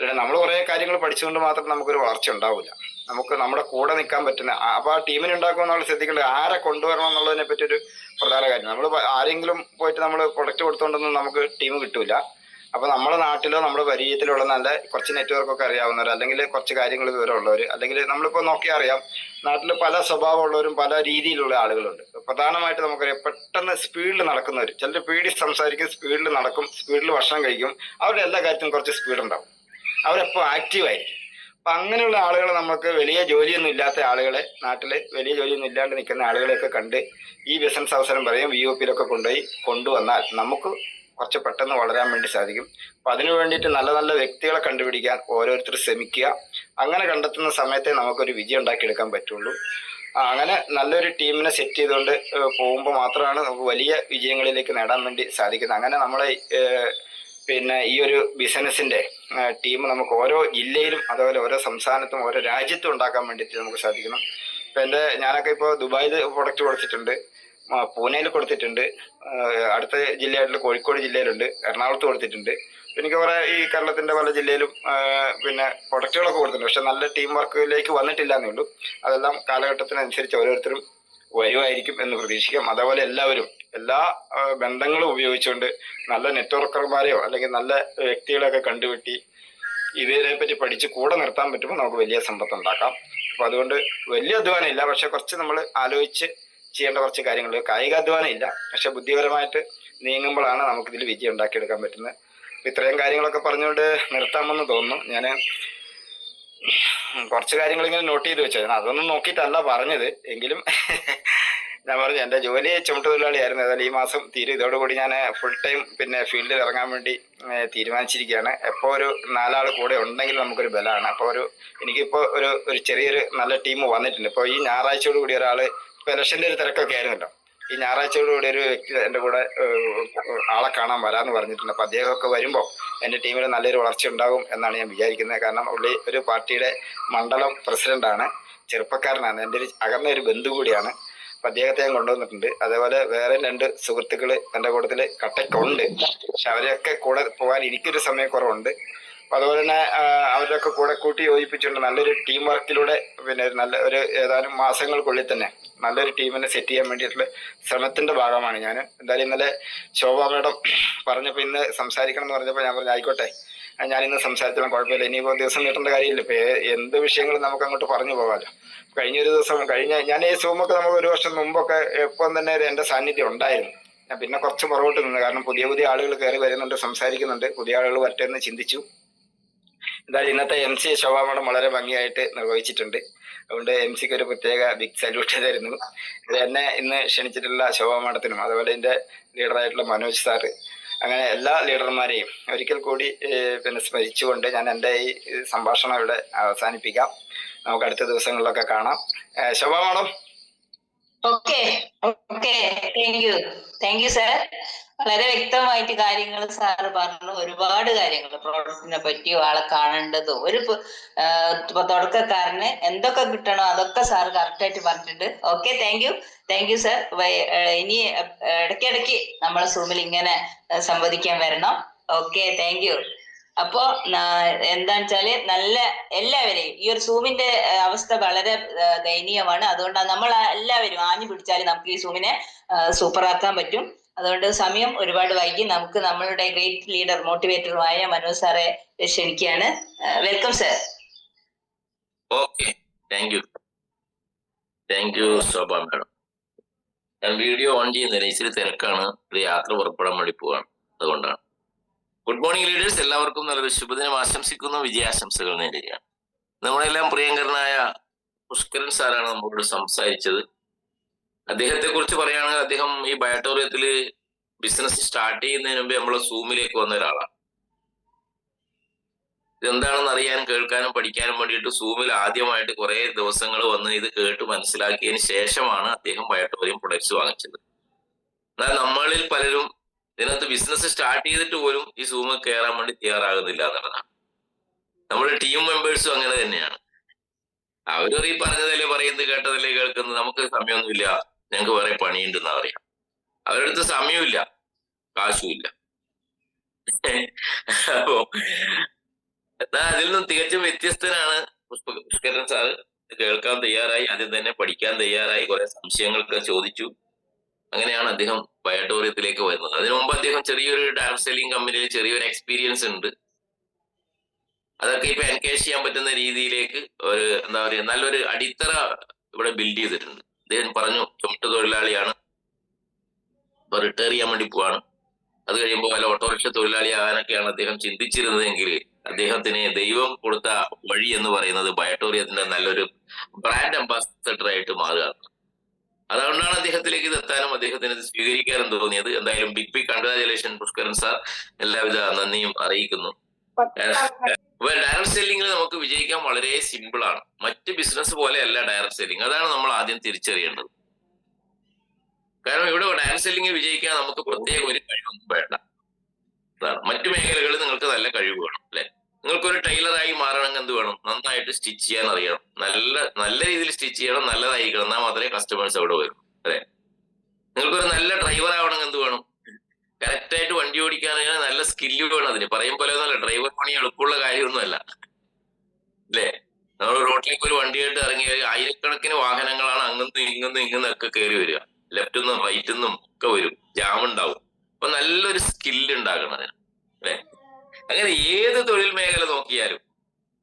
അല്ല, നമ്മൾ കുറേ കാര്യങ്ങൾ പഠിച്ചുകൊണ്ട് മാത്രം നമുക്കൊരു വളർച്ച ഉണ്ടാവില്ല. നമുക്ക് നമ്മുടെ കൂടെ നിൽക്കാൻ പറ്റുന്ന, അപ്പോൾ ആ ടീമിനെ ഉണ്ടാക്കുക എന്നുള്ളത് ശ്രദ്ധിക്കേണ്ടത് ആരെ കൊണ്ടുവരണം എന്നുള്ളതിനെ പറ്റി ഒരു പ്രധാന കാര്യം. നമ്മൾ ആരെങ്കിലും പോയിട്ട് നമ്മൾ പ്രൊഡക്റ്റ് കൊടുത്തുകൊണ്ടൊന്നും നമുക്ക് ടീം കിട്ടൂല. അപ്പോൾ നമ്മുടെ നാട്ടിലോ നമ്മുടെ പരിചയത്തിലുള്ള നല്ല കുറച്ച് നെറ്റ്വർക്കൊക്കെ അറിയാവുന്നവർ, അല്ലെങ്കിൽ കുറച്ച് കാര്യങ്ങൾ വിവരമുള്ളവർ, അല്ലെങ്കിൽ നമ്മളിപ്പോൾ നോക്കിയാൽ അറിയാം നാട്ടിൽ പല സ്വഭാവമുള്ളവരും പല രീതിയിലുള്ള ആളുകളുണ്ട്. പ്രധാനമായിട്ട് നമുക്കറിയാം പെട്ടെന്ന് സ്പീഡിൽ നടക്കുന്നവർ, ചിലർ പേടി സംസാരിക്കും, സ്പീഡിൽ നടക്കും, സ്പീഡിൽ ഭക്ഷണം കഴിക്കും, അവരുടെ എല്ലാ കാര്യത്തിനും കുറച്ച് സ്പീഡ് ഉണ്ടാവും, അവരെപ്പോൾ ആക്റ്റീവായിരിക്കും. അപ്പം അങ്ങനെയുള്ള ആളുകൾ, നമുക്ക് വലിയ ജോലിയൊന്നും ഇല്ലാത്ത ആളുകളെ, നാട്ടിൽ വലിയ ജോലിയൊന്നും ഇല്ലാണ്ട് നിൽക്കുന്ന ആളുകളെയൊക്കെ കണ്ട് ഈ ബിസിനസ് അവസരം പറയും VOPയിലൊക്കെ കൊണ്ടുവന്നാൽ നമുക്ക് കുറച്ച് പെട്ടെന്ന് വളരാൻ വേണ്ടി സാധിക്കും. അപ്പം അതിനു വേണ്ടിയിട്ട് നല്ല നല്ല വ്യക്തികളെ കണ്ടുപിടിക്കാൻ ഓരോരുത്തർ ശ്രമിക്കുക. അങ്ങനെ കണ്ടെത്തുന്ന സമയത്തെ നമുക്കൊരു വിജയം ഉണ്ടാക്കിയെടുക്കാൻ പറ്റുള്ളൂ. അങ്ങനെ നല്ലൊരു ടീമിനെ സെറ്റ് ചെയ്തുകൊണ്ട് പോകുമ്പോൾ മാത്രമാണ് നമുക്ക് വലിയ വിജയങ്ങളിലേക്ക് നേടാൻ വേണ്ടി സാധിക്കുന്നത്. അങ്ങനെ നമ്മളെ ഈ ഒരു ബിസിനസ്സിൻ്റെ ടീം നമുക്ക് ഓരോ ജില്ലയിലും അതുപോലെ ഓരോ സംസ്ഥാനത്തും ഓരോ രാജ്യത്തും ഉണ്ടാക്കാൻ വേണ്ടിയിട്ട് നമുക്ക് സാധിക്കണം. ഇപ്പം ഞാനൊക്കെ ഇപ്പോൾ ദുബായിൽ പ്രൊഡക്റ്റ് കൊടുത്തിട്ടുണ്ട്, പൂനെയിൽ കൊടുത്തിട്ടുണ്ട്, അടുത്ത ജില്ലയായിട്ടുള്ള കോഴിക്കോട് ജില്ലയിലുണ്ട്, എറണാകുളത്ത് കൊടുത്തിട്ടുണ്ട്. എനിക്ക് കുറേ ഈ കേരളത്തിൻ്റെ പല ജില്ലയിലും പ്രൊഡക്റ്റുകളൊക്കെ കൊടുത്തിട്ടുണ്ട്. പക്ഷെ നല്ല ടീം വർക്കിലേക്ക് വന്നിട്ടില്ല എന്നേ ഉള്ളൂ. അതെല്ലാം കാലഘട്ടത്തിനനുസരിച്ച് ഓരോരുത്തരും വരുമായിരിക്കും എന്ന് പ്രതീക്ഷിക്കാം. അതേപോലെ എല്ലാവരും എല്ലാ ബന്ധങ്ങളും ഉപയോഗിച്ചുകൊണ്ട് നല്ല നെറ്റ്വർക്കർമാരെയോ അല്ലെങ്കിൽ നല്ല വ്യക്തികളെയൊക്കെ കണ്ടുപിട്ടി ഇതിനെപ്പറ്റി പഠിച്ച് കൂടെ നിർത്താൻ പറ്റുമ്പോൾ നമുക്ക് വലിയ സമ്പത്ത് ഉണ്ടാക്കാം. അപ്പോൾ അതുകൊണ്ട് വലിയ അധ്വാനം ഇല്ല, പക്ഷെ കുറച്ച് നമ്മൾ ആലോചിച്ച് ചെയ്യേണ്ട കുറച്ച് കാര്യങ്ങൾ. കായികാധ്വാനം ഇല്ല, പക്ഷെ ബുദ്ധിപരമായിട്ട് നീങ്ങുമ്പോഴാണ് നമുക്കിതിൽ വിജയം ഉണ്ടാക്കിയെടുക്കാൻ പറ്റുന്നത്. അപ്പോൾ ഇത്രയും കാര്യങ്ങളൊക്കെ പറഞ്ഞുകൊണ്ട് നിർത്താമെന്ന് തോന്നുന്നു. ഞാൻ കുറച്ച് കാര്യങ്ങൾ ഇങ്ങനെ നോട്ട് ചെയ്ത് വെച്ചാൽ അതൊന്നും നോക്കിയിട്ടല്ല പറഞ്ഞത്, എങ്കിലും ഞാൻ പറഞ്ഞു എൻ്റെ ജോലി ചുമട്ടുതൊഴിലാളിയായിരുന്നു. ഏതായാലും ഈ മാസം തീരും. ഇതോടുകൂടി ഞാൻ ഫുൾ ടൈം ഫീൽഡിൽ ഇറങ്ങാൻ വേണ്ടി തീരുമാനിച്ചിരിക്കുകയാണ്. എപ്പോൾ ഒരു 4 ആൾ കൂടെ ഉണ്ടെങ്കിൽ നമുക്കൊരു ബലമാണ്. അപ്പോൾ എനിക്കിപ്പോൾ ഒരു ചെറിയൊരു നല്ല ടീം വന്നിട്ടുണ്ട്. ഇപ്പോൾ ഈ ഞായറാഴ്ചയോട് കൂടി ഒരാൾ, ഇപ്പോൾ ഇലക്ഷൻ്റെ ഒരു തിരക്കൊക്കെ ആയിരുന്നല്ലോ, ഈ ഞായറാഴ്ചയോട് കൂടി ഒരു വ്യക്തി എൻ്റെ കൂടെ ആളെ കാണാൻ വരാമെന്ന് പറഞ്ഞിട്ടുണ്ട്. അപ്പോൾ അദ്ദേഹമൊക്കെ വരുമ്പോൾ എൻ്റെ ടീമിൽ നല്ലൊരു വളർച്ച ഉണ്ടാകും എന്നാണ് ഞാൻ വിചാരിക്കുന്നത്. കാരണം പുള്ളി ഒരു പാർട്ടിയുടെ മണ്ഡലം പ്രസിഡൻ്റാണ്, ചെറുപ്പക്കാരനാണ്, എൻ്റെ ഒരു അകന്ന ഒരു ബന്ധു കൂടിയാണ്. അപ്പം അദ്ദേഹത്തെ ഞാൻ കൊണ്ടുവന്നിട്ടുണ്ട്. അതേപോലെ വേറെ 2 സുഹൃത്തുക്കൾ എൻ്റെ കൂട്ടത്തിൽ കട്ടയ്ക്കുണ്ട്, പക്ഷെ അവരെയൊക്കെ കൂടെ പോകാൻ എനിക്കൊരു സമയക്കുറവുണ്ട്. അപ്പം അതുപോലെ തന്നെ അവരൊക്കെ കൂടെ കൂട്ടി യോജിപ്പിച്ചുകൊണ്ട് നല്ലൊരു ടീം വർക്കിലൂടെ ഒരു ഏതാനും മാസങ്ങൾക്കുള്ളിൽ തന്നെ നല്ലൊരു ടീമിനെ സെറ്റ് ചെയ്യാൻ വേണ്ടിയിട്ടുള്ള ശ്രമത്തിൻ്റെ ഭാഗമാണ് ഞാൻ. എന്തായാലും ഇന്നലെ ശോഭ മേഡം പറഞ്ഞപ്പോൾ ഇന്ന് സംസാരിക്കണം എന്ന് പറഞ്ഞപ്പോൾ ഞാൻ പറഞ്ഞു ആയിക്കോട്ടെ, ഞാനിന്ന് സംസാരിച്ചാലും കുഴപ്പമില്ല, ഇനിയിപ്പോൾ ദിവസം നീട്ടേണ്ട കാര്യമില്ല, ഇപ്പോൾ എന്ത് വിഷയങ്ങളും നമുക്ക് അങ്ങോട്ട് പറഞ്ഞു പോകാമല്ലോ. കഴിഞ്ഞൊരു ദിവസം ഞാൻ ഈ സൂമൊക്കെ നമുക്ക് 1 വർഷം മുമ്പൊക്കെ എപ്പം തന്നെ എൻ്റെ സാന്നിധ്യം ഉണ്ടായിരുന്നു. ഞാൻ പിന്നെ കുറച്ച് പുറകോട്ട് നിന്ന്, കാരണം പുതിയ ആളുകൾ കയറി വരുന്നുണ്ട്, സംസാരിക്കുന്നുണ്ട്, പുതിയ ആളുകൾ വരട്ടെ എന്ന് ചിന്തിച്ചു. എന്തായാലും ഇന്നത്തെ MC ശോഭാ മേഡം വളരെ ഭംഗിയായിട്ട് നിർവഹിച്ചിട്ടുണ്ട്. അതുകൊണ്ട് MCക്ക് ഒരു പ്രത്യേക ബിഗ് സല്യൂട്ട് തരുന്നു. എന്നെ ഇന്ന് ക്ഷണിച്ചിട്ടുള്ള ശോഭാ മേഡത്തിനും അതുപോലെ എൻ്റെ ലീഡറായിട്ടുള്ള മനോജ് സാറ്, അങ്ങനെ എല്ലാ ലീഡർമാരെയും ഒരിക്കൽ കൂടി സ്മരിച്ചുകൊണ്ട് ഞാൻ എൻ്റെ ഈ സംഭാഷണം ഇവിടെ അവസാനിപ്പിക്കാം. നമുക്ക് അടുത്ത ദിവസങ്ങളിലൊക്കെ കാണാം. Shobha madam. Okay, thank you sir. വളരെ വ്യക്തമായിട്ട് കാര്യങ്ങൾ സാറ് പറഞ്ഞു. ഒരുപാട് കാര്യങ്ങൾ പ്രോഡക്റ്റിനെ പറ്റിയോ ആളെ കാണേണ്ടതും ഒരു തുടക്കക്കാരന് എന്തൊക്കെ കിട്ടണോ അതൊക്കെ സാറ് കറക്റ്റായിട്ട് പറഞ്ഞിട്ടുണ്ട്. Okay, thank you sir. ഇനി ഇടയ്ക്കിടയ്ക്ക് നമ്മളെ സൂമിൽ ഇങ്ങനെ സംവദിക്കാൻ വരണം. Okay, thank you. അപ്പോ എന്താന്ന് വെച്ചാല് നല്ല എല്ലാവരെയും ഈ ഒരു സൂമിന്റെ അവസ്ഥ വളരെ ദയനീയമാണ്. അതുകൊണ്ടാണ് നമ്മൾ എല്ലാവരും ആഞ്ഞു പിടിച്ചാൽ നമുക്ക് ഈ സൂമിനെ സൂപ്പറാക്കാൻ പറ്റും. അതുകൊണ്ട് സമയം ഒരുപാട് വൈകി. നമുക്ക് നമ്മളുടെ ഗ്രേറ്റ് ലീഡർ മോട്ടിവേറ്ററുമായ മനോജ് സാറെ ക്ഷണിക്കുകയാണ്. Welcome sir. Okay, thank you Shobha madam. ഞാൻ വീഡിയോ ഓൺ ചെയ്യുന്നില്ല, ഇച്ചിരി തിരക്കാണ്. ഒരു യാത്ര പുറപ്പെടാൻ വേണ്ടി പോവാണ്, അതുകൊണ്ടാണ്. ഗുഡ് മോർണിംഗ് ലീഡേഴ്സ്, എല്ലാവർക്കും നല്ലൊരു ശുഭദിനം ആശംസിക്കുന്നു, വിജയാശംസകൾ നേരുകയാണ്. നമ്മളെല്ലാം പ്രിയങ്കരനായ പുഷ്കരൻ സാറാണ് നമ്മളോട് സംസാരിച്ചത്. അദ്ദേഹത്തെ കുറിച്ച് പറയുകയാണെങ്കിൽ അദ്ദേഹം ഈ ബയോട്ടോറിയത്തില് ബിസിനസ് സ്റ്റാർട്ട് ചെയ്യുന്നതിന് മുമ്പ് നമ്മളെ സൂമിലേക്ക് വന്ന ഒരാളാണ്. ഇതെന്താണെന്ന് അറിയാനും കേൾക്കാനും പഠിക്കാനും വേണ്ടിയിട്ട് സൂമിൽ ആദ്യമായിട്ട് കുറെ ദിവസങ്ങൾ വന്ന് ഇത് കേട്ട് മനസ്സിലാക്കിയതിന് ശേഷമാണ് അദ്ദേഹം ബയോട്ടോറിയം പ്രൊഡക്ട്സ് വാങ്ങിച്ചത്. എന്നാൽ നമ്മളിൽ പലരും ഇതിനകത്ത് ബിസിനസ് സ്റ്റാർട്ട് ചെയ്തിട്ട് പോലും ഈ സൂമിൽ കയറാൻ വേണ്ടി തയ്യാറാകുന്നില്ല എന്നുള്ളതാണ്. നമ്മുടെ ടീം മെമ്പേഴ്സും അങ്ങനെ തന്നെയാണ്. അവരും ഈ പറഞ്ഞതല്ലേ പറയുന്നത്, കേട്ടതല്ലേ കേൾക്കുന്നത്, നമുക്ക് സമയമൊന്നുമില്ല, ഞങ്ങൾക്ക് വേറെ പണിയുണ്ടെന്നാ പറയാം. അവരുടെ അടുത്ത് സമയമില്ല, കാശുമില്ല. അപ്പോ അതിൽ നിന്നും തികച്ചും വ്യത്യസ്തനാണ് പുഷ്കരൻ സാറ്. കേൾക്കാൻ തയ്യാറായി, ആദ്യം തന്നെ പഠിക്കാൻ തയ്യാറായി, കുറെ സംശയങ്ങൾക്ക് ചോദിച്ചു. അങ്ങനെയാണ് അദ്ദേഹം ബയോട്ടോറിയത്തിലേക്ക് വരുന്നത്. അതിനു മുമ്പ് അദ്ദേഹം ചെറിയൊരു ഡയറക്ട് സെല്ലിംഗ് കമ്പനിയിൽ ചെറിയൊരു എക്സ്പീരിയൻസ് ഉണ്ട്. അതൊക്കെ ഇപ്പൊ എൻകേജ് ചെയ്യാൻ പറ്റുന്ന രീതിയിലേക്ക് ഒരു എന്താ പറയുക നല്ലൊരു അടിത്തറ ഇവിടെ ബിൽഡ് ചെയ്തിട്ടുണ്ട്. അദ്ദേഹം പറഞ്ഞു ചുമട്ട് തൊഴിലാളിയാണ്, ഇപ്പൊ റിട്ടയർ ചെയ്യാൻ വേണ്ടി പോവാണ്. അത് കഴിയുമ്പോൾ വല്ല ഓട്ടോറിക്ഷ തൊഴിലാളി ആകാനൊക്കെയാണ് അദ്ദേഹം ചിന്തിച്ചിരുന്നതെങ്കിൽ അദ്ദേഹത്തിന് ദൈവം കൊടുത്ത വഴി എന്ന് പറയുന്നത് ബയോട്ടോറിയത്തിന്റെ നല്ലൊരു ബ്രാൻഡ് അംബാസഡർ ആയിട്ട് മാറുക. അതുകൊണ്ടാണ് അദ്ദേഹത്തിലേക്ക് ഇത് എത്താനും അദ്ദേഹത്തിന് ഇത് സ്വീകരിക്കാനും തോന്നിയത്. എന്തായാലും ബിഗ് കൺഗ്രാജുലേഷൻ പുഷ്കരൻ സാർ, എല്ലാവിധ നന്ദിയും അറിയിക്കുന്നു. ഡയറക്ട് സെല്ലിംഗിൽ നമുക്ക് വിജയിക്കാൻ വളരെ സിമ്പിൾ ആണ്. മറ്റ് ബിസിനസ് പോലെയല്ല ഡയറക്ട് സെല്ലിംഗ്. അതാണ് നമ്മൾ ആദ്യം തിരിച്ചറിയേണ്ടത്. കാരണം ഇവിടെ ഡയറക്ട് സെല്ലിംഗ് വിജയിക്കാൻ നമുക്ക് പ്രത്യേക ഒരു കഴിവൊന്നും വേണ്ട. അതാണ്. മറ്റു മേഖലകളിൽ നിങ്ങൾക്ക് നല്ല കഴിവ് വേണം അല്ലെ. നിങ്ങൾക്കൊരു ടൈലറായി മാറണമെങ്കിൽ എന്ത് വേണം? നന്നായിട്ട് സ്റ്റിച്ച് ചെയ്യാൻ അറിയണം, നല്ല രീതിയിൽ സ്റ്റിച്ച് ചെയ്യണം, നല്ലതായിരിക്കണം, എന്നാൽ മാത്രമേ കസ്റ്റമേഴ്സ് അവിടെ വരും അല്ലെ. നിങ്ങൾക്കൊരു നല്ല ഡ്രൈവർ ആവണമെങ്കിൽ എന്ത് വേണം? കറക്റ്റായിട്ട് വണ്ടി ഓടിക്കാനാണ് നല്ല സ്കില്ല് വേണം. അതിന് പറയും പോലെ ഒന്നല്ല, ഡ്രൈവർ പണി എളുപ്പമുള്ള കാര്യമൊന്നുമല്ല അല്ലേ. നമ്മൾ റോഡിലേക്ക് ഒരു വണ്ടിയായിട്ട് ഇറങ്ങിയാൽ ആയിരക്കണക്കിന് വാഹനങ്ങളാണ് അങ്ങുന്നും ഇങ്ങുന്നൊക്കെ കയറി വരിക. ലെഫ്റ്റിന്നും റൈറ്റിന്നും ഒക്കെ വരും, ജാം ഉണ്ടാവും. അപ്പൊ നല്ലൊരു സ്കില്ല് ഉണ്ടാകണം അതിന് അല്ലെ. അങ്ങനെ ഏത് തൊഴിൽ മേഖല നോക്കിയാലും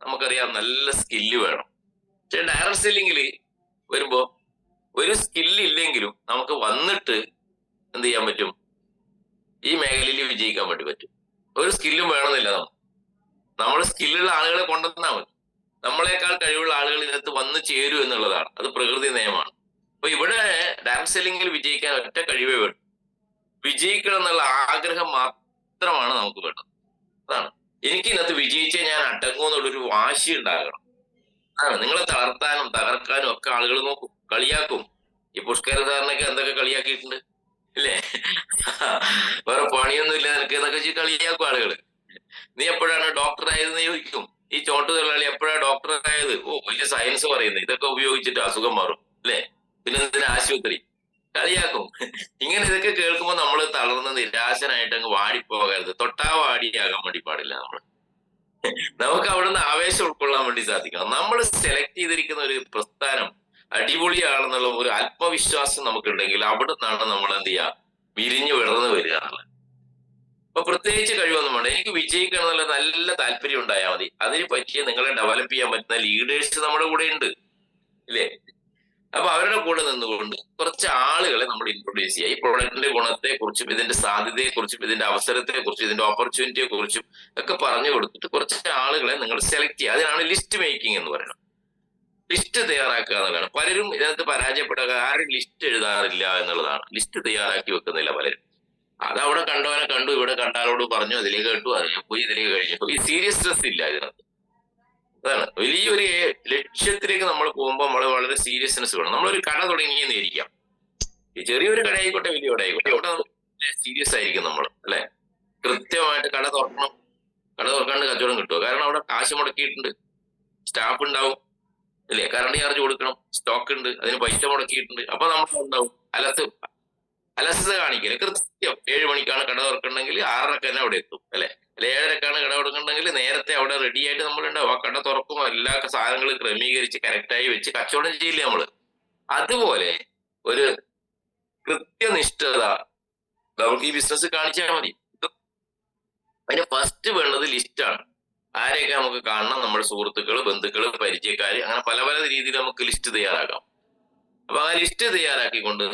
നമുക്കറിയാം നല്ല സ്കില്ല് വേണം. പക്ഷെ ഡയറക്ട് സെല്ലിംഗിൽ വരുമ്പോ ഒരു സ്കില്ല് ഇല്ലെങ്കിലും നമുക്ക് വന്നിട്ട് എന്ത് ചെയ്യാൻ പറ്റും? ഈ മേഖലയിൽ വിജയിക്കാൻ വേണ്ടി പറ്റും. ഒരു സ്കില്ലും വേണമെന്നില്ല. നമ്മൾ സ്കില്ലുള്ള ആളുകളെ കൊണ്ടുവന്നാൽ മതി. നമ്മളെക്കാൾ കഴിവുള്ള ആളുകൾ ഇതിനകത്ത് വന്നു ചേരൂ എന്നുള്ളതാണ്. അത് പ്രകൃതി നിയമമാണ്. അപ്പൊ ഇവിടെ ഡയറക്ട് സെല്ലിംഗിൽ വിജയിക്കാൻ ഒറ്റ കഴിവേ വേണം. വിജയിക്കണം എന്നുള്ള ആഗ്രഹം മാത്രമാണ് നമുക്ക് വേണ്ടത്. അതാണ്. എനിക്ക് ഇതിനകത്ത് വിജയിച്ചേ ഞാൻ അടങ്ങൂ എന്നുള്ളൊരു വാശി ഉണ്ടാകണം. അതാണ്. നിങ്ങളെ തളർത്താനും തകർക്കാനും ഒക്കെ ആളുകൾ നോക്കും, കളിയാക്കും. ഈ പുഷ്കര സാറിനൊക്കെ എന്തൊക്കെ കളിയാക്കിയിട്ടുണ്ട് ഇല്ലേ. വേറെ പണിയൊന്നും ഇല്ല നിനക്ക് എന്നൊക്കെ വെച്ച് കളിയാക്കും ആളുകള്. നീ എപ്പോഴാണ് ഡോക്ടർ ആയതെന്ന് ചോദിക്കും. ഈ ചോട്ട് തൊഴിലാളി എപ്പോഴാണ് ഡോക്ടർ ആയത്? ഓ, വലിയ സയൻസ് പറയുന്നത്, ഇതൊക്കെ ഉപയോഗിച്ചിട്ട് അസുഖം മാറും അല്ലെ, പിന്നെ ഇതിന് ആശുപത്രി, കളിയാക്കും. ഇങ്ങനെ ഇതൊക്കെ കേൾക്കുമ്പോൾ നമ്മൾ തളർന്ന് നിരാശനായിട്ട് അങ്ങ് വാടിപ്പോകരുത്. തൊട്ടാ വാടിയാകാൻ വേണ്ടി പാടില്ല. നമുക്ക് അവിടുന്ന് ആവേശം ഉൾക്കൊള്ളാൻ വേണ്ടി സാധിക്കണം. നമ്മൾ സെലക്ട് ചെയ്തിരിക്കുന്ന ഒരു പ്രസ്ഥാനം അടിപൊളിയാണെന്നുള്ള ഒരു ആത്മവിശ്വാസം നമുക്കുണ്ടെങ്കിൽ അവിടെ നിന്നാണ് നമ്മൾ എന്ത് ചെയ്യുക, വിരിഞ്ഞു വിടർന്ന് വരിക എന്നുള്ളത്. അപ്പൊ പ്രത്യേകിച്ച് കഴിവൊന്നും വേണ്ട. എനിക്ക് വിജയിക്കണം എന്നുള്ള നല്ല താല്പര്യം ഉണ്ടായാൽ മതി. അതിന് പറ്റിയ നിങ്ങളെ ഡെവലപ്പ് ചെയ്യാൻ പറ്റുന്ന ലീഡേഴ്സ് നമ്മുടെ കൂടെ ഉണ്ട് ഇല്ലേ. അപ്പൊ അവരുടെ കൂടെ നിന്നുകൊണ്ട് കുറച്ച് ആളുകളെ നമ്മൾ ഇൻട്രൊഡ്യൂസ് ചെയ്യുക. ഈ പ്രൊഡക്റ്റിന്റെ ഗുണത്തെ കുറിച്ചും ഇതിന്റെ സാധ്യതയെ കുറിച്ചും ഇതിന്റെ അവസരത്തെ കുറിച്ചും ഇതിന്റെ ഓപ്പർച്യൂണിറ്റിയെ കുറിച്ചും ഒക്കെ പറഞ്ഞു കൊടുത്തിട്ട് കുറച്ച് ആളുകളെ നിങ്ങൾ സെലക്ട് ചെയ്യുക. അതിനാണ് ലിസ്റ്റ് മേക്കിംഗ് എന്ന് പറയുന്നത്. ലിസ്റ്റ് തയ്യാറാക്കുക എന്നുള്ളതാണ്. പലരും ഇതിനകത്ത് പരാജയപ്പെടുക, ആരും ലിസ്റ്റ് എഴുതാറില്ല എന്നുള്ളതാണ്. ലിസ്റ്റ് തയ്യാറാക്കി വെക്കുന്നില്ല പലരും. അതവിടെ കണ്ടവനെ കണ്ടു, ഇവിടെ കണ്ടാലോട് പറഞ്ഞു, അതിലേക്ക് കേട്ടു, അതിലേക്ക് പോയി, ഇതിലേക്ക് കഴിഞ്ഞു. ഈ സീരിയസ്നെസ് ഇല്ല ഇതിനകത്ത്. അതാണ്. വലിയൊരു ലക്ഷ്യത്തിലേക്ക് നമ്മൾ പോകുമ്പോൾ നമ്മൾ വളരെ സീരിയസ്നെസ് വേണം. നമ്മളൊരു കട തുടങ്ങിയെന്ന് ഇരിക്കാം. ഈ ചെറിയൊരു കട ആയിക്കോട്ടെ, വലിയ കട ആയിക്കോട്ടെ, അവിടെ വളരെ സീരിയസ് ആയിരിക്കും നമ്മൾ, അല്ലെ? കൃത്യമായിട്ട് കട തുറക്കാണ്ട് കച്ചവടം കിട്ടുമോ? കാരണം അവിടെ കാശ് മുടക്കിയിട്ടുണ്ട്, സ്റ്റാഫ് ഉണ്ടാവും, ഇല്ലേ? കറണ്ട് ചാർജ് കൊടുക്കണം, സ്റ്റോക്ക് ഉണ്ട്, അതിന് പൈസ മുടക്കിയിട്ടുണ്ട്. അപ്പൊ നമ്മൾ ഉണ്ടാവും അലസത കാണിക്കല്. കൃത്യം 7 മണിക്കാണ് കട തുറക്കണമെങ്കിൽ 6:30 തന്നെ അവിടെ എത്തും, അല്ലെ? 7:30ക്കാണ് കട തുറക്കണമെങ്കിൽ നേരത്തെ അവിടെ റെഡി ആയിട്ട് നമ്മളുണ്ടാവും. ആ കട തുറക്കുമ്പോൾ എല്ലാ സാധനങ്ങളും ക്രമീകരിച്ച് കറക്റ്റായി വെച്ച് കച്ചവടം ചെയ്യില്ലേ നമ്മള്? അതുപോലെ ഒരു കൃത്യനിഷ്ഠത നമുക്ക് ഈ ബിസിനസ് കാണിച്ചാൽ മതി. അതിന് ഫസ്റ്റ് വേണ്ടത് ലിസ്റ്റാണ്. ആരെയൊക്കെ നമുക്ക് കാണണം, നമ്മുടെ സുഹൃത്തുക്കള്, ബന്ധുക്കള്, പരിചയക്കാര്, അങ്ങനെ പല പല രീതിയിൽ നമുക്ക് ലിസ്റ്റ് തയ്യാറാക്കാം. അപ്പൊ ആ ലിസ്റ്റ് തയ്യാറാക്കിക്കൊണ്ട്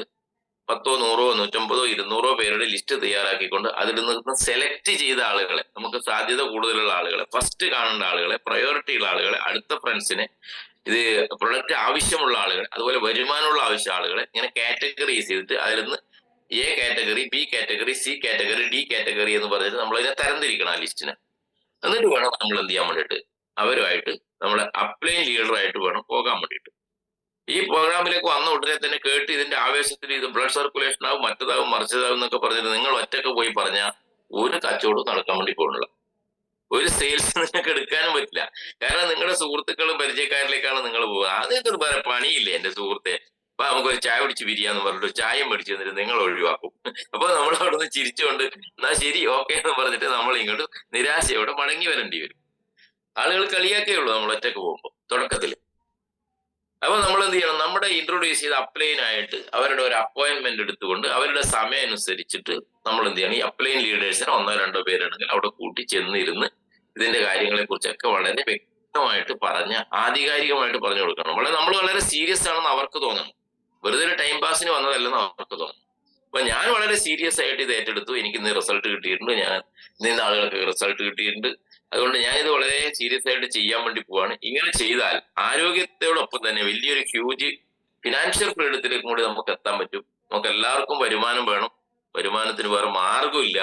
10, 100, 150, 200 പേരുടെ ലിസ്റ്റ് തയ്യാറാക്കിക്കൊണ്ട് അതിൽ നിന്ന് സെലക്ട് ചെയ്ത ആളുകളെ, നമുക്ക് സാധ്യത കൂടുതലുള്ള ആളുകളെ, ഫസ്റ്റ് കാണേണ്ട ആളുകളെ, പ്രയോറിറ്റി ഉള്ള ആളുകളെ, അടുത്ത ഫ്രണ്ട്സിനെ, ഇത് പ്രൊഡക്റ്റ് ആവശ്യമുള്ള ആളുകളെ, അതുപോലെ വരുമാനമുള്ള ആവശ്യ ആളുകളെ ഇങ്ങനെ കാറ്റഗറൈസ് ചെയ്തിട്ട് അതിൽ നിന്ന് A category, B category, C category, D category എന്ന് പറഞ്ഞിട്ട് നമ്മളതിനെ തരംതിരിക്കണം ആ ലിസ്റ്റിനെ. എന്നിട്ട് വേണം നമ്മൾ എന്ത് ചെയ്യാൻ വേണ്ടിയിട്ട് അവരുമായിട്ട് നമ്മളെ അപ്ലൈൻ ലീഡറായിട്ട് വേണം പോകാൻ വേണ്ടിയിട്ട്. ഈ പ്രോഗ്രാമിലേക്ക് വന്ന ഉടനെ തന്നെ കേട്ട് ഇതിന്റെ ആവേശത്തിൽ ഇത് ബ്ലഡ് സർക്കുലേഷൻ ആവും, മറ്റതാവും, മറിച്ചതാവും എന്നൊക്കെ പറഞ്ഞിട്ട് നിങ്ങൾ ഒറ്റക്ക് പോയി പറഞ്ഞാൽ ഒരു കച്ചവടവും നടക്കാൻ വേണ്ടി പോകുന്നില്ല. ഒരു സെയിൽസ് നിങ്ങൾക്ക് എടുക്കാനും പറ്റില്ല. കാരണം നിങ്ങളുടെ സുഹൃത്തുക്കളും പരിചയക്കാരിലേക്കാണ് നിങ്ങൾ പോകുക. അതിനൊക്കെ വേറെ പണിയില്ലേ എന്റെ സുഹൃത്തെ, അപ്പൊ നമുക്കൊരു ചായ പിടിച്ച് പിരിയാന്ന് പറഞ്ഞിട്ട് ചായയും മേടിച്ചു തന്നിട്ട് നിങ്ങൾ ഒഴിവാക്കും. അപ്പൊ നമ്മൾ അവിടെ നിന്ന് ചിരിച്ചുകൊണ്ട് എന്നാ ശരി ഓക്കെ എന്ന് പറഞ്ഞിട്ട് നമ്മൾ ഇങ്ങോട്ട് നിരാശയോടെ മടങ്ങി വരേണ്ടി വരും. ആളുകൾ കളിയാക്കേ ഉള്ളൂ നമ്മൾ ഒറ്റക്ക് പോകുമ്പോൾ തുടക്കത്തിൽ. അപ്പൊ നമ്മൾ എന്ത് ചെയ്യണം? നമ്മുടെ ഇൻട്രൊഡ്യൂസ് ചെയ്ത അപ്ലൈനായിട്ട് അവരുടെ ഒരു അപ്പോയിന്റ്മെന്റ് എടുത്തുകൊണ്ട് അവരുടെ സമയം അനുസരിച്ചിട്ട് നമ്മൾ എന്ത് ചെയ്യണം? ഈ അപ്ലൈൻ ലീഡേഴ്സിനെ 1 2 പേരാണെങ്കിൽ അവിടെ കൂട്ടി ചെന്നിരുന്ന് ഇതിന്റെ കാര്യങ്ങളെ കുറിച്ചൊക്കെ വളരെ വ്യക്തമായിട്ട് ആധികാരികമായിട്ട് പറഞ്ഞു കൊടുക്കണം. നമ്മൾ വളരെ സീരിയസ് ആണെന്ന് അവർക്ക് തോന്നണം. വെറുതെ ഒരു ടൈം പാസിന് വന്നതല്ലെന്ന് അവർക്ക് തോന്നണം. അപ്പൊ ഞാൻ വളരെ സീരിയസ് ആയിട്ട് ഇത് ഏറ്റെടുത്തു. എനിക്ക് ഇന്ന് റിസൾട്ട് കിട്ടിയിട്ടുണ്ട്, ഞാൻ ഇന്ന് ആളുകൾക്ക് റിസൾട്ട് കിട്ടിയിട്ടുണ്ട്, അതുകൊണ്ട് ഞാനിത് വളരെ സീരിയസ് ആയിട്ട് ചെയ്യാൻ വേണ്ടി പോവാണ്. ഇങ്ങനെ ചെയ്താൽ ആരോഗ്യത്തോടൊപ്പം തന്നെ വലിയൊരു ഹ്യൂജ് ഫിനാൻഷ്യൽ ഫ്രീഡത്തിലേക്കും കൂടി നമുക്ക് എത്താൻ പറ്റും. നമുക്ക് എല്ലാവർക്കും വരുമാനം വേണം, വരുമാനത്തിന് വേറെ മാർഗമില്ല.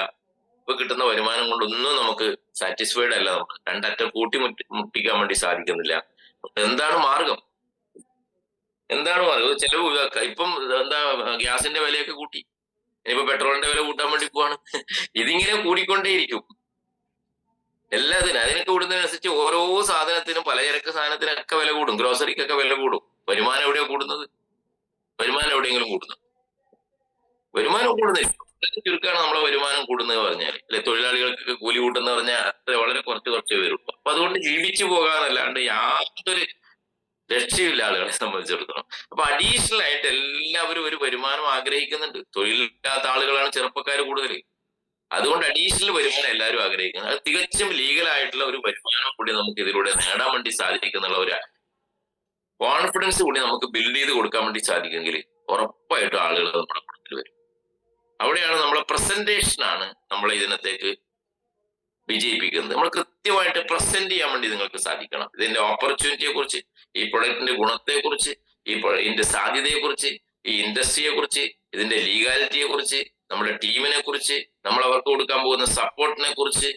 ഇപ്പൊ കിട്ടുന്ന വരുമാനം കൊണ്ടൊന്നും നമുക്ക് സാറ്റിസ്ഫൈഡ് അല്ല, നമുക്ക് രണ്ടറ്റം മുട്ടിക്കാൻ വേണ്ടി സാധിക്കുന്നില്ല. എന്താണ് മാർഗം? ചെലവ് ഒഴിവാക്കുക. ഇപ്പം എന്താ ഗ്യാസിന്റെ വിലയൊക്കെ കൂട്ടി, ഇനിയിപ്പോ പെട്രോളിന്റെ വില കൂട്ടാൻ വേണ്ടി പോവാണ്. ഇതിങ്ങനെ കൂടിക്കൊണ്ടേയിരിക്കും എല്ലാത്തിനും. അതിനൊക്കെ കൂടുന്നതിനനുസരിച്ച് ഓരോ സാധനത്തിനും, പലചരക്ക് സാധനത്തിനൊക്കെ വില കൂടും, ഗ്രോസറിക്കൊക്കെ വില കൂടും. വരുമാനം എവിടെയാ കൂടുന്നത്? വരുമാനം എവിടെയെങ്കിലും കൂടുന്നത്? വരുമാനം കൂടുന്നില്ല. ചുരുക്കാണ് നമ്മളെ വരുമാനം കൂടുന്നത് പറഞ്ഞാൽ, അല്ലെ? തൊഴിലാളികൾക്കൊക്കെ കൂലി കൂട്ടുന്ന പറഞ്ഞാൽ അത്ര വളരെ കുറച്ച് വരുള്ളൂ. അപ്പൊ അതുകൊണ്ട് ജീവിച്ചു പോകാന്നല്ലാണ്ട് യാതൊരു രക്ഷയില്ല ആളുകളെ സംബന്ധിച്ചിടത്തോളം. അപ്പൊ അഡീഷണൽ ആയിട്ട് എല്ലാവരും ഒരു വരുമാനം ആഗ്രഹിക്കുന്നുണ്ട്. തൊഴിലില്ലാത്ത ആളുകളാണ് ചെറുപ്പക്കാർ കൂടുതൽ. അതുകൊണ്ട് അഡീഷണൽ വരുമാനം എല്ലാവരും ആഗ്രഹിക്കുന്നത്. അത് തികച്ചും ലീഗലായിട്ടുള്ള ഒരു വരുമാനം കൂടി നമുക്ക് ഇതിലൂടെ നേടാൻ വേണ്ടി സാധിക്കുന്നുള്ള ഒരു കോൺഫിഡൻസ് കൂടി നമുക്ക് ബിൽഡ് ചെയ്ത് കൊടുക്കാൻ വേണ്ടി സാധിക്കുമെങ്കിൽ ഉറപ്പായിട്ടും ആളുകൾ നമ്മുടെ കൂട്ടത്തിൽ വരും. അവിടെയാണ് നമ്മളെ പ്രസന്റേഷനാണ് നമ്മളെ ഇതിനകത്തേക്ക് വിജയിപ്പിക്കുന്നത്. നമ്മൾ കൃത്യമായിട്ട് പ്രസന്റ് ചെയ്യാൻ വേണ്ടി നിങ്ങൾക്ക് സാധിക്കണം. ഇതിന്റെ ഓപ്പർച്യൂണിറ്റിയെ കുറിച്ച്, ഈ പ്രൊഡക്റ്റിന്റെ ഗുണത്തെ കുറിച്ച്, ഇതിന്റെ സാധ്യതയെ കുറിച്ച്, ഈ ഇൻഡസ്ട്രിയെ കുറിച്ച്, ഇതിന്റെ ലീഗാലിറ്റിയെ കുറിച്ച്, നമ്മുടെ ടീമിനെ കുറിച്ച്, നമ്മൾ അവർക്ക് കൊടുക്കാൻ പോകുന്ന സപ്പോർട്ടിനെ കുറിച്ച്,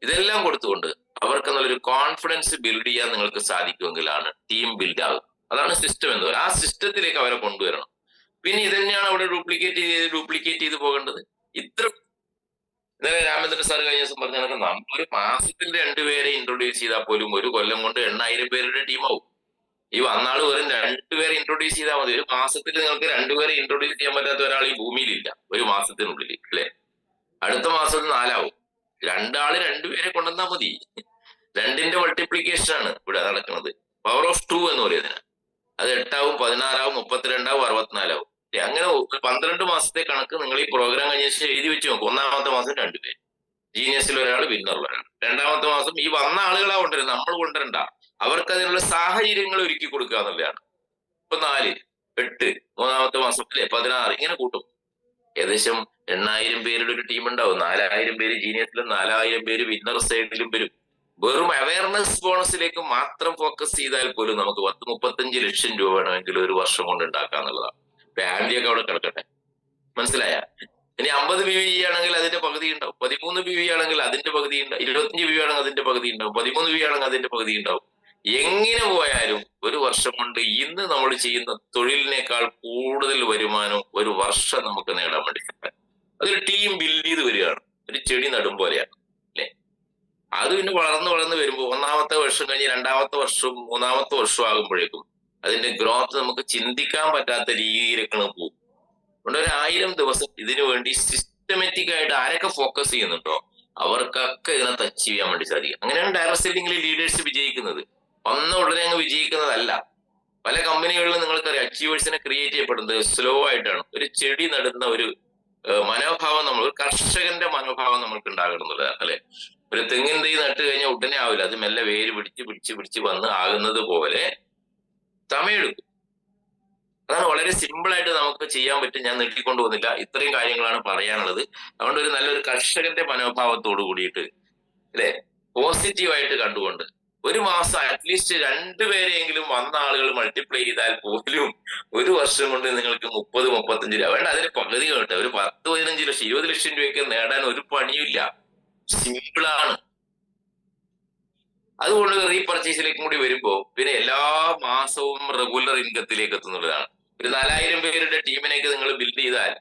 ഇതെല്ലാം കൊടുത്തുകൊണ്ട് അവർക്ക് നല്ലൊരു കോൺഫിഡൻസ് ബിൽഡ് ചെയ്യാൻ നിങ്ങൾക്ക് സാധിക്കുമെങ്കിലാണ് ടീം ബിൽഡ് ആകുക. അതാണ് സിസ്റ്റം എന്ന് പറയുന്നത്. ആ സിസ്റ്റത്തിലേക്ക് അവരെ കൊണ്ടുവരണം. പിന്നെ ഇത് തന്നെയാണ് അവിടെ ഡ്യൂപ്ലിക്കേറ്റ് ചെയ്ത് പോകേണ്ടത്. ഇത്ര രാമേന്ദ്രൻ സാർ കഴിഞ്ഞ ദിവസം പറഞ്ഞ കണക്ക് നമ്മളൊരു മാസത്തിൽ 2 പേരെ ഇൻട്രൊഡ്യൂസ് ചെയ്താൽ പോലും 1 കൊല്ലം കൊണ്ട് 8000 പേരുടെ ടീമാവും. ഈ വന്നാൾ വെറും 2 പേരെ ഇൻട്രൊഡ്യൂസ് ചെയ്താൽ മതി. ഒരു മാസത്തിൽ നിങ്ങൾക്ക് 2 പേരെ ഇൻട്രൊഡ്യൂസ് ചെയ്യാൻ പറ്റാത്ത ഒരാൾ ഈ ഭൂമിയിലില്ല, ഒരു മാസത്തിനുള്ളിൽ, അല്ലെ? അടുത്ത മാസത്തിൽ 4 ആവും. 2 ആള് 2 പേരെ കൊണ്ടുവന്നാൽ മതി. 2ന്റെ മൾട്ടിപ്ലിക്കേഷൻ ആണ് ഇവിടെ നടക്കുന്നത്. പവർ ഓഫ് 2 എന്ന് പറയുന്നതിന്. അത് 8 ആവും, 16 ആവും, 32 ആവും, 64 ആവും. അങ്ങനെ 12 മാസത്തെ കണക്ക് നിങ്ങൾ ഈ പ്രോഗ്രാം കഴിഞ്ഞ ശേഷം എഴുതി വെച്ച് നോക്കും. 1ാമത്തെ മാസം 2 പേര്, ജീനിയസിൽ ഒരാൾ, വിന്നറിൽ ഒരാൾ. 2ാമത്തെ മാസം ഈ വന്ന ആളുകളാ കൊണ്ടുവരുന്നത്, നമ്മൾ കൊണ്ടുവരണ്ട. അവർക്ക് അതിനുള്ള സാഹചര്യങ്ങൾ ഒരുക്കി കൊടുക്കുക എന്നുള്ളതാണ്. ഇപ്പൊ 4, 8, 3ാമത്തെ മാസം അല്ലെ 16, ഇങ്ങനെ കൂട്ടും. ഏകദേശം 8000 പേരുടെ ഒരു ടീം ഉണ്ടാവും. 4000 പേര് ജീനിയസിലും 4000 പേര് വിന്നർ സൈഡിലും വരും. വെറും അവയർനെസ് ബോണസിലേക്ക് മാത്രം ഫോക്കസ് ചെയ്താൽ പോലും നമുക്ക് 10-35 ലക്ഷം രൂപ വേണമെങ്കിൽ ഒരു വർഷം കൊണ്ട് ഉണ്ടാക്കാന്നുള്ളതാണ്. ഫാമിലിയൊക്കെ അവിടെ കിടക്കട്ടെ, മനസ്സിലായ? ഇനി 50 BV ആണെങ്കിൽ അതിന്റെ പകുതി ഉണ്ടാവും, 13 BV ആണെങ്കിൽ അതിന്റെ പകുതി ഉണ്ടാവും, 25 BV ആണെങ്കിൽ അതിന്റെ പകുതി ഉണ്ടാവും, 13 BV ആണെങ്കിൽ അതിന്റെ പകുതി ഉണ്ടാവും. എങ്ങനെ പോയാലും ഒരു വർഷം കൊണ്ട് ഇന്ന് നമ്മൾ ചെയ്യുന്ന തൊഴിലിനേക്കാൾ കൂടുതൽ വരുമാനം ഒരു വർഷം നമുക്ക് നേടാൻ വേണ്ടി അതൊരു ടീം ബിൽഡ് ചെയ്ത് വരികയാണ്, ഒരു ചെടി നടും പോലെയാണ് അല്ലെ. അത് പിന്നെ വളർന്ന് വളർന്ന് വരുമ്പോൾ 1ാമത്തെ വർഷം കഴിഞ്ഞ് 2ാമത്തെ വർഷവും 3ാമത്തെ വർഷവും ആകുമ്പോഴേക്കും അതിന്റെ ഗ്രോത്ത് നമുക്ക് ചിന്തിക്കാൻ പറ്റാത്ത രീതിയിലേക്ക് പോകും. അതുകൊണ്ട് ഒരു 1000 ദിവസം ഇതിനു വേണ്ടി സിസ്റ്റമാറ്റിക് ആയിട്ട് ആരൊക്കെ ഫോക്കസ് ചെയ്യുന്നുണ്ടോ അവർക്കൊക്കെ ഇതിനകത്ത് അച്ചീവ് ചെയ്യാൻ വേണ്ടി സാധിക്കും. അങ്ങനെയാണ് ഡയറക്ട് സെല്ലിംഗിൽ ലീഡേഴ്സ് വിജയിക്കുന്നത്. വന്ന ഉടനെ അങ്ങ് വിജയിക്കുന്നതല്ല. പല കമ്പനികളിലും നിങ്ങൾക്കറിയാം അച്ചീവേഴ്സിനെ ക്രിയേറ്റ് ചെയ്യപ്പെടുന്നത് സ്ലോ ആയിട്ടാണ്. ഒരു ചെടി നടുന്ന ഒരു മനോഭാവം ഒരു കർഷകന്റെ മനോഭാവം നമ്മൾക്ക് ഉണ്ടാകുന്നത് അല്ലെ. ഒരു തെങ്ങിൻ തൈ നട്ട് കഴിഞ്ഞാൽ ഉടനെ ആവില്ല, അത് മെല്ലെ വേര് പിടിച്ച് വന്ന് ആകുന്നത് പോലെ സമയമെടുക്കും. അതാണ് വളരെ സിമ്പിൾ ആയിട്ട് നമുക്ക് ചെയ്യാൻ പറ്റും. ഞാൻ നീട്ടിക്കൊണ്ടു പോകുന്നില്ല, ഇത്രയും കാര്യങ്ങളാണ് പറയാനുള്ളത്. അതുകൊണ്ട് ഒരു നല്ലൊരു കർഷകന്റെ മനോഭാവത്തോട് കൂടിയിട്ട് അല്ലെ, പോസിറ്റീവായിട്ട് കണ്ടുകൊണ്ട് ഒരു മാസം അറ്റ്ലീസ്റ്റ് 2 പേരെയെങ്കിലും വന്ന ആളുകൾ മൾട്ടിപ്ലൈ ചെയ്താൽ പോലും ഒരു വർഷം കൊണ്ട് നിങ്ങൾക്ക് 30-35 രൂപ വേണ്ട, അതിന് പകുതി കേട്ടെ, ഒരു 10-15 ലക്ഷം 20 ലക്ഷം രൂപയ്ക്ക് നേടാൻ ഒരു പണിയില്ല. സിമ്പിളാണ്. അതുകൊണ്ട് റീപർച്ചേസിലേക്കും കൂടി വരുമ്പോ പിന്നെ എല്ലാ മാസവും റെഗുലർ ഇൻകത്തിലേക്ക് എത്തുന്നതാണ്. ഒരു 4000 പേരുടെ ടീമിനേക്ക് നിങ്ങൾ ബിൽഡ് ചെയ്താൽ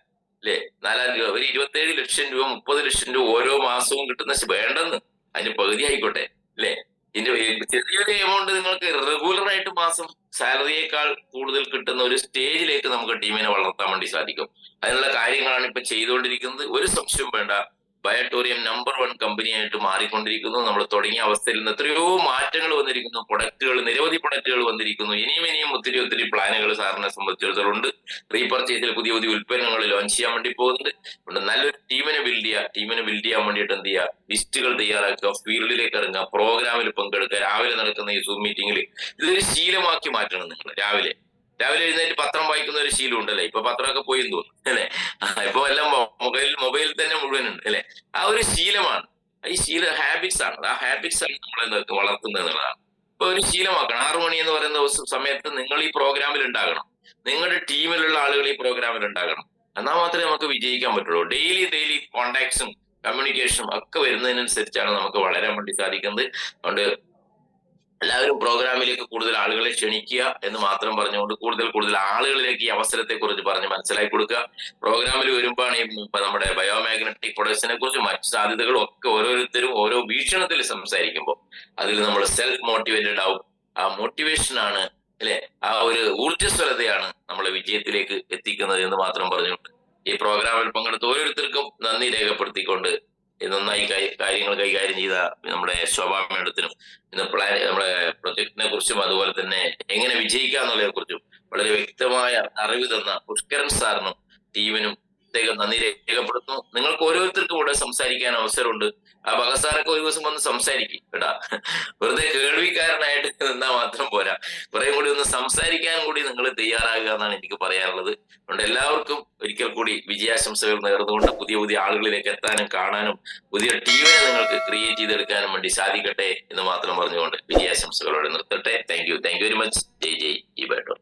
അല്ലെ, 4000 രൂപ, ഒരു 27 ലക്ഷം രൂപ 30 ലക്ഷം രൂപ ഓരോ മാസവും കിട്ടുന്ന വേണ്ടെന്ന് അതിന്റെ പകുതി ആയിക്കോട്ടെ അല്ലെ. ഇതിന്റെ ചെറിയൊരു എമൗണ്ട് നിങ്ങൾക്ക് റെഗുലർ ആയിട്ട് മാസം സാലറിയേക്കാൾ കൂടുതൽ കിട്ടുന്ന ഒരു സ്റ്റേജിലേക്ക് നമുക്ക് ടീമിനെ വളർത്താൻ വേണ്ടി സാധിക്കും. അതിനുള്ള കാര്യങ്ങളാണ് ഇപ്പൊ ചെയ്തുകൊണ്ടിരിക്കുന്നത്. ഒരു സംശയം വേണ്ട, ബയോട്ടോറിയം നമ്പർ 1 കമ്പനിയായിട്ട് മാറിക്കൊണ്ടിരിക്കുന്നു. നമ്മൾ തുടങ്ങിയ അവസ്ഥയിൽ നിന്ന് എത്രയോ മാറ്റങ്ങൾ വന്നിരിക്കുന്നു. പ്രൊഡക്റ്റുകൾ, നിരവധി പ്രൊഡക്റ്റുകൾ വന്നിരിക്കുന്നു. ഇനിയും ഒത്തിരി പ്ലാനുകൾ സാറിനെ സംബന്ധിച്ചിടത്തോളം ഉണ്ട്. റീപർച്ചേസിൽ പുതിയ ഉൽപ്പന്നങ്ങൾ ലോഞ്ച് ചെയ്യാൻ വേണ്ടി പോകുന്നുണ്ട്. അതുകൊണ്ട് നല്ലൊരു ടീമിനെ ബിൽഡ് ചെയ്യാൻ വേണ്ടിയിട്ട് എന്ത് ചെയ്യുക, ലിസ്റ്റുകൾ തയ്യാറാക്കുക, ഫീൽഡിലേക്ക് ഇറങ്ങുക, പ്രോഗ്രാമിൽ പങ്കെടുക്കുക. രാവിലെ നടക്കുന്ന ഈ സൂം മീറ്റിംഗിൽ ഇതൊരു ശീലമാക്കി മാറ്റണം. നിങ്ങൾ രാവിലെ എഴുന്നേറ്റ് പത്രം വായിക്കുന്ന ഒരു ശീലം ഉണ്ടല്ലേ. ഇപ്പൊ പത്രമൊക്കെ പോയി തോന്നുന്നു അല്ലെ. ഇപ്പൊ എല്ലാം മൊബൈൽ തന്നെ മുഴുവൻ ഉണ്ട് അല്ലെ. ആ ഒരു ശീലമാണ്, ഈ ഹാബിറ്റ്സ് ആണ്. ആ ഹാബിറ്റ്സ് ആണ് നമ്മളെ വളർത്തുന്നത് എന്നുള്ളതാണ്. ഇപ്പൊ ഒരു ശീലമാക്കണം. 6 മണി എന്ന് പറയുന്ന സമയത്ത് നിങ്ങൾ ഈ പ്രോഗ്രാമിൽ ഉണ്ടാകണം. നിങ്ങളുടെ ടീമിലുള്ള ആളുകൾ ഈ പ്രോഗ്രാമിൽ ഉണ്ടാകണം. എന്നാൽ മാത്രമേ നമുക്ക് വിജയിക്കാൻ പറ്റുള്ളൂ. ഡെയിലി കോണ്ടാക്ട്സും കമ്മ്യൂണിക്കേഷനും ഒക്കെ വരുന്നതിനനുസരിച്ചാണ് നമുക്ക് വളരാൻ വേണ്ടി സാധിക്കുന്നത്. അതുകൊണ്ട് എല്ലാവരും പ്രോഗ്രാമിലേക്ക് കൂടുതൽ ആളുകളെ ക്ഷണിക്കുക എന്ന് മാത്രം പറഞ്ഞുകൊണ്ട് കൂടുതൽ ആളുകളിലേക്ക് ഈ അവസരത്തെ കുറിച്ച് പറഞ്ഞ് മനസ്സിലാക്കി കൊടുക്കുക. പ്രോഗ്രാമിൽ വരുമ്പോഴാണ് ഈ നമ്മുടെ ബയോമാഗ്നറ്റിക് പ്രൊഡക്ഷനെ കുറിച്ച് മറ്റു സാധ്യതകളും ഒക്കെ ഓരോരുത്തരും ഓരോ വീക്ഷണത്തിൽ സംസാരിക്കുമ്പോൾ അതിൽ നമ്മൾ സെൽഫ് മോട്ടിവേറ്റഡ് ആവും. ആ മോട്ടിവേഷൻ ആണ് അല്ലെ, ആ ഒരു ഊർജ്ജസ്വലതയാണ് നമ്മളെ വിജയത്തിലേക്ക് എത്തിക്കുന്നത് എന്ന് മാത്രം പറഞ്ഞുകൊണ്ട് ഈ പ്രോഗ്രാമിൽ പങ്കെടുത്ത ഓരോരുത്തർക്കും നന്ദി രേഖപ്പെടുത്തിക്കൊണ്ട് നന്നായി കാര്യങ്ങൾ കൈകാര്യം ചെയ്ത നമ്മുടെ ശോഭാ മേഡത്തിനും ഇന്ന് നമ്മുടെ പ്രൊജക്ടിനെ കുറിച്ചും അതുപോലെ തന്നെ എങ്ങനെ വിജയിക്കാന്നുള്ളതിനെ കുറിച്ചും വളരെ വ്യക്തമായ അറിവ് തന്ന പുഷ്കരൻ സാറിനും ടീമിനും പ്രത്യേകം നന്ദി രേഖപ്പെടുത്തുന്നു. നിങ്ങൾക്ക് ഓരോരുത്തർക്കും ഇവിടെ സംസാരിക്കാൻ അവസരമുണ്ട്. ആ ബഗസാറൊക്കെ ഒരു ദിവസം വന്ന് സംസാരിക്കും കേട്ടാ. വെറുതെ കേൾവിക്കാരനായിട്ട് നിന്നാൽ മാത്രം പോരാ, കുറെ കൂടി ഒന്ന് സംസാരിക്കാൻ കൂടി നിങ്ങൾ തയ്യാറാകുക എന്നാണ് എനിക്ക് പറയാനുള്ളത്. അതുകൊണ്ട് എല്ലാവർക്കും ഒരിക്കൽ കൂടി വിജയാശംസകൾ നേർന്നുകൊണ്ട് പുതിയ ആളുകളിലേക്ക് എത്താനും കാണാനും പുതിയ ടീമിനെ നിങ്ങൾക്ക് ക്രിയേറ്റ് ചെയ്തെടുക്കാനും വേണ്ടി സാധിക്കട്ടെ എന്ന് മാത്രം പറഞ്ഞുകൊണ്ട് വിജയാശംസകളോടെ നിർത്തട്ടെ. Thank you very much. ജയ് ഈ ബേട്ടോ.